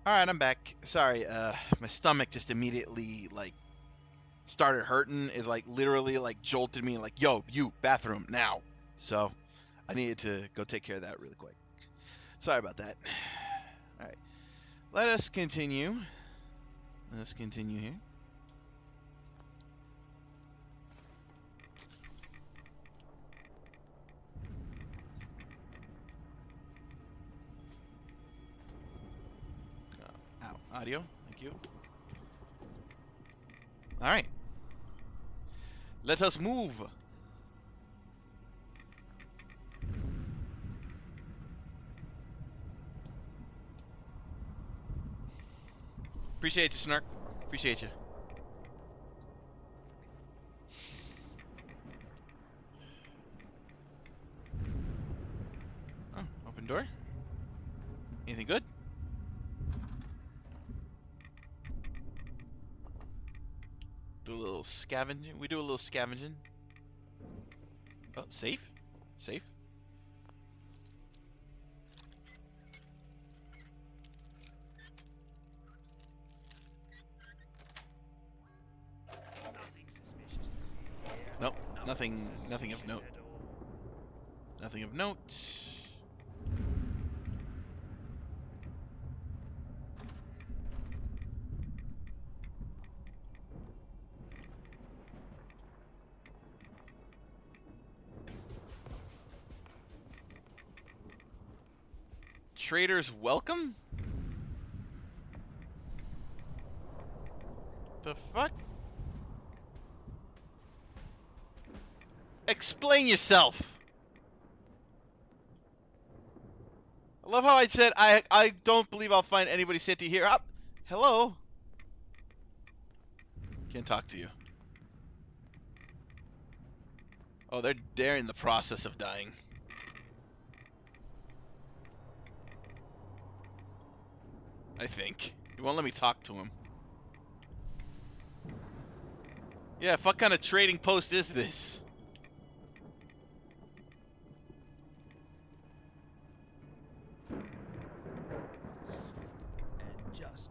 All right, I'm back. Sorry, my stomach just immediately like started hurting. It like literally like jolted me like, "Yo, you bathroom now." So I needed to go take care of that really quick. Sorry about that. All right, let us continue. Let's continue here. Audio. Thank you. All right. Let us move. Appreciate you, Snark. Appreciate you. Oh, open door. Anything good? Do a little scavenging. We do a little scavenging. Oh, safe? Safe? Nothing suspicious to see here. Nope. Nothing of suspicious note. at all. Nothing of note. Traders welcome? The fuck? Explain yourself. I love how I said I don't believe I'll find anybody safety here. Hello? Can't talk to you. Oh, they're in the process of dying. I think. He won't let me talk to him. Yeah, what kind of trading post is this? And just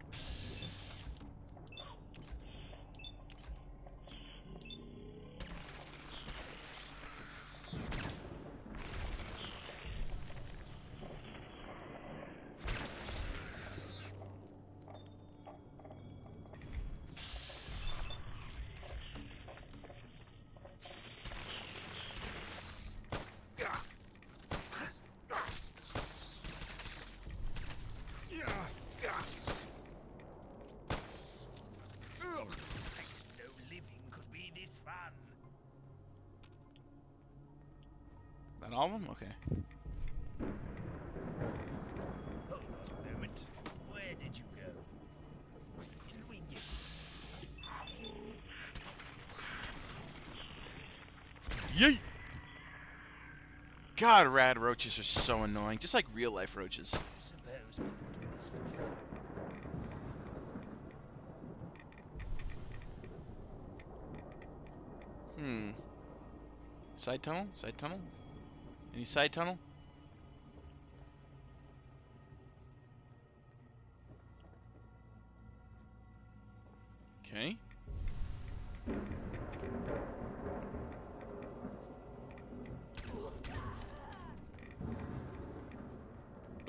no living could be this fun. That all of them? Okay. Hold on a moment. Where did you go? Didn't we get Yeet! God, rad roaches are so annoying. Just like real life roaches. suppose people do this for fun? Side tunnel? Side tunnel? Any side tunnel? Okay.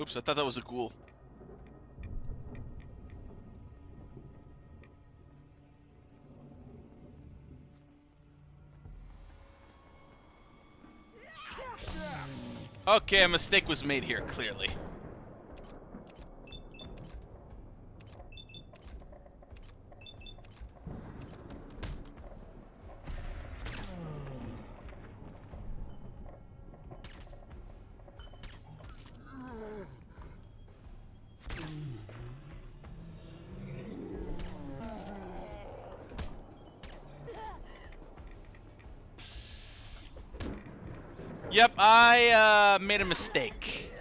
Oops, I thought that was a ghoul. Okay, a mistake was made here, clearly. Yep, I made a mistake.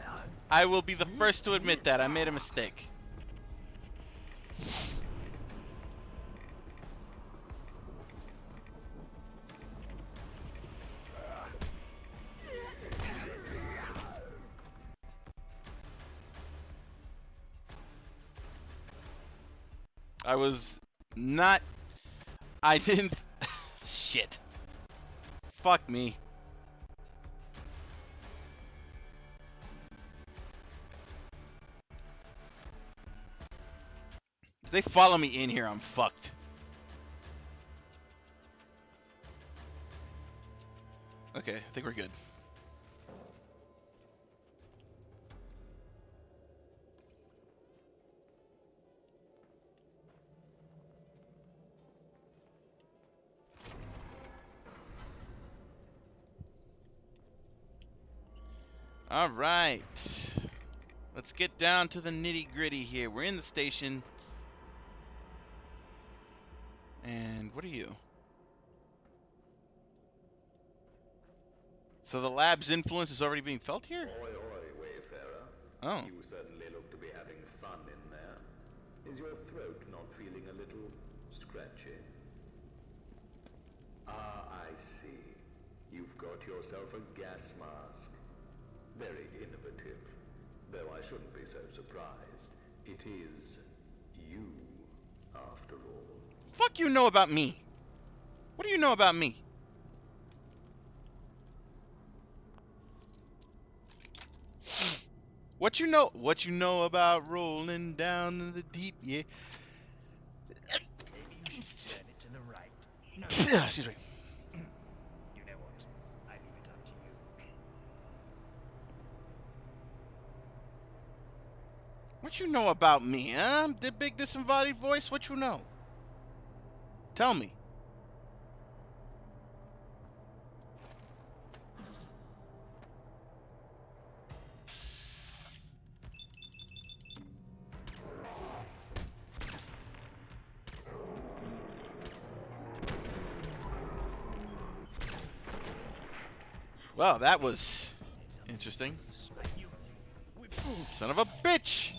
I will be the first to admit that. I made a mistake. I was not. I didn't. Shit. Fuck me. If they follow me in here, I'm fucked. Okay, I think we're good. All right. Let's get down to the nitty-gritty here. We're in the station. And what are you? So the lab's influence is already being felt here? Oi, oi, Wayfarer. Oh. You certainly look to be having fun in there. Is your throat not feeling a little scratchy? Ah, I see. You've got yourself a gas mask. Very innovative. Though I shouldn't be so surprised. It is you, after all. Fuck you know about me? What do you know about me? What you know? What you know about rolling down in the deep? Yeah. Maybe you should turn it to the right. No. Excuse me. You know what? I leave it up to you. What you know about me, huh? The big disembodied voice. What you know? Tell me. Well, that was interesting. Son of a bitch!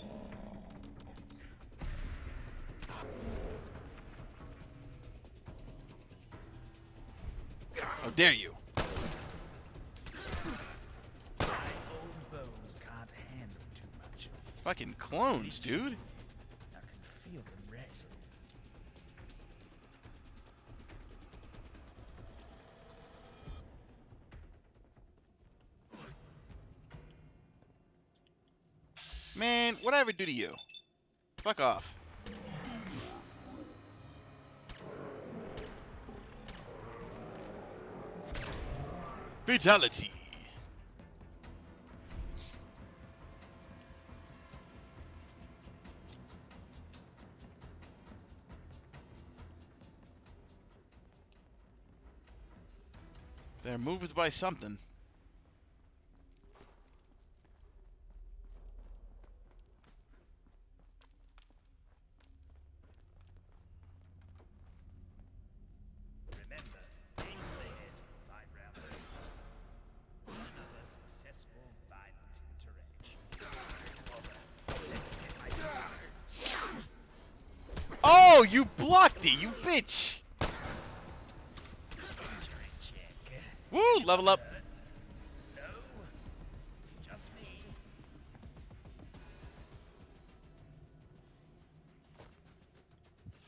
How dare you? My old bones can't handle too much. Fucking clones, dude. I can feel them rattling. Man, what'd I ever do to you? Fuck off. Fatality. They're moved by something. Remember, aim for the head. 5 rounds. Another successful violent interaction. Oh, you blocked it, you bitch! Injury check. Woo, level up. Hurt? No. Just me.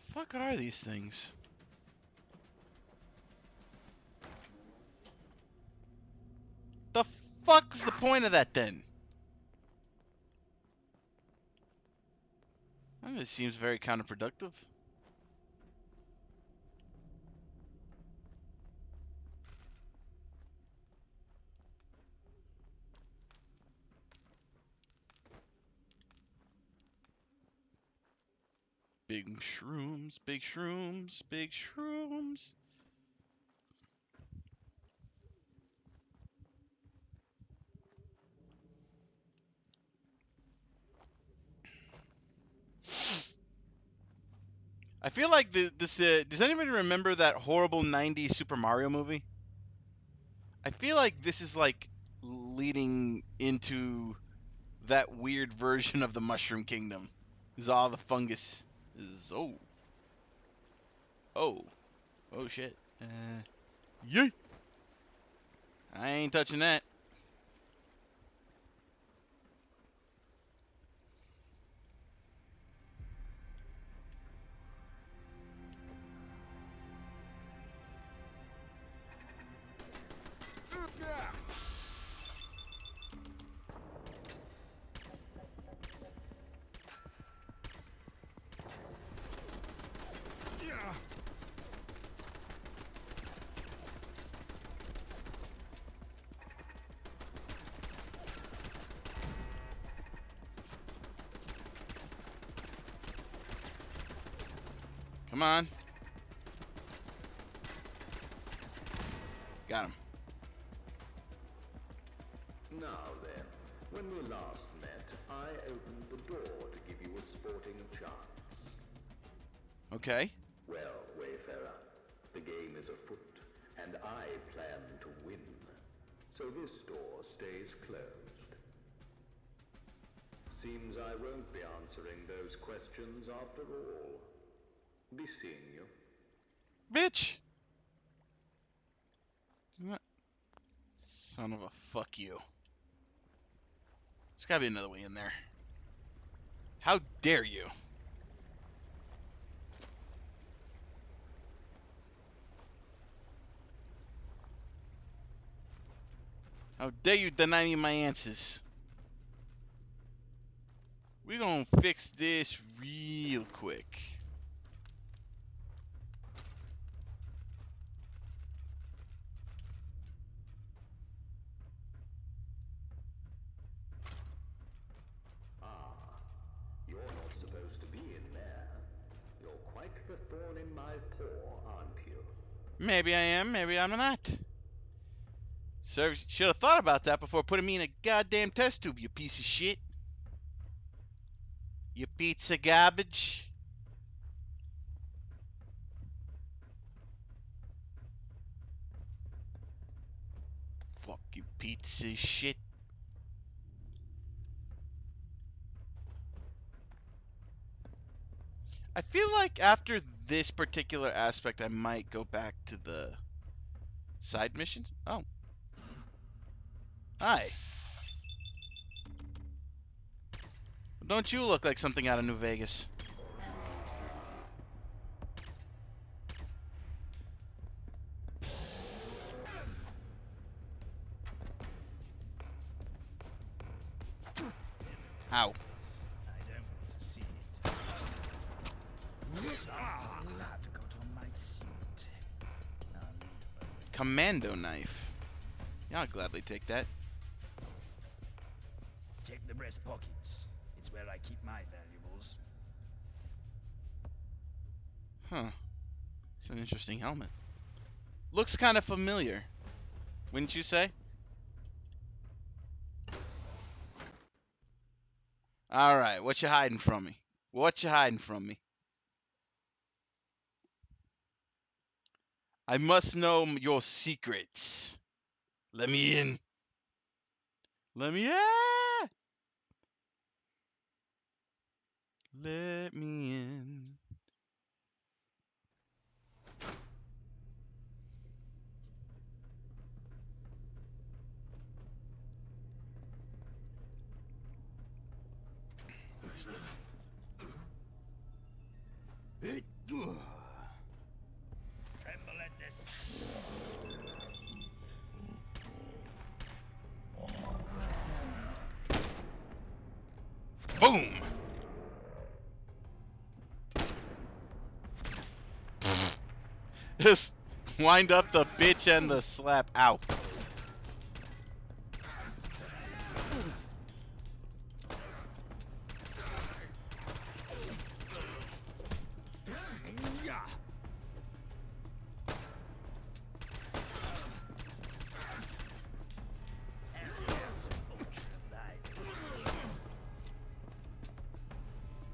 Fuck are these things? The fuck's the point of that then? It seems very counterproductive. Big shrooms, big shrooms, big shrooms. I feel like this. Does anybody remember that horrible '90s Super Mario movie? I feel like this is like leading into that weird version of the Mushroom Kingdom. Is all the fungus is oh shit. Yay! I ain't touching that. Come on. Got him. Now then, when we last met, I opened the door to give you a sporting chance. Okay. Well, Wayfarer, the game is afoot, and I plan to win. So this door stays closed. Seems I won't be answering those questions after all. Be seeing you. Bitch! Son of a fuck you. There's gotta be another way in there. How dare you? How dare you deny me my answers? We're gonna fix this real quick. You're not supposed to be in there. You're quite the thorn in my paw, aren't you? Maybe I am, maybe I'm not. Sir, should have thought about that before putting me in a goddamn test tube, you piece of shit. You pizza garbage. Fuck you, pizza shit. I feel like after this particular aspect, I might go back to the side missions. Oh. Hi. Don't you look like something out of New Vegas? Ow. I don't want to see it. Some blood got on my suit. I'll need a moment. Commando knife. Yeah, I'll gladly take that. Check the breast pockets. It's where I keep my valuables. Huh. It's an interesting helmet. Looks kind of familiar. Wouldn't you say? Alright, what you hiding from me? What you hiding from me? I must know your secrets. Let me in. Let me in. Let me in. Tremble at this. Boom! Just wind up the bitch and the slap. Ow.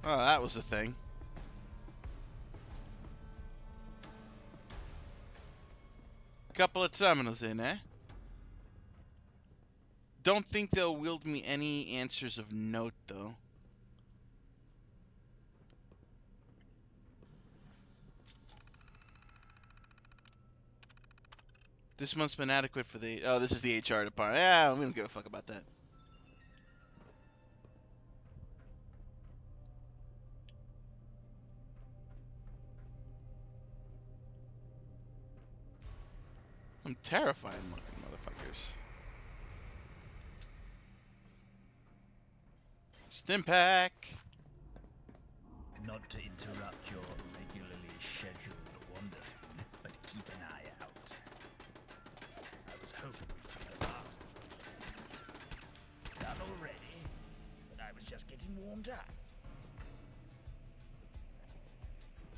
Oh, that was a thing. Couple of terminals in, eh? Don't think they'll wield me any answers of note, though. This month's been adequate for the... Oh, this is the HR department. Yeah, we don't give a fuck about that. I'm terrifying looking motherfuckers. Stimpack! Not to interrupt your regularly scheduled wandering, but keep an eye out. I was hoping we'd see the last of you. Done already, but I was just getting warmed up.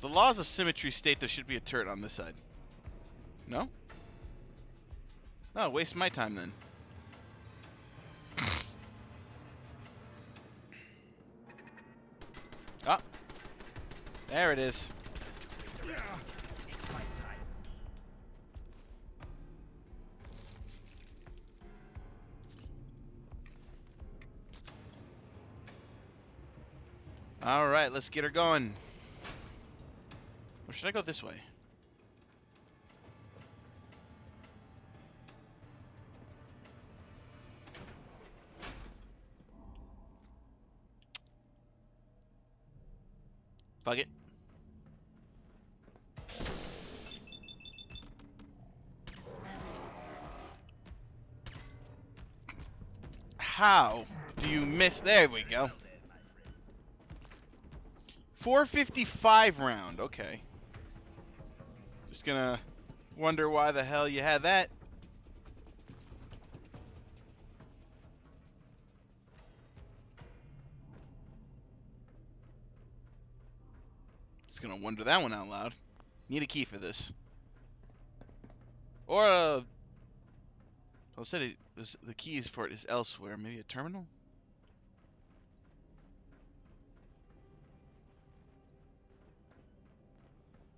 The laws of symmetry state there should be a turret on this side. No? No, waste my time then. Ah, there it is. It's my time. All right, let's get her going. Or should I go this way? Fuck it. How do you miss? There we go. 455 round. Okay. Just gonna wonder why the hell you had that. Just gonna wonder that one out loud. Need a key for this. Or a... I said it was, the keys for it is elsewhere. Maybe a terminal?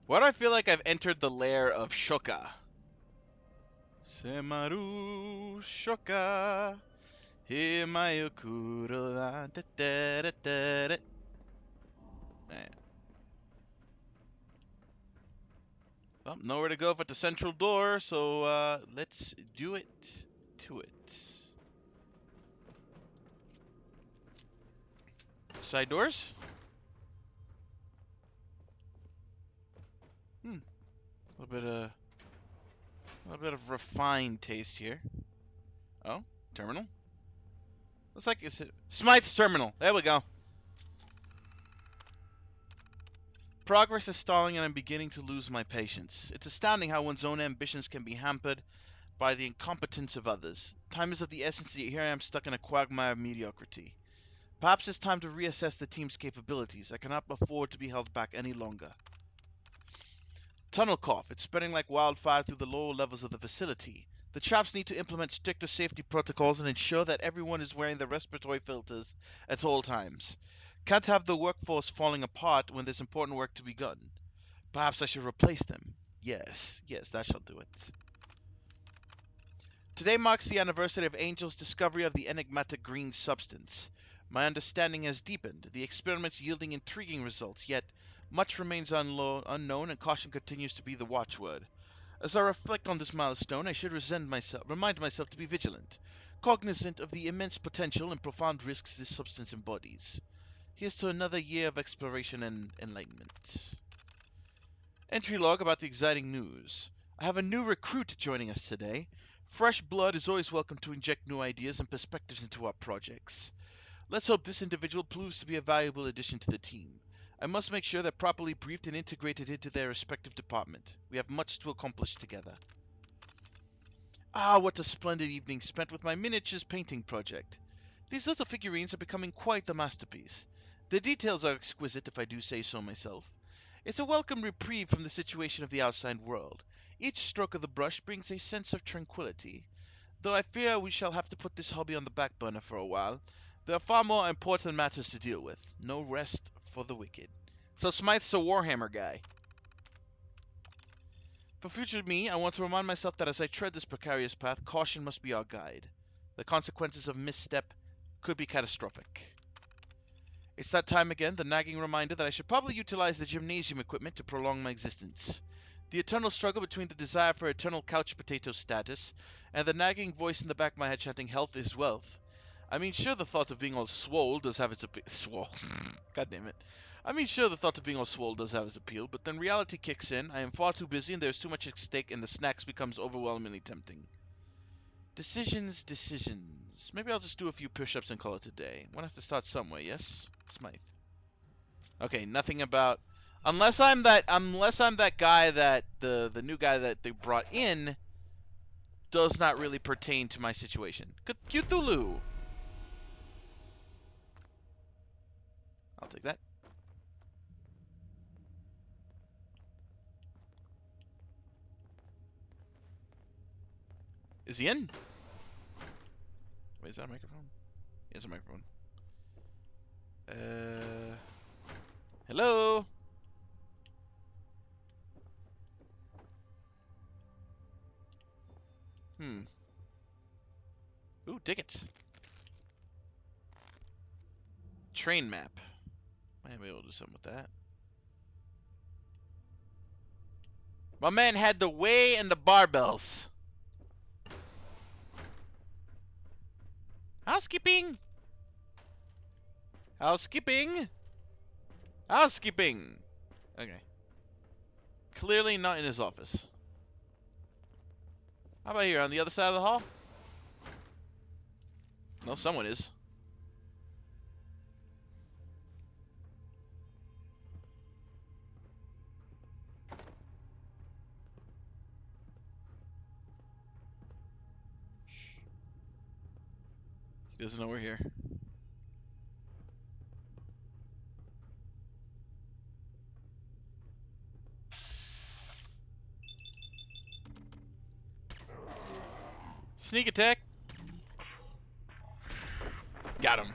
Why do I feel like I've entered the lair of Shoka? Semaru Shoka Himayukuro da da da da da da. Well, nowhere to go but the central door, so let's do it to it. Side doors? A little bit of refined taste here. Oh, terminal. Looks like it's Smythe's terminal. There we go. Progress is stalling and I'm beginning to lose my patience. It's astounding how one's own ambitions can be hampered by the incompetence of others. Time is of the essence, yet here I am stuck in a quagmire of mediocrity. Perhaps it's time to reassess the team's capabilities. I cannot afford to be held back any longer. Tunnel cough. It's spreading like wildfire through the lower levels of the facility. The chaps need to implement stricter safety protocols and ensure that everyone is wearing their respiratory filters at all times. Can't have the workforce falling apart when there's important work to be done. Perhaps I should replace them. Yes, that shall do it. Today marks the anniversary of Angel's discovery of the enigmatic green substance. My understanding has deepened, the experiments yielding intriguing results, yet much remains unknown and caution continues to be the watchword. As I reflect on this milestone, I should remind myself to be vigilant, cognizant of the immense potential and profound risks this substance embodies. Here's to another year of exploration and enlightenment. Entry log about the exciting news. I have a new recruit joining us today. Fresh blood is always welcome to inject new ideas and perspectives into our projects. Let's hope this individual proves to be a valuable addition to the team. I must make sure they're properly briefed and integrated into their respective department. We have much to accomplish together. Ah, what a splendid evening spent with my miniatures painting project. These little figurines are becoming quite the masterpiece. The details are exquisite, if I do say so myself. It's a welcome reprieve from the situation of the outside world. Each stroke of the brush brings a sense of tranquility. Though I fear we shall have to put this hobby on the back burner for a while. There are far more important matters to deal with. No rest for the wicked. So Smythe's a Warhammer guy. For future me, I want to remind myself that as I tread this precarious path, caution must be our guide. The consequences of misstep could be catastrophic. It's that time again, the nagging reminder that I should probably utilize the gymnasium equipment to prolong my existence. The eternal struggle between the desire for eternal couch potato status and the nagging voice in the back of my head chanting health is wealth. I mean, sure, the thought of being all swole does have its appeal. Swole. God damn it. I mean, sure, the thought of being all swole does have its appeal, but then reality kicks in. I am far too busy and there's too much at stake and the snacks becomes overwhelmingly tempting. Decisions. Maybe I'll just do a few push-ups and call it a day. One has to start somewhere, yes? Smythe. Okay, nothing about... Unless I'm that guy that... The new guy that they brought in does not really pertain to my situation. Cthulhu! I'll take that. Is he in? Wait, is that a microphone? Yeah, it's a microphone. Hello? Ooh, tickets. Train map. Might be able to do something with that. My man had the way and the barbells. Housekeeping. Housekeeping. Housekeeping. Okay. Clearly not in his office. How about here on the other side of the hall? No, someone is. He doesn't know we're here. Sneak attack. Got him.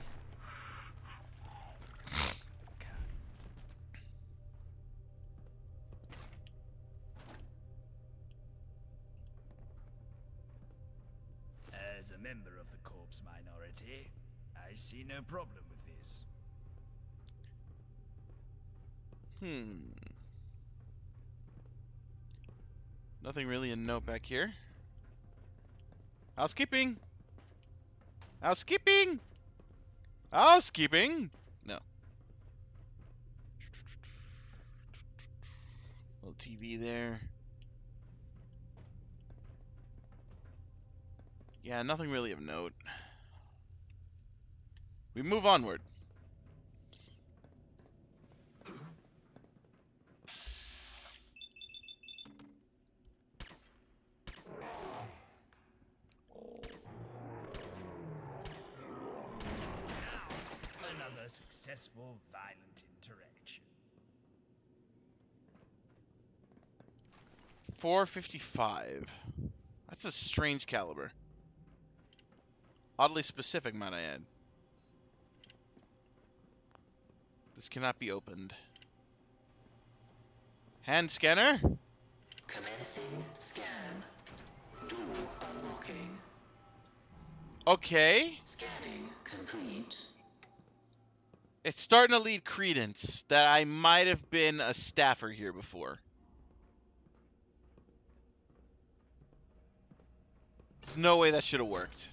As a member of the corpse minority, I see no problem with this. Nothing really a note back here. Housekeeping. Housekeeping. Housekeeping. No. Little TV there. Yeah, nothing really of note. We move onward. Another successful violent interaction. 455. That's a strange caliber. Oddly specific, might I add. This cannot be opened. Hand scanner? Commencing scan. Door unlocking. Okay. Scanning complete. It's starting to lead credence that I might have been a staffer here before. There's no way that should have worked.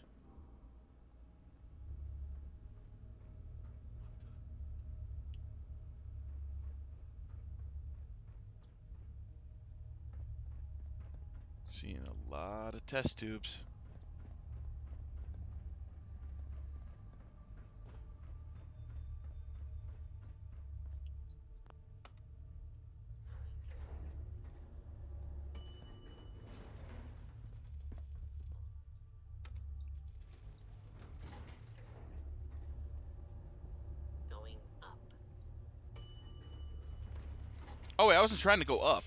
Seeing a lot of test tubes. Going up. Oh wait, I wasn't trying to go up.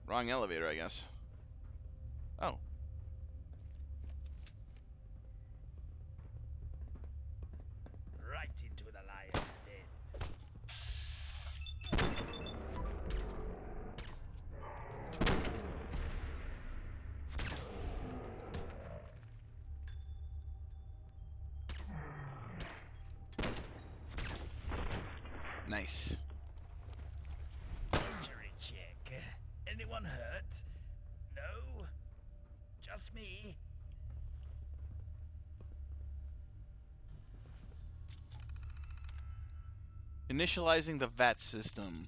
Wrong elevator, I guess. Oh. Right into the lion's den. Nice. Injury check. Anyone hurt? No? Just me? Initializing the VAT system.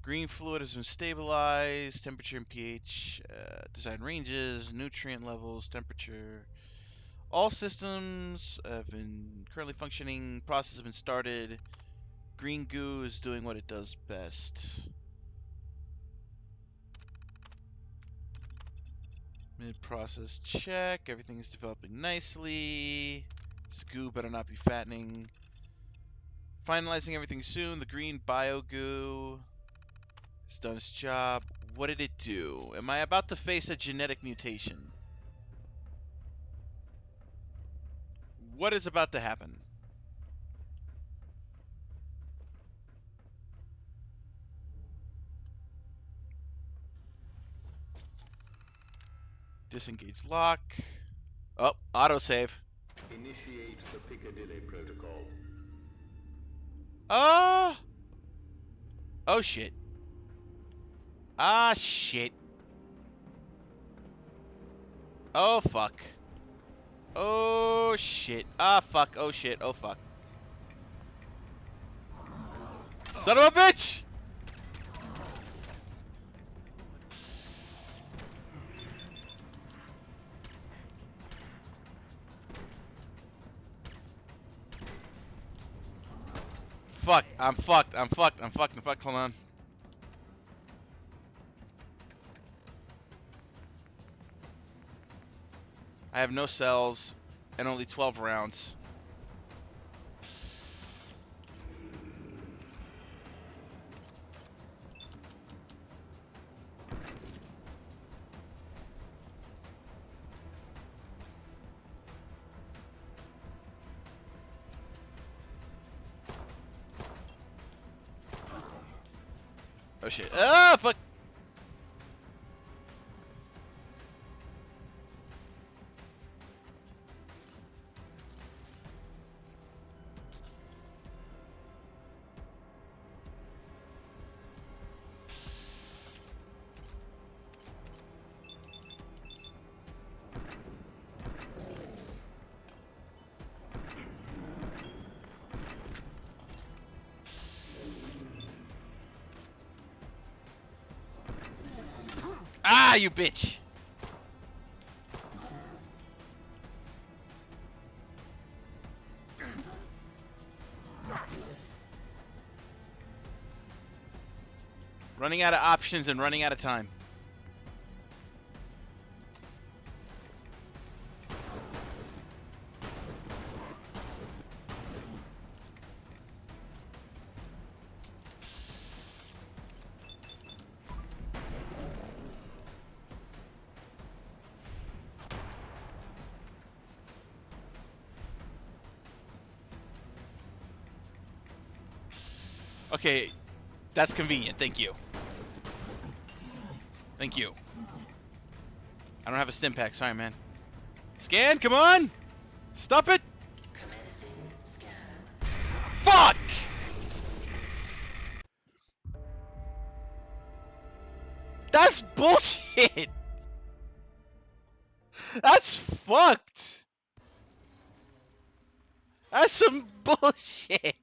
Green fluid has been stabilized. Temperature and pH. Design ranges. Nutrient levels. Temperature. All systems have been currently functioning. Process has been started. Green goo is doing what it does best. Mid-process check. Everything is developing nicely. This goo better not be fattening. Finalizing everything soon. The green bio goo. It's done its job. What did it do? Am I about to face a genetic mutation? What is about to happen? Disengage lock. Oh, autosave. Initiate the Piccadilly Protocol. Oh! Oh, shit. Ah, shit. Oh, fuck. Oh, shit. Ah, fuck. Oh, shit. Oh, fuck. Son of a bitch! Fuck. I'm fucked. I'm fucked. I'm fucked. I'm fucked. Hold on. I have no cells and only 12 rounds. Oh shit. Ah, fuck. Ah, you bitch. Running out of options and running out of time. Okay, that's convenient. Thank you. Thank you. I don't have a stim pack. Sorry, man. Scan, come on! Stop it! Commencing scan. Fuck! That's bullshit! That's fucked! That's some bullshit!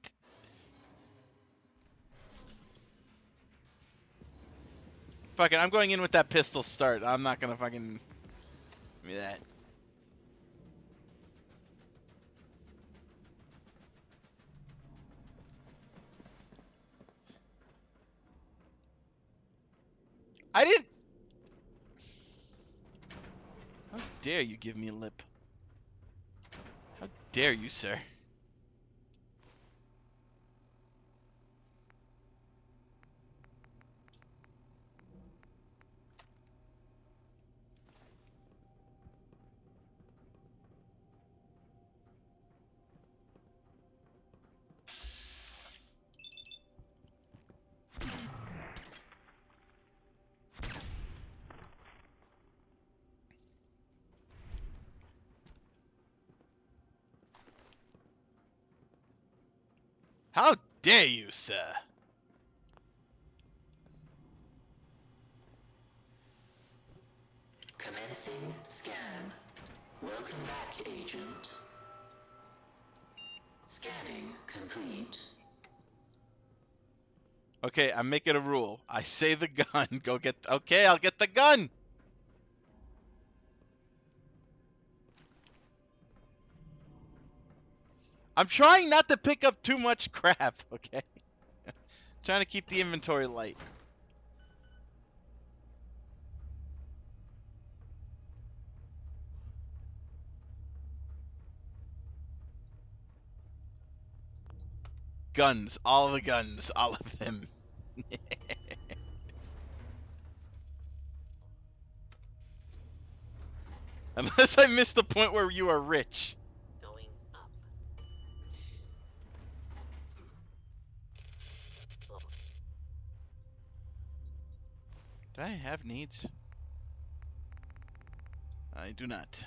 Fuck it, I'm going in with that pistol start. I'm not gonna fucking... Give me that. I didn't... How dare you give me a lip? How dare you, sir? How dare you, sir? Commencing scan. Welcome back, Agent. Scanning complete. Okay, I'm making a rule. I say the gun. Go get... Okay, I'll get the gun! I'm trying not to pick up too much crap, okay? Trying to keep the inventory light. Guns. All the guns. All of them. Unless I missed the point where you are rich. Going up. Do I have needs? I do not.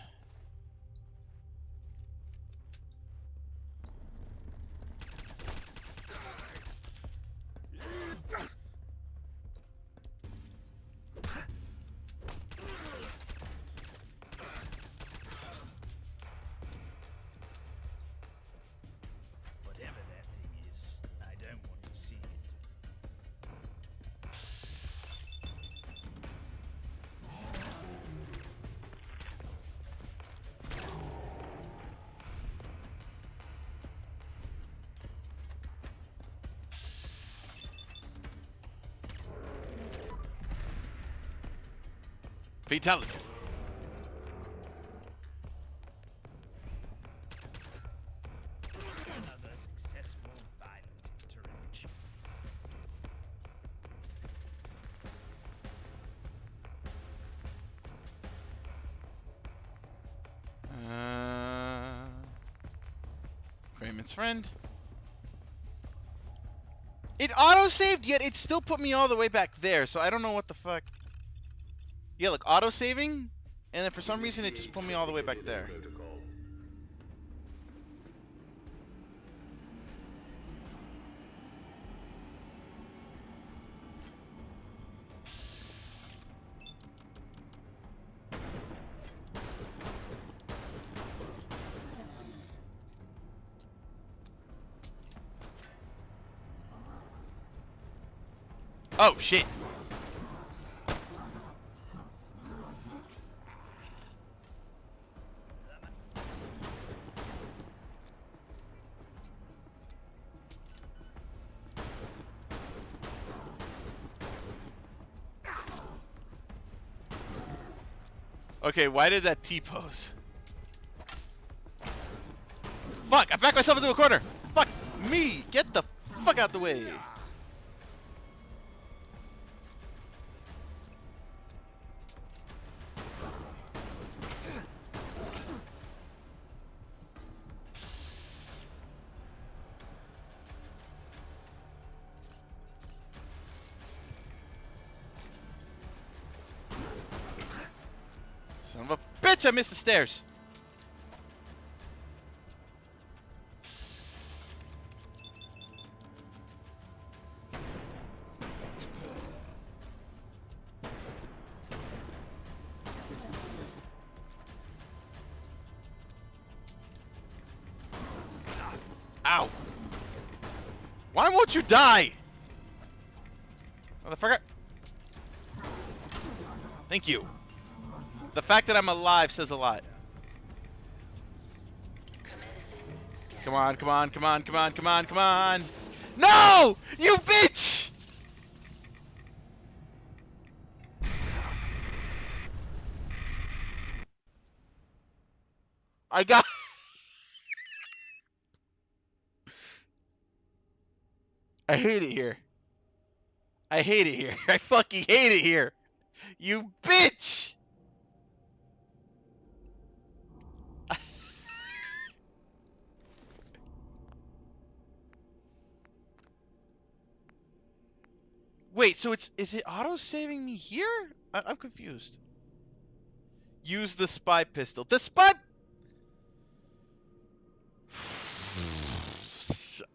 Whatever that thing is, I don't want to see it. Fatality. Another successful violent interaction. Freeman's friend. It auto-saved, yet it still put me all the way back there, so I don't know what the fuck. Yeah, like auto-saving, and then for some reason it just put me all the way back there. Protocol. Oh, shit. Okay, why did that T-pose? Fuck, I backed myself into a corner. Fuck me, get the fuck out the way. Son of a bitch, I missed the stairs. Ow. Why won't you die? Motherfucker. Thank you. The fact that I'm alive says a lot. Commencing scan. Come on, come on, come on, come on, come on, come on. No! You bitch! I got... I hate it here. I hate it here. I fucking hate it here. You bitch! Wait, so is it auto-saving me here? I'm confused. Use the spy pistol. The spy...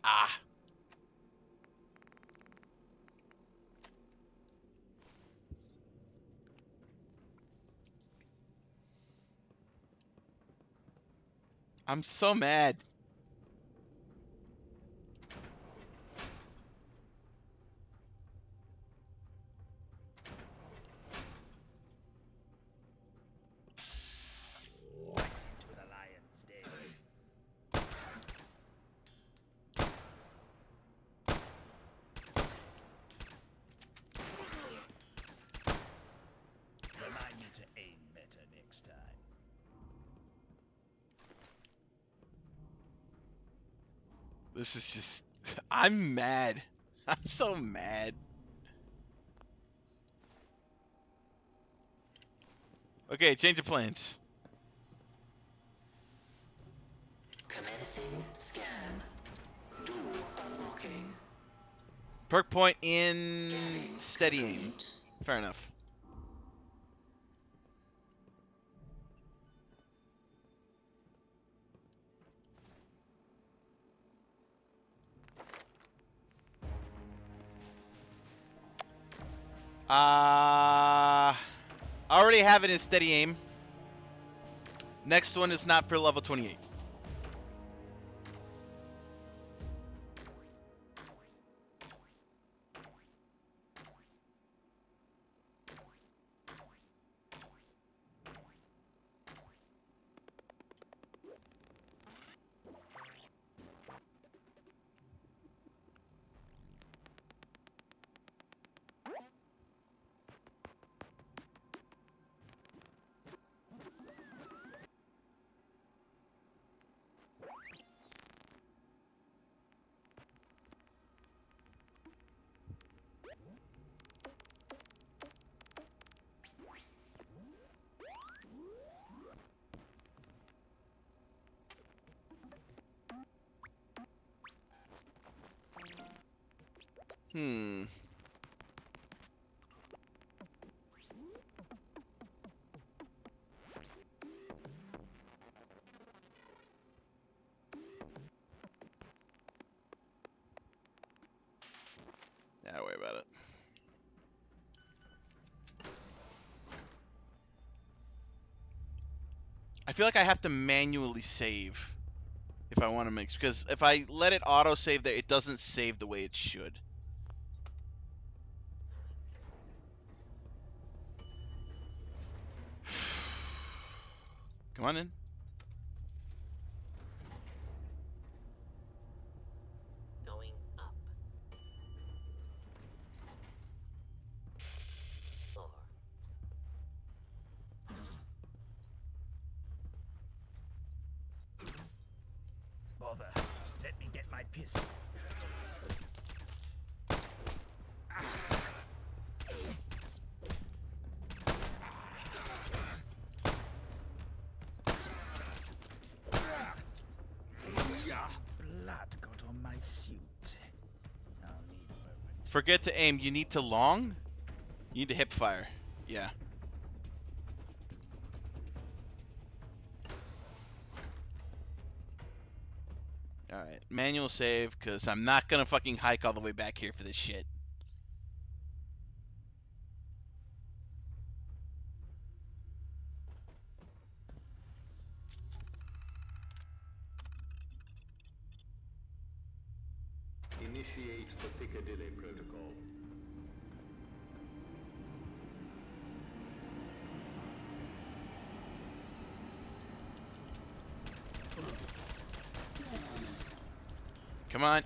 Ah. I'm so mad. To the lion's den. Remind me to aim better next time. This is just... I'm mad. I'm so mad. Okay, change of plans. Commencing scan. Door unlocking. Perk point in Scanning steady aim. complete. Fair enough. I already have it in steady aim. Next one is not for level 28. Hmm. Yeah, don't worry about it. I feel like I have to manually save if I want to mix, because if I let it auto save there, it doesn't save the way it should. Come on in. Going up. 4. Bother. Let me get my pistol. Blood got on my suit. I'll need a moment. Forget to aim. You need to long? You need to hip fire. Yeah. Alright. Manual save, because I'm not going to fucking hike all the way back here for this shit. Initiate the Piccadilly Protocol. Come on.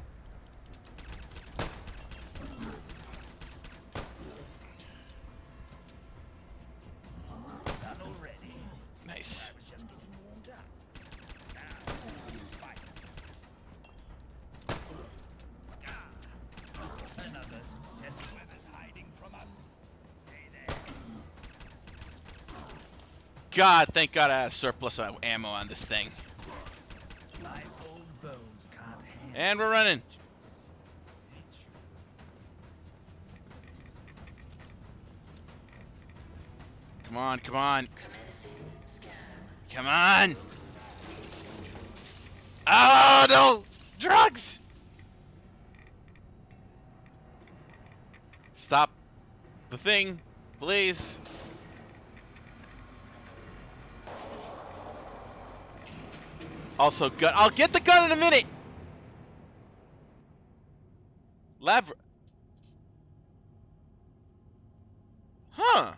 Done already. Nice. I was just getting warmed up. Now, fight. Another success. Whoever's hiding from us, stay there. God, thank God I have surplus of ammo on this thing. My old bones can't handle And we're running. Come on, come on. Commencing scan. Come on. Oh, no. Drugs. Stop the thing, please. Also, gun. I'll get the gun in a minute. Lab. Huh.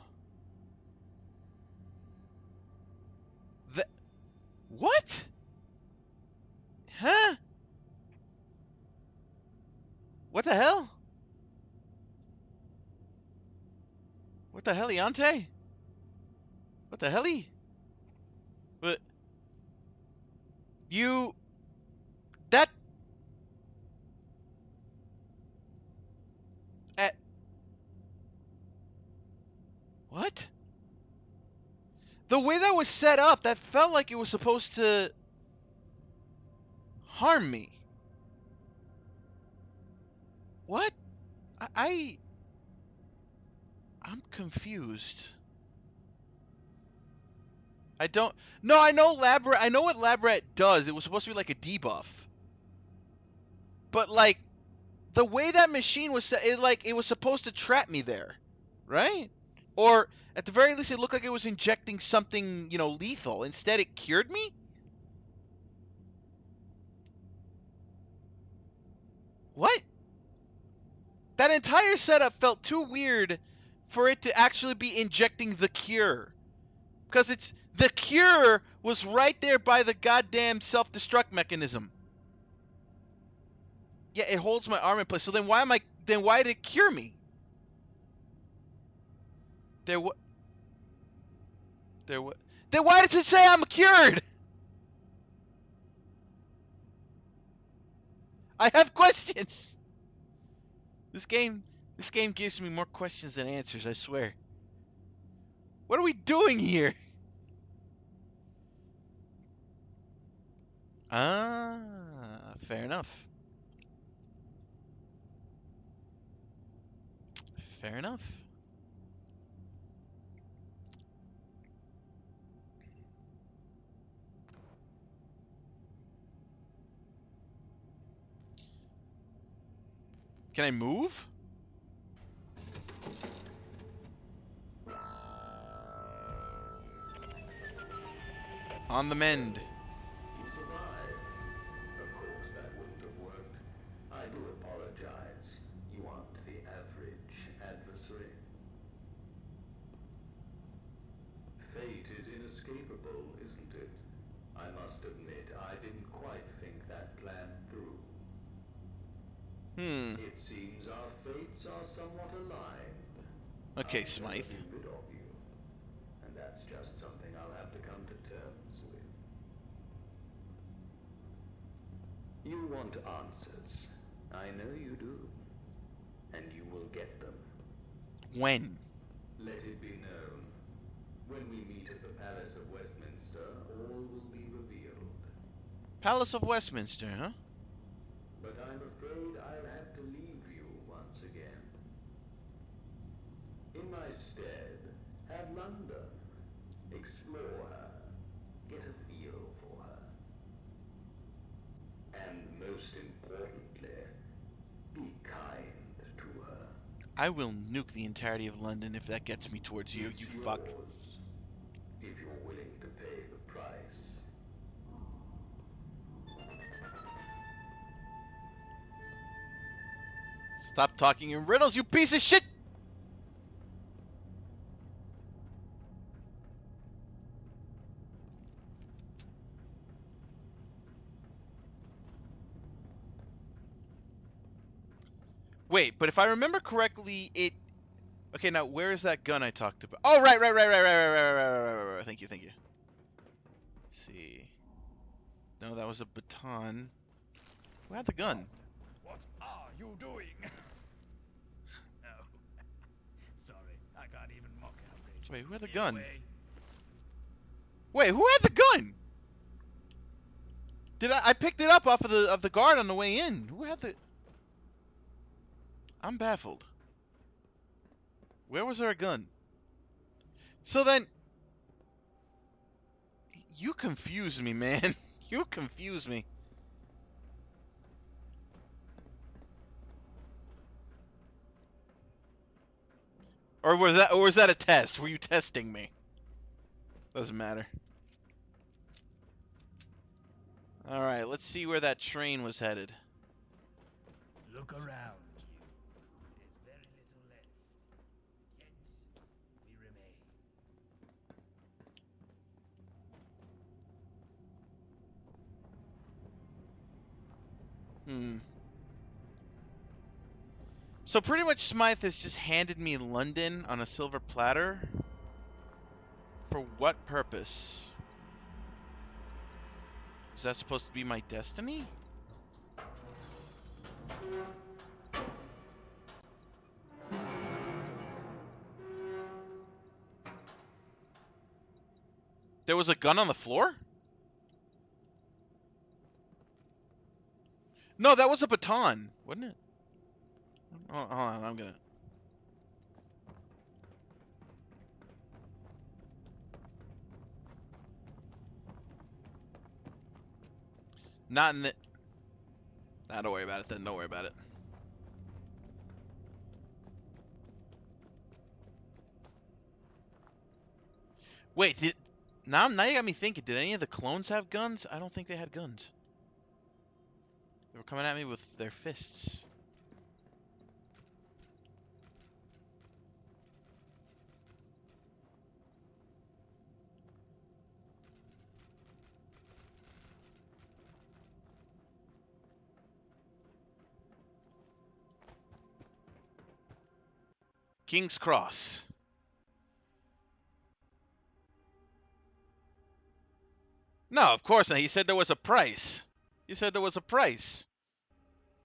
What? Huh? What the hell? What the heliante? What the heli? What? You... That... What? The way that was set up, that felt like it was supposed to... harm me. What? I'm confused. I don't. No, I know lab rat. I know what lab rat does. It was supposed to be like a debuff. But like the way that machine was set, it was supposed to trap me there, right? Or at the very least, it looked like it was injecting something, lethal. Instead, it cured me. What? That entire setup felt too weird for it to actually be injecting the cure. Because the cure was right there by the goddamn self-destruct mechanism. Yeah, it holds my arm in place. So then why did it cure me? Then why does it say I'm cured? I have questions. This game gives me more questions than answers, I swear. What are we doing here? Ah, fair enough. Fair enough. Can I move? On the mend. You survived. Of course, that wouldn't have worked. I do apologize. You aren't the average adversary. Fate is inescapable, isn't it? I must admit, I didn't quite think that plan through. It seems our fates are somewhat aligned. Okay, I'll Smythe. never be rid of you. And that's just something I'll have to come to terms with. You want answers. I know you do. And you will get them. When? Let it be known. When we meet at the Palace of Westminster, all will be revealed. Palace of Westminster, huh? But I'm afraid I'll have to leave you once again. In my stead, have London. Explore her. Get a feel for her. And most importantly, be kind to her. I will nuke the entirety of London if that gets me towards you, It's you fuck. yours, if you're willing to pay the price. Stop talking in riddles, you piece of shit! Wait, but if I remember correctly, Okay, now where is that gun I talked about? Oh, right. Thank you. Let's see. No, that was a baton. Who had the gun? What are you doing? No. Sorry, I can't even mock outrage. Wait, who had the Stay gun? away. Wait, who had the gun? I picked it up off of the guard on the way in. Who had the? I'm baffled. Where was there a gun? So then, you confuse me, man. You confuse me. Or was that a test? Were you testing me? Doesn't matter. All right, let's see where that train was headed. Look around you. There's very little left. Yet we remain. So pretty much Smythe has just handed me London on a silver platter. For what purpose? Is that supposed to be my destiny? There was a gun on the floor? No, that was a baton, wasn't it? Oh, hold on, I'm gonna. Not in the. Nah, don't worry about it then. Don't worry about it. Wait, now you got me thinking. Did any of the clones have guns? I don't think they had guns. They were coming at me with their fists. King's Cross. No, of course not. He said there was a price. He said there was a price.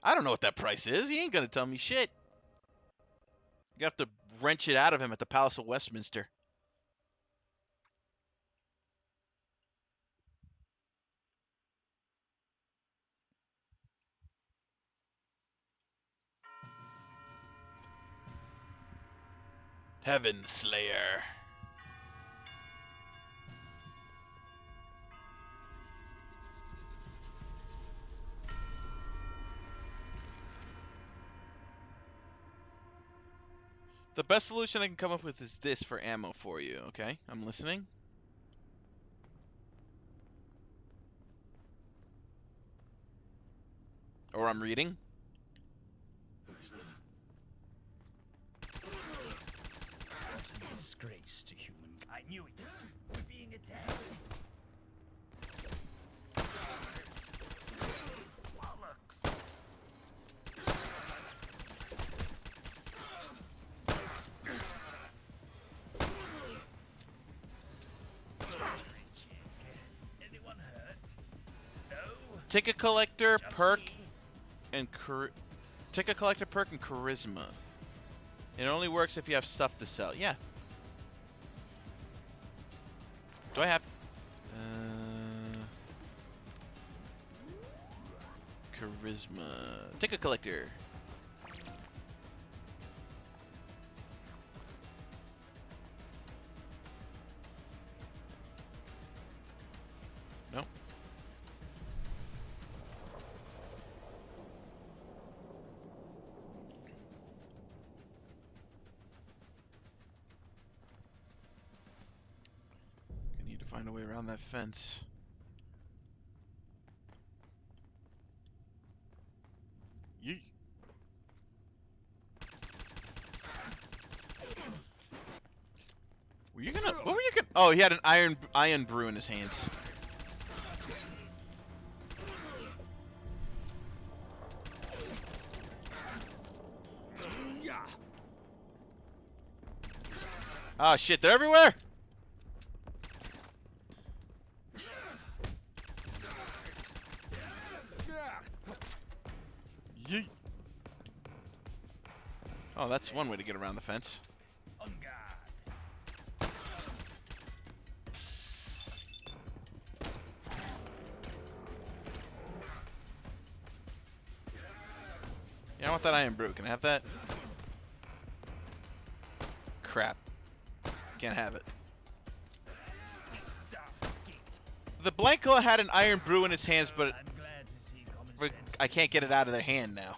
I don't know what that price is. He ain't gonna tell me shit. You have to wrench it out of him at the Palace of Westminster. Heaven Slayer. The best solution I can come up with is this for ammo for you, okay? I'm listening. Or I'm reading. What a disgrace to human. I knew it. We're being attacked. Bollocks. Anyone hurt? No. Ticket collector, Just perk, me? and ticket collector, perk, and charisma. It only works if you have stuff to sell. Yeah. Do I have? Charisma. Ticket collector. Nope. I need to find a way around that fence. Yeet. Were you gonna? What were you gonna? Oh, he had an iron brew in his hands. Yeah. Oh shit! They're everywhere. Yeet. Oh, that's one way to get around the fence. On guard. Yeah, I want that iron brew. Can I have that? Crap. Can't have it. The Blanco had an iron brew in his hands, but I'm glad to see common but sense I can't get it out of their hand now.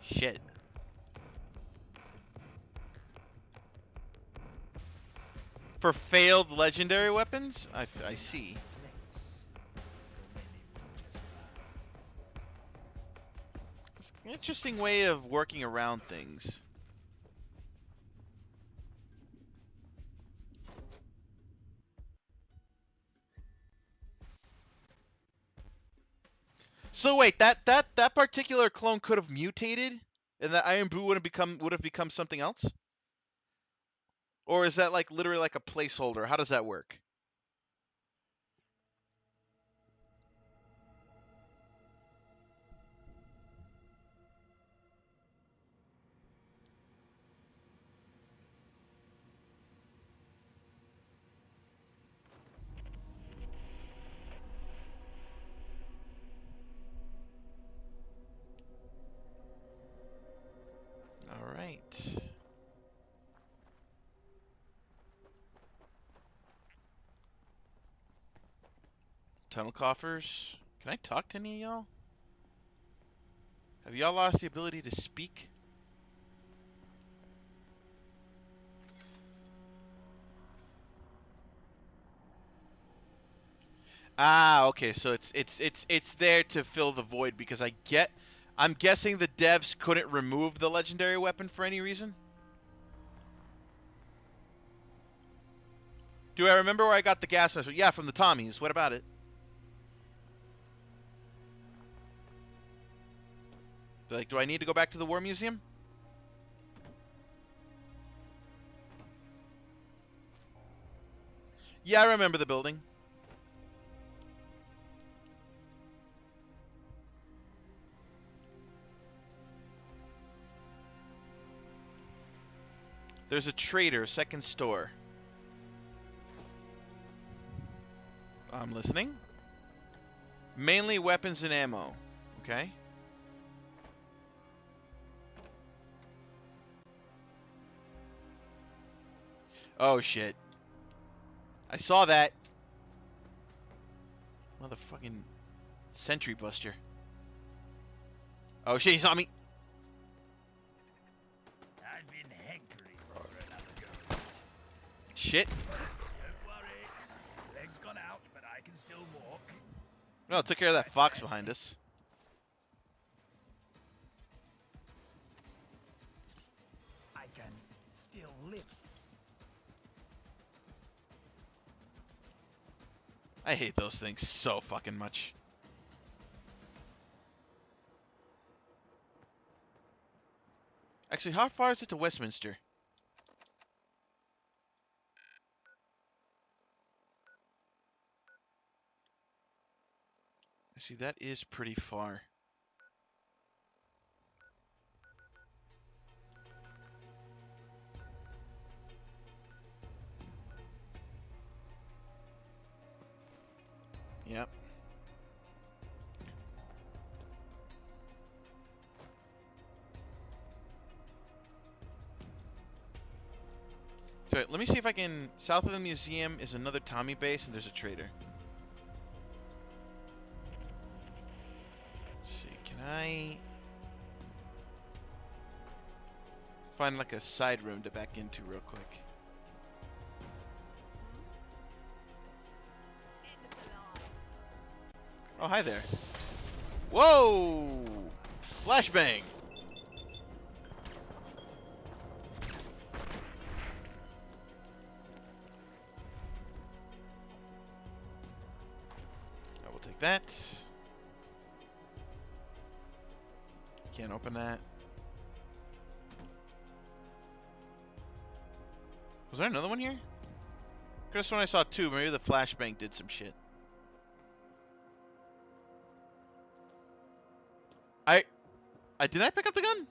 Shit. For failed legendary weapons? I see. It's an interesting way of working around things. So wait, that particular clone could have mutated, and that Iron Brew would have become something else? Or is that like literally like a placeholder? How does that work? right. Tunnel coffers. Can I talk to any of y'all? Have y'all lost the ability to speak? Ah, okay. So it's there to fill the void because I'm guessing the devs couldn't remove the legendary weapon for any reason. Do I remember where I got the gas mask? Yeah, from the Tommies. What about it? Like, do I need to go back to the War Museum? Yeah, I remember the building. There's a trader, second store. I'm listening. Mainly weapons and ammo. Okay. Oh, shit. I saw that. Motherfucking sentry buster. Oh, shit, he saw me. I've been hankering for another go at it. Shit. Don't worry. Leg's gone out, but I can still walk. No, took care of that fox behind us. I can still live. I hate those things so fucking much. Actually, how far is it to Westminster? Actually, that is pretty far. Yep. So let me see if I can... South of the museum is another Tommy base, and there's a trader. Let's see, can I... find like a side room to back into real quick? Oh, hi there. Whoa! Flashbang! I will take that. Can't open that. Was there another one here? Could have sworn I saw two. Maybe the flashbang did some shit. Did I pick up the gun?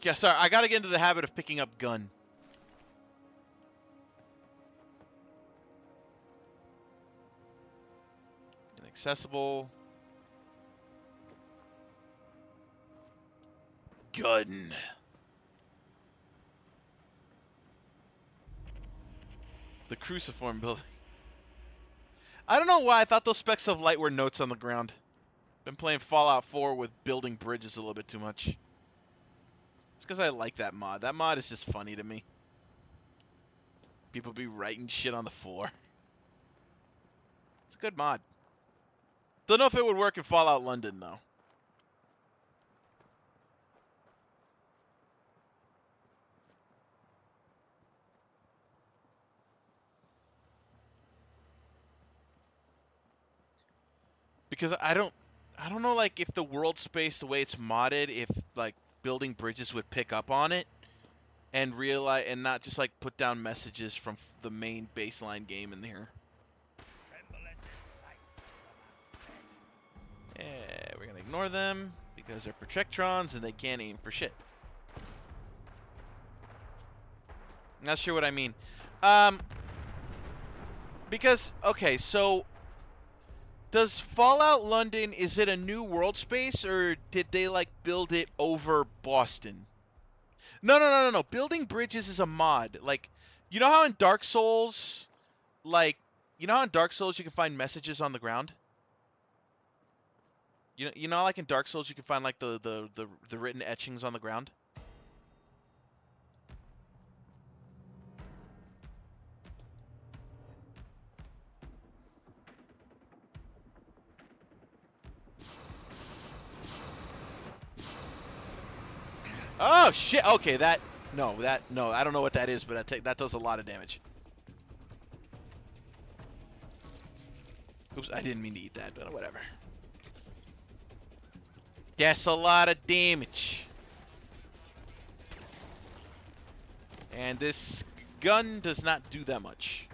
Yeah, sorry. I gotta get into the habit of picking up gun. Inaccessible. Gun. The cruciform building. I don't know why I thought those specks of light were notes on the ground. Been playing Fallout 4 with building bridges a little bit too much. It's because I like that mod. That mod is just funny to me. People be writing shit on the floor. It's a good mod. Don't know if it would work in Fallout London, though. Because I don't know, like, if the world space, the way it's modded, if, like, building bridges would pick up on it and realize, and not just, like, put down messages from the main baseline game in here. Yeah, we're gonna ignore them because they're projectrons and they can't aim for shit. Not sure what I mean. Because, okay, so Does Fallout London, is it a new world space, or did they, like, build it over Boston? No. Building bridges is a mod. Like, you know how in Dark Souls, like, you know how in Dark Souls you can find messages on the ground? You know, like in Dark Souls you can find, like, the written etchings on the ground? Oh shit! Okay, no, I don't know what that is, but that does a lot of damage. Oops, I didn't mean to eat that, but whatever. That's a lot of damage. And this gun does not do that much.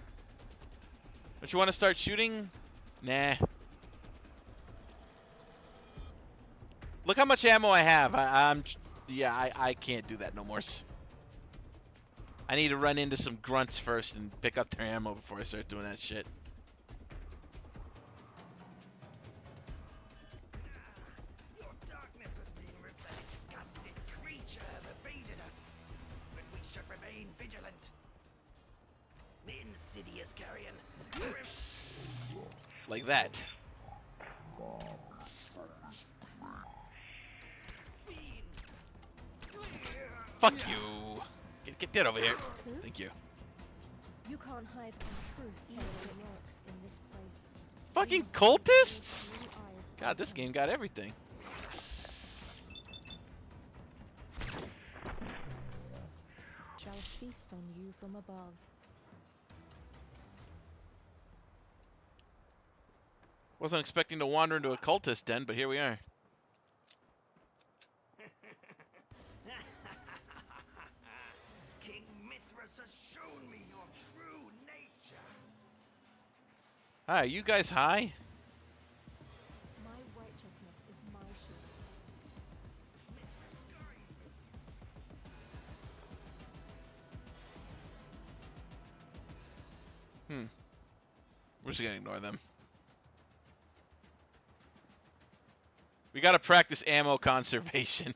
Don't you want to start shooting? Nah. Look how much ammo I have. I can't do that no more. I need to run into some grunts first and pick up their ammo before I start doing that shit. Your darkness has been ripped. A disgusting creature has evaded us. But we should remain vigilant. The insidious carrion. Like that. Fuck you. Get that over here. Thank you. You can't hide from truth when it lurks in this place. Fucking cultists? God, this game got everything. Shall feast on you from above. Wasn't expecting to wander into a cultist den, but here we are. King Mithras has shown me your true nature. Hi, are you guys high? My righteousness is my shield. We're just gonna ignore them. We gotta practice ammo conservation.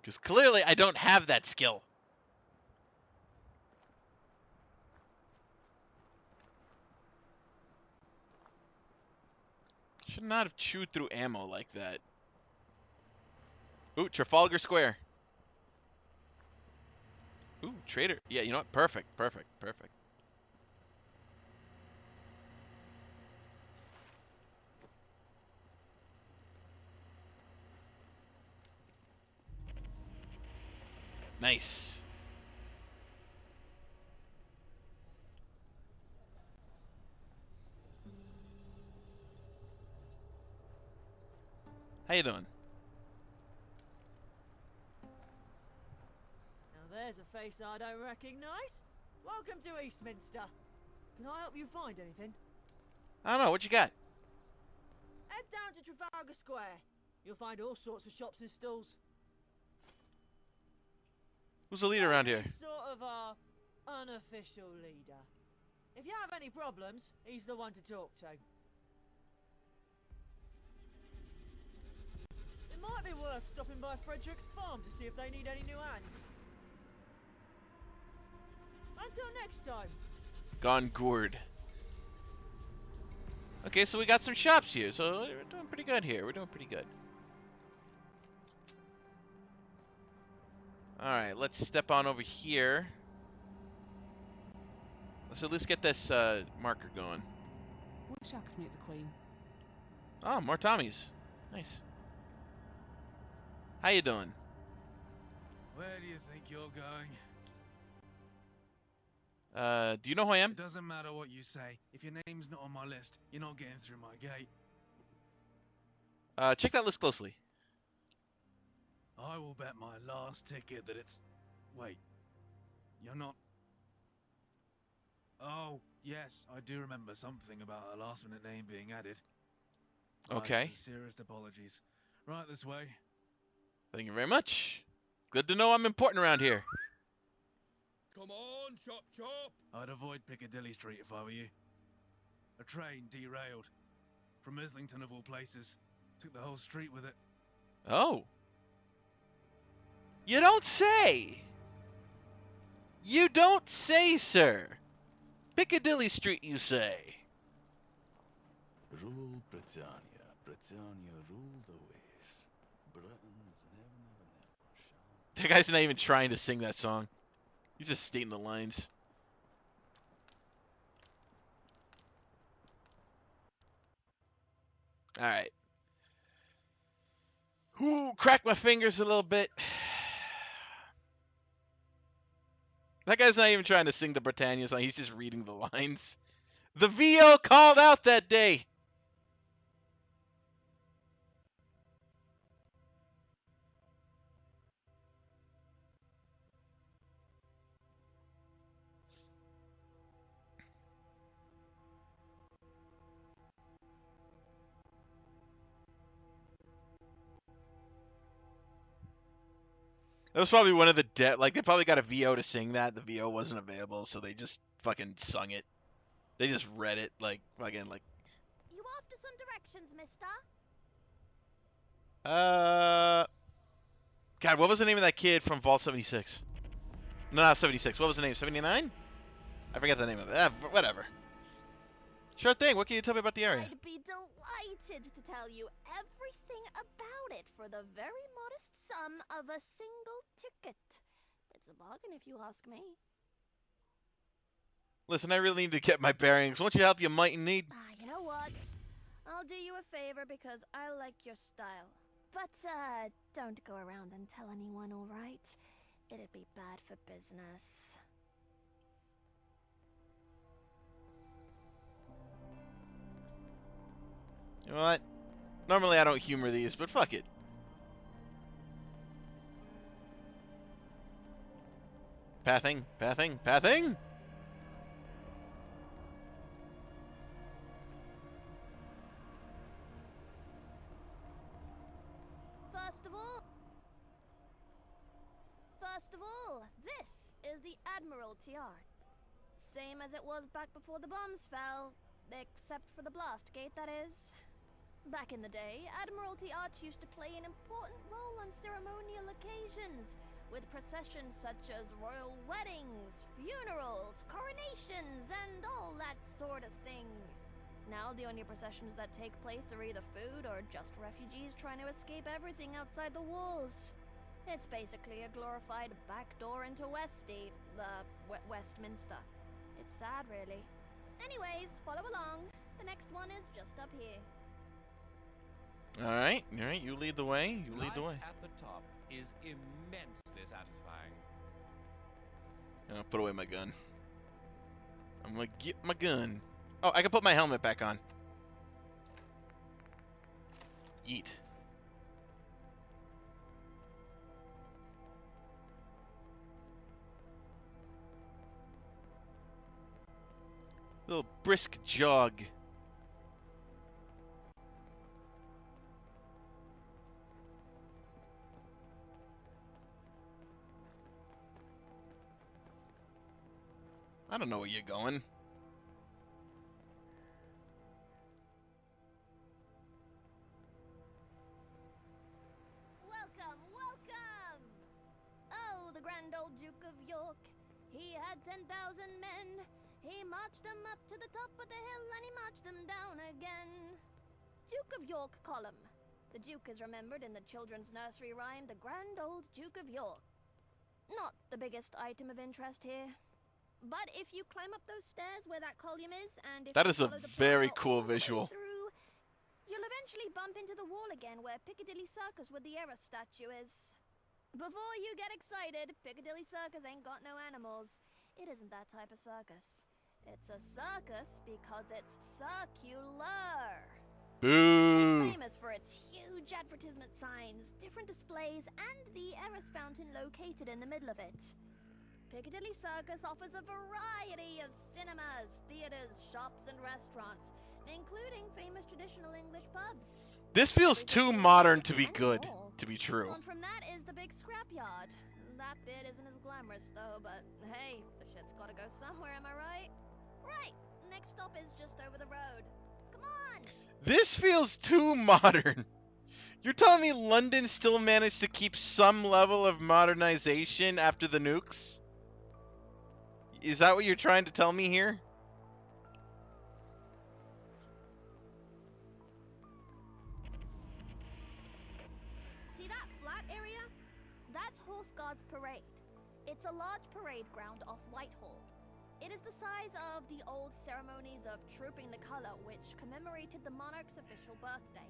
Because clearly I don't have that skill. Should not have chewed through ammo like that. Ooh, Trafalgar Square. Ooh, trader. Yeah, you know what? Perfect. Nice. How you doing? Now there's a face I don't recognise. Welcome to Eastminster. Can I help you find anything? I don't know. What you got? Head down to Trafalgar Square. You'll find all sorts of shops and stalls. Who's the leader around here? He's sort of our unofficial leader. If you have any problems, he's the one to talk to. It might be worth stopping by Frederick's farm to see if they need any new hands. Until next time. Gone gourd. Okay, so we got some shops here, so we're doing pretty good here. We're doing pretty good. Alright, let's step on over here. Let's at least get this marker going. Wish I could meet the Queen. Oh, more Tommies. Nice. How you doing? Where do you think you're going? Do you know who I am? It doesn't matter what you say. If your name's not on my list, you're not getting through my gate. Check that list closely. I will bet my last ticket that it's... Wait. You're not... Oh, yes, I do remember something about a last-minute name being added. Okay. My sincerest apologies. Right this way. Thank you very much. Good to know I'm important around here. Come on, chop chop. I'd avoid Piccadilly Street if I were you. A train derailed. From Islington of all places. Took the whole street with it. Oh. You don't say! You don't say, sir! Piccadilly Street, you say? Rule Britannia. Britannia rule the waves. Britons never shall. That guy's not even trying to sing that song. He's just stating the lines. Alright. Ooh, crack my fingers a little bit. That guy's not even trying to sing the Britannia song. He's just reading the lines. The VO called out that day. That was probably one of the like they probably got a VO to sing that. The VO wasn't available, so they just fucking sung it. They just read it like fucking like. You after some directions, mister? God, what was the name of that kid from Vault 76? No, not 76. What was the name? 79? I forget the name of it. Whatever. Sure thing. What can you tell me about the area? I'd be delighted to tell you everything about it for the very modest sum of a single ticket. It's a bargain if you ask me. Listen, I really need to get my bearings. Won't you help you might in need? You know what? I'll do you a favor because I like your style. But, don't go around and tell anyone, alright? It'd be bad for business. You know what? Normally I don't humor these, but fuck it. Pathing, pathing, pathing! First of all, this is the Admiralty Art. Same as it was back before the bombs fell, except for the blast gate, that is. Back in the day, Admiralty Arch used to play an important role on ceremonial occasions, with processions such as royal weddings, funerals, coronations, and all that sort of thing. Now the only processions that take place are either food or just refugees trying to escape everything outside the walls. It's basically a glorified backdoor into Westminster. It's sad, really. Anyways, follow along. The next one is just up here. Alright, you lead the way. You lead the way. At the top is immensely satisfying. I'll put away my gun. I'm gonna get my gun. Oh, I can put my helmet back on. Yeet. Little brisk jog. I don't know where you're going. Welcome, welcome! Oh, the grand old Duke of York. He had 10,000 men. He marched them up to the top of the hill and he marched them down again. Duke of York column. The Duke is remembered in the children's nursery rhyme, The Grand Old Duke of York. Not the biggest item of interest here. But if you climb up those stairs where that column is, and if that you is a follow the very plaza cool all the way visual. through, you'll eventually bump into the wall again where Piccadilly Circus with the Era statue is. Before you get excited, Piccadilly Circus ain't got no animals. It isn't that type of circus. It's a circus because it's circular. Boo! It's famous for its huge advertisement signs, different displays, and the Eris fountain located in the middle of it. Piccadilly Circus offers a variety of cinemas, theaters, shops, and restaurants, including famous traditional English pubs. This feels too modern to be good to be true. On from that is the big scrapyard. That bit isn't as glamorous though, but hey, the shit's gotta go somewhere, am I right? Right, next stop is just over the road. Come on! This feels too modern. You're telling me London still managed to keep some level of modernization after the nukes? Is that what you're trying to tell me here? See that flat area? That's Horse Guards Parade. It's a large parade ground off Whitehall. It is the size of the old ceremonies of Trooping the Colour, which commemorated the monarch's official birthday.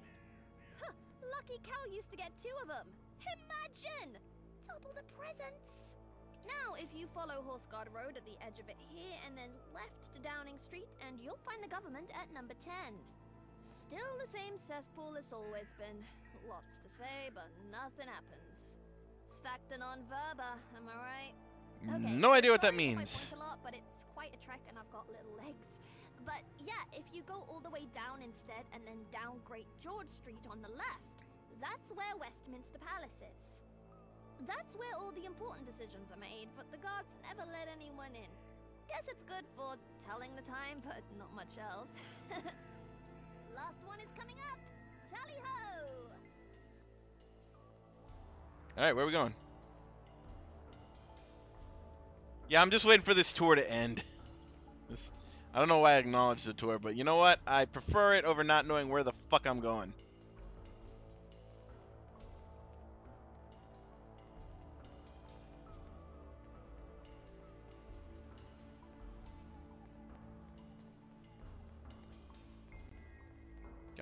Huh, lucky cow used to get 2 of them. Imagine! Double the presents! Now, if you follow Horse Guard Road at the edge of it here and then left to Downing Street, and you'll find the government at number 10. Still the same cesspool it's always been. Lots to say, but nothing happens. Facta non verba, am I right? Okay, No idea what that sorry if I means. point a lot, but it's quite a trek and I've got little legs. But yeah, if you go all the way down instead and then down Great George Street on the left, that's where Westminster Palace is. That's where all the important decisions are made, but the guards never let anyone in. Guess it's good for telling the time, but not much else. Last one is coming up. Tally ho! Alright, where are we going? Yeah, I'm just waiting for this tour to end. I don't know why I acknowledged the tour, but you know what? I prefer it over not knowing where the fuck I'm going.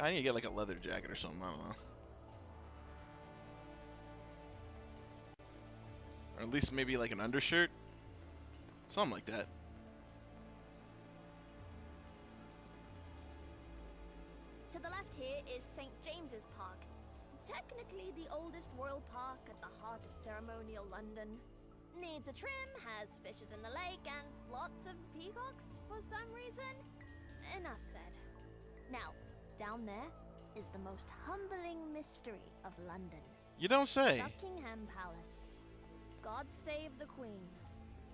I need to get like a leather jacket or something, I don't know. Or at least maybe like an undershirt. Something like that. To the left here is St. James's Park. Technically the oldest royal park at the heart of ceremonial London. Needs a trim, has fishes in the lake, and lots of peacocks for some reason. Enough said. Now, down there is the most humbling mystery of London. You don't say. Buckingham Palace. God save the Queen.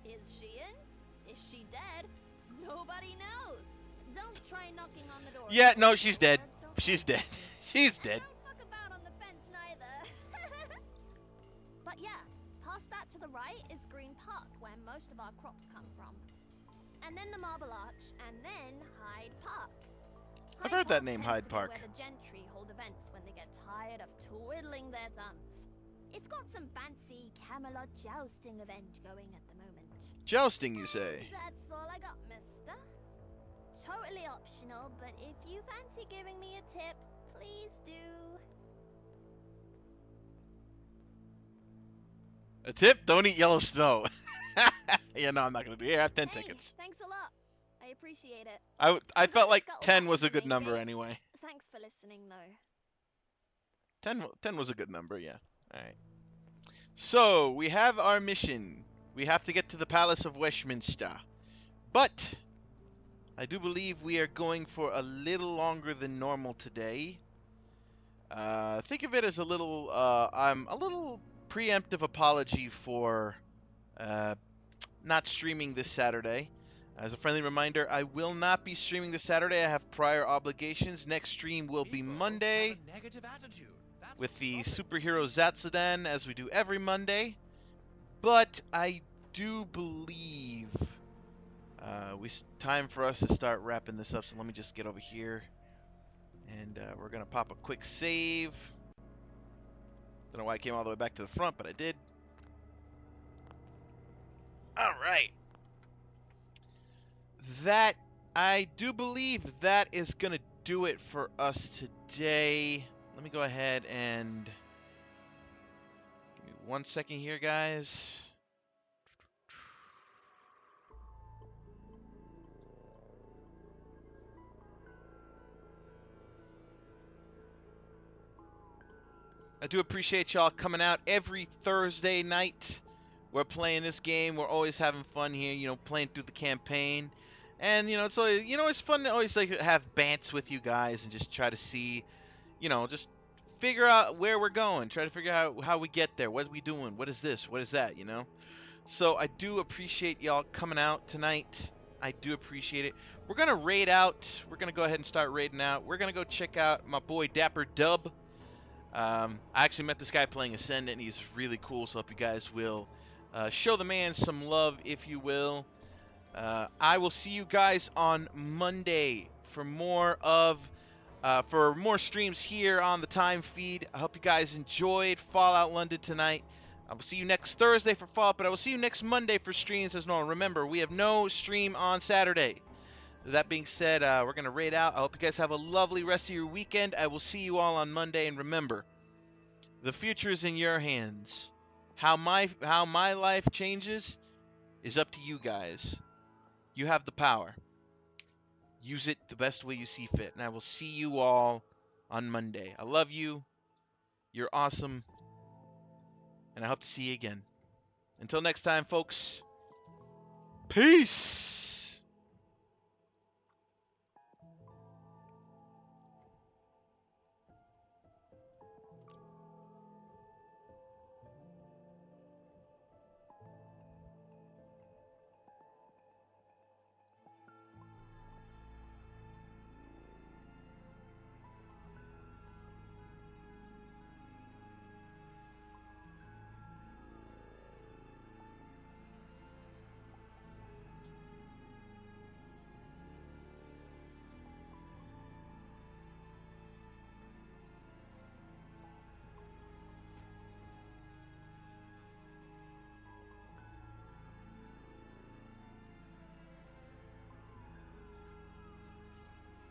Is she in? Is she dead? Nobody knows. Don't try knocking on the door. Yeah, no, she's dead. She's dead. She's dead. Don't fuck about on the fence neither. But yeah, past that to the right is Green Park, where most of our crops come from. And then the Marble Arch, and then Hyde Park. I've heard that name, Hyde Park. Where the gentry hold events when they get tired of twiddling their thumbs. It's got some fancy Camelot jousting event going at the moment. Jousting, you say? That's all I got, mister. Totally optional, but if you fancy giving me a tip, please do. A tip? Don't eat yellow snow. Yeah, no, I'm not gonna do it. Yeah, I have 10 Hey, tickets. thanks a lot. I appreciate it. I felt like Scuttle 10 back was to a the good main number gate. anyway. Thanks for listening, though. 10 was a good number, yeah. Alright. So, we have our mission. We have to get to the Palace of Westminster. But, I do believe we are going for a little longer than normal today. Think of it as a little preemptive apology for not streaming this Saturday. As a friendly reminder, I will not be streaming this Saturday. I have prior obligations. Next stream will be People Monday have a negative attitude. That's with the what's wrong superhero Zatsudan, as we do every Monday. But I do believe time for us to start wrapping this up. So let me just get over here, and we're gonna pop a quick save. Don't know why I came all the way back to the front, but I did. All right. That, I do believe that is going to do it for us today. Let me go ahead and give me 1 second here, guys. I do appreciate y'all coming out every Thursday night. We're playing this game. We're always having fun here, you know, playing through the campaign. And, you know, it's always, you know, it's fun to always like have bants with you guys and just try to see, you know, just figure out where we're going. Try to figure out how we get there. What are we doing? What is this? What is that, you know? So I do appreciate y'all coming out tonight. I do appreciate it. We're going to raid out. We're going to go ahead and start raiding out. We're going to go check out my boy Dapper Dub. I actually met this guy playing Ascendant, and he's really cool, so I hope you guys will show the man some love, if you will. I will see you guys on Monday for more streams here on the Time Feed. I hope you guys enjoyed Fallout London tonight. I will see you next Thursday for Fallout, but I will see you next Monday for streams as normal. Remember, we have no stream on Saturday. That being said, we're going to raid out. I hope you guys have a lovely rest of your weekend. I will see you all on Monday, and remember, the future is in your hands. How my life changes is up to you guys. You have the power. Use it the best way you see fit, and I will see you all on Monday. I love you. You're awesome, and I hope to see you again. Until next time, folks, peace!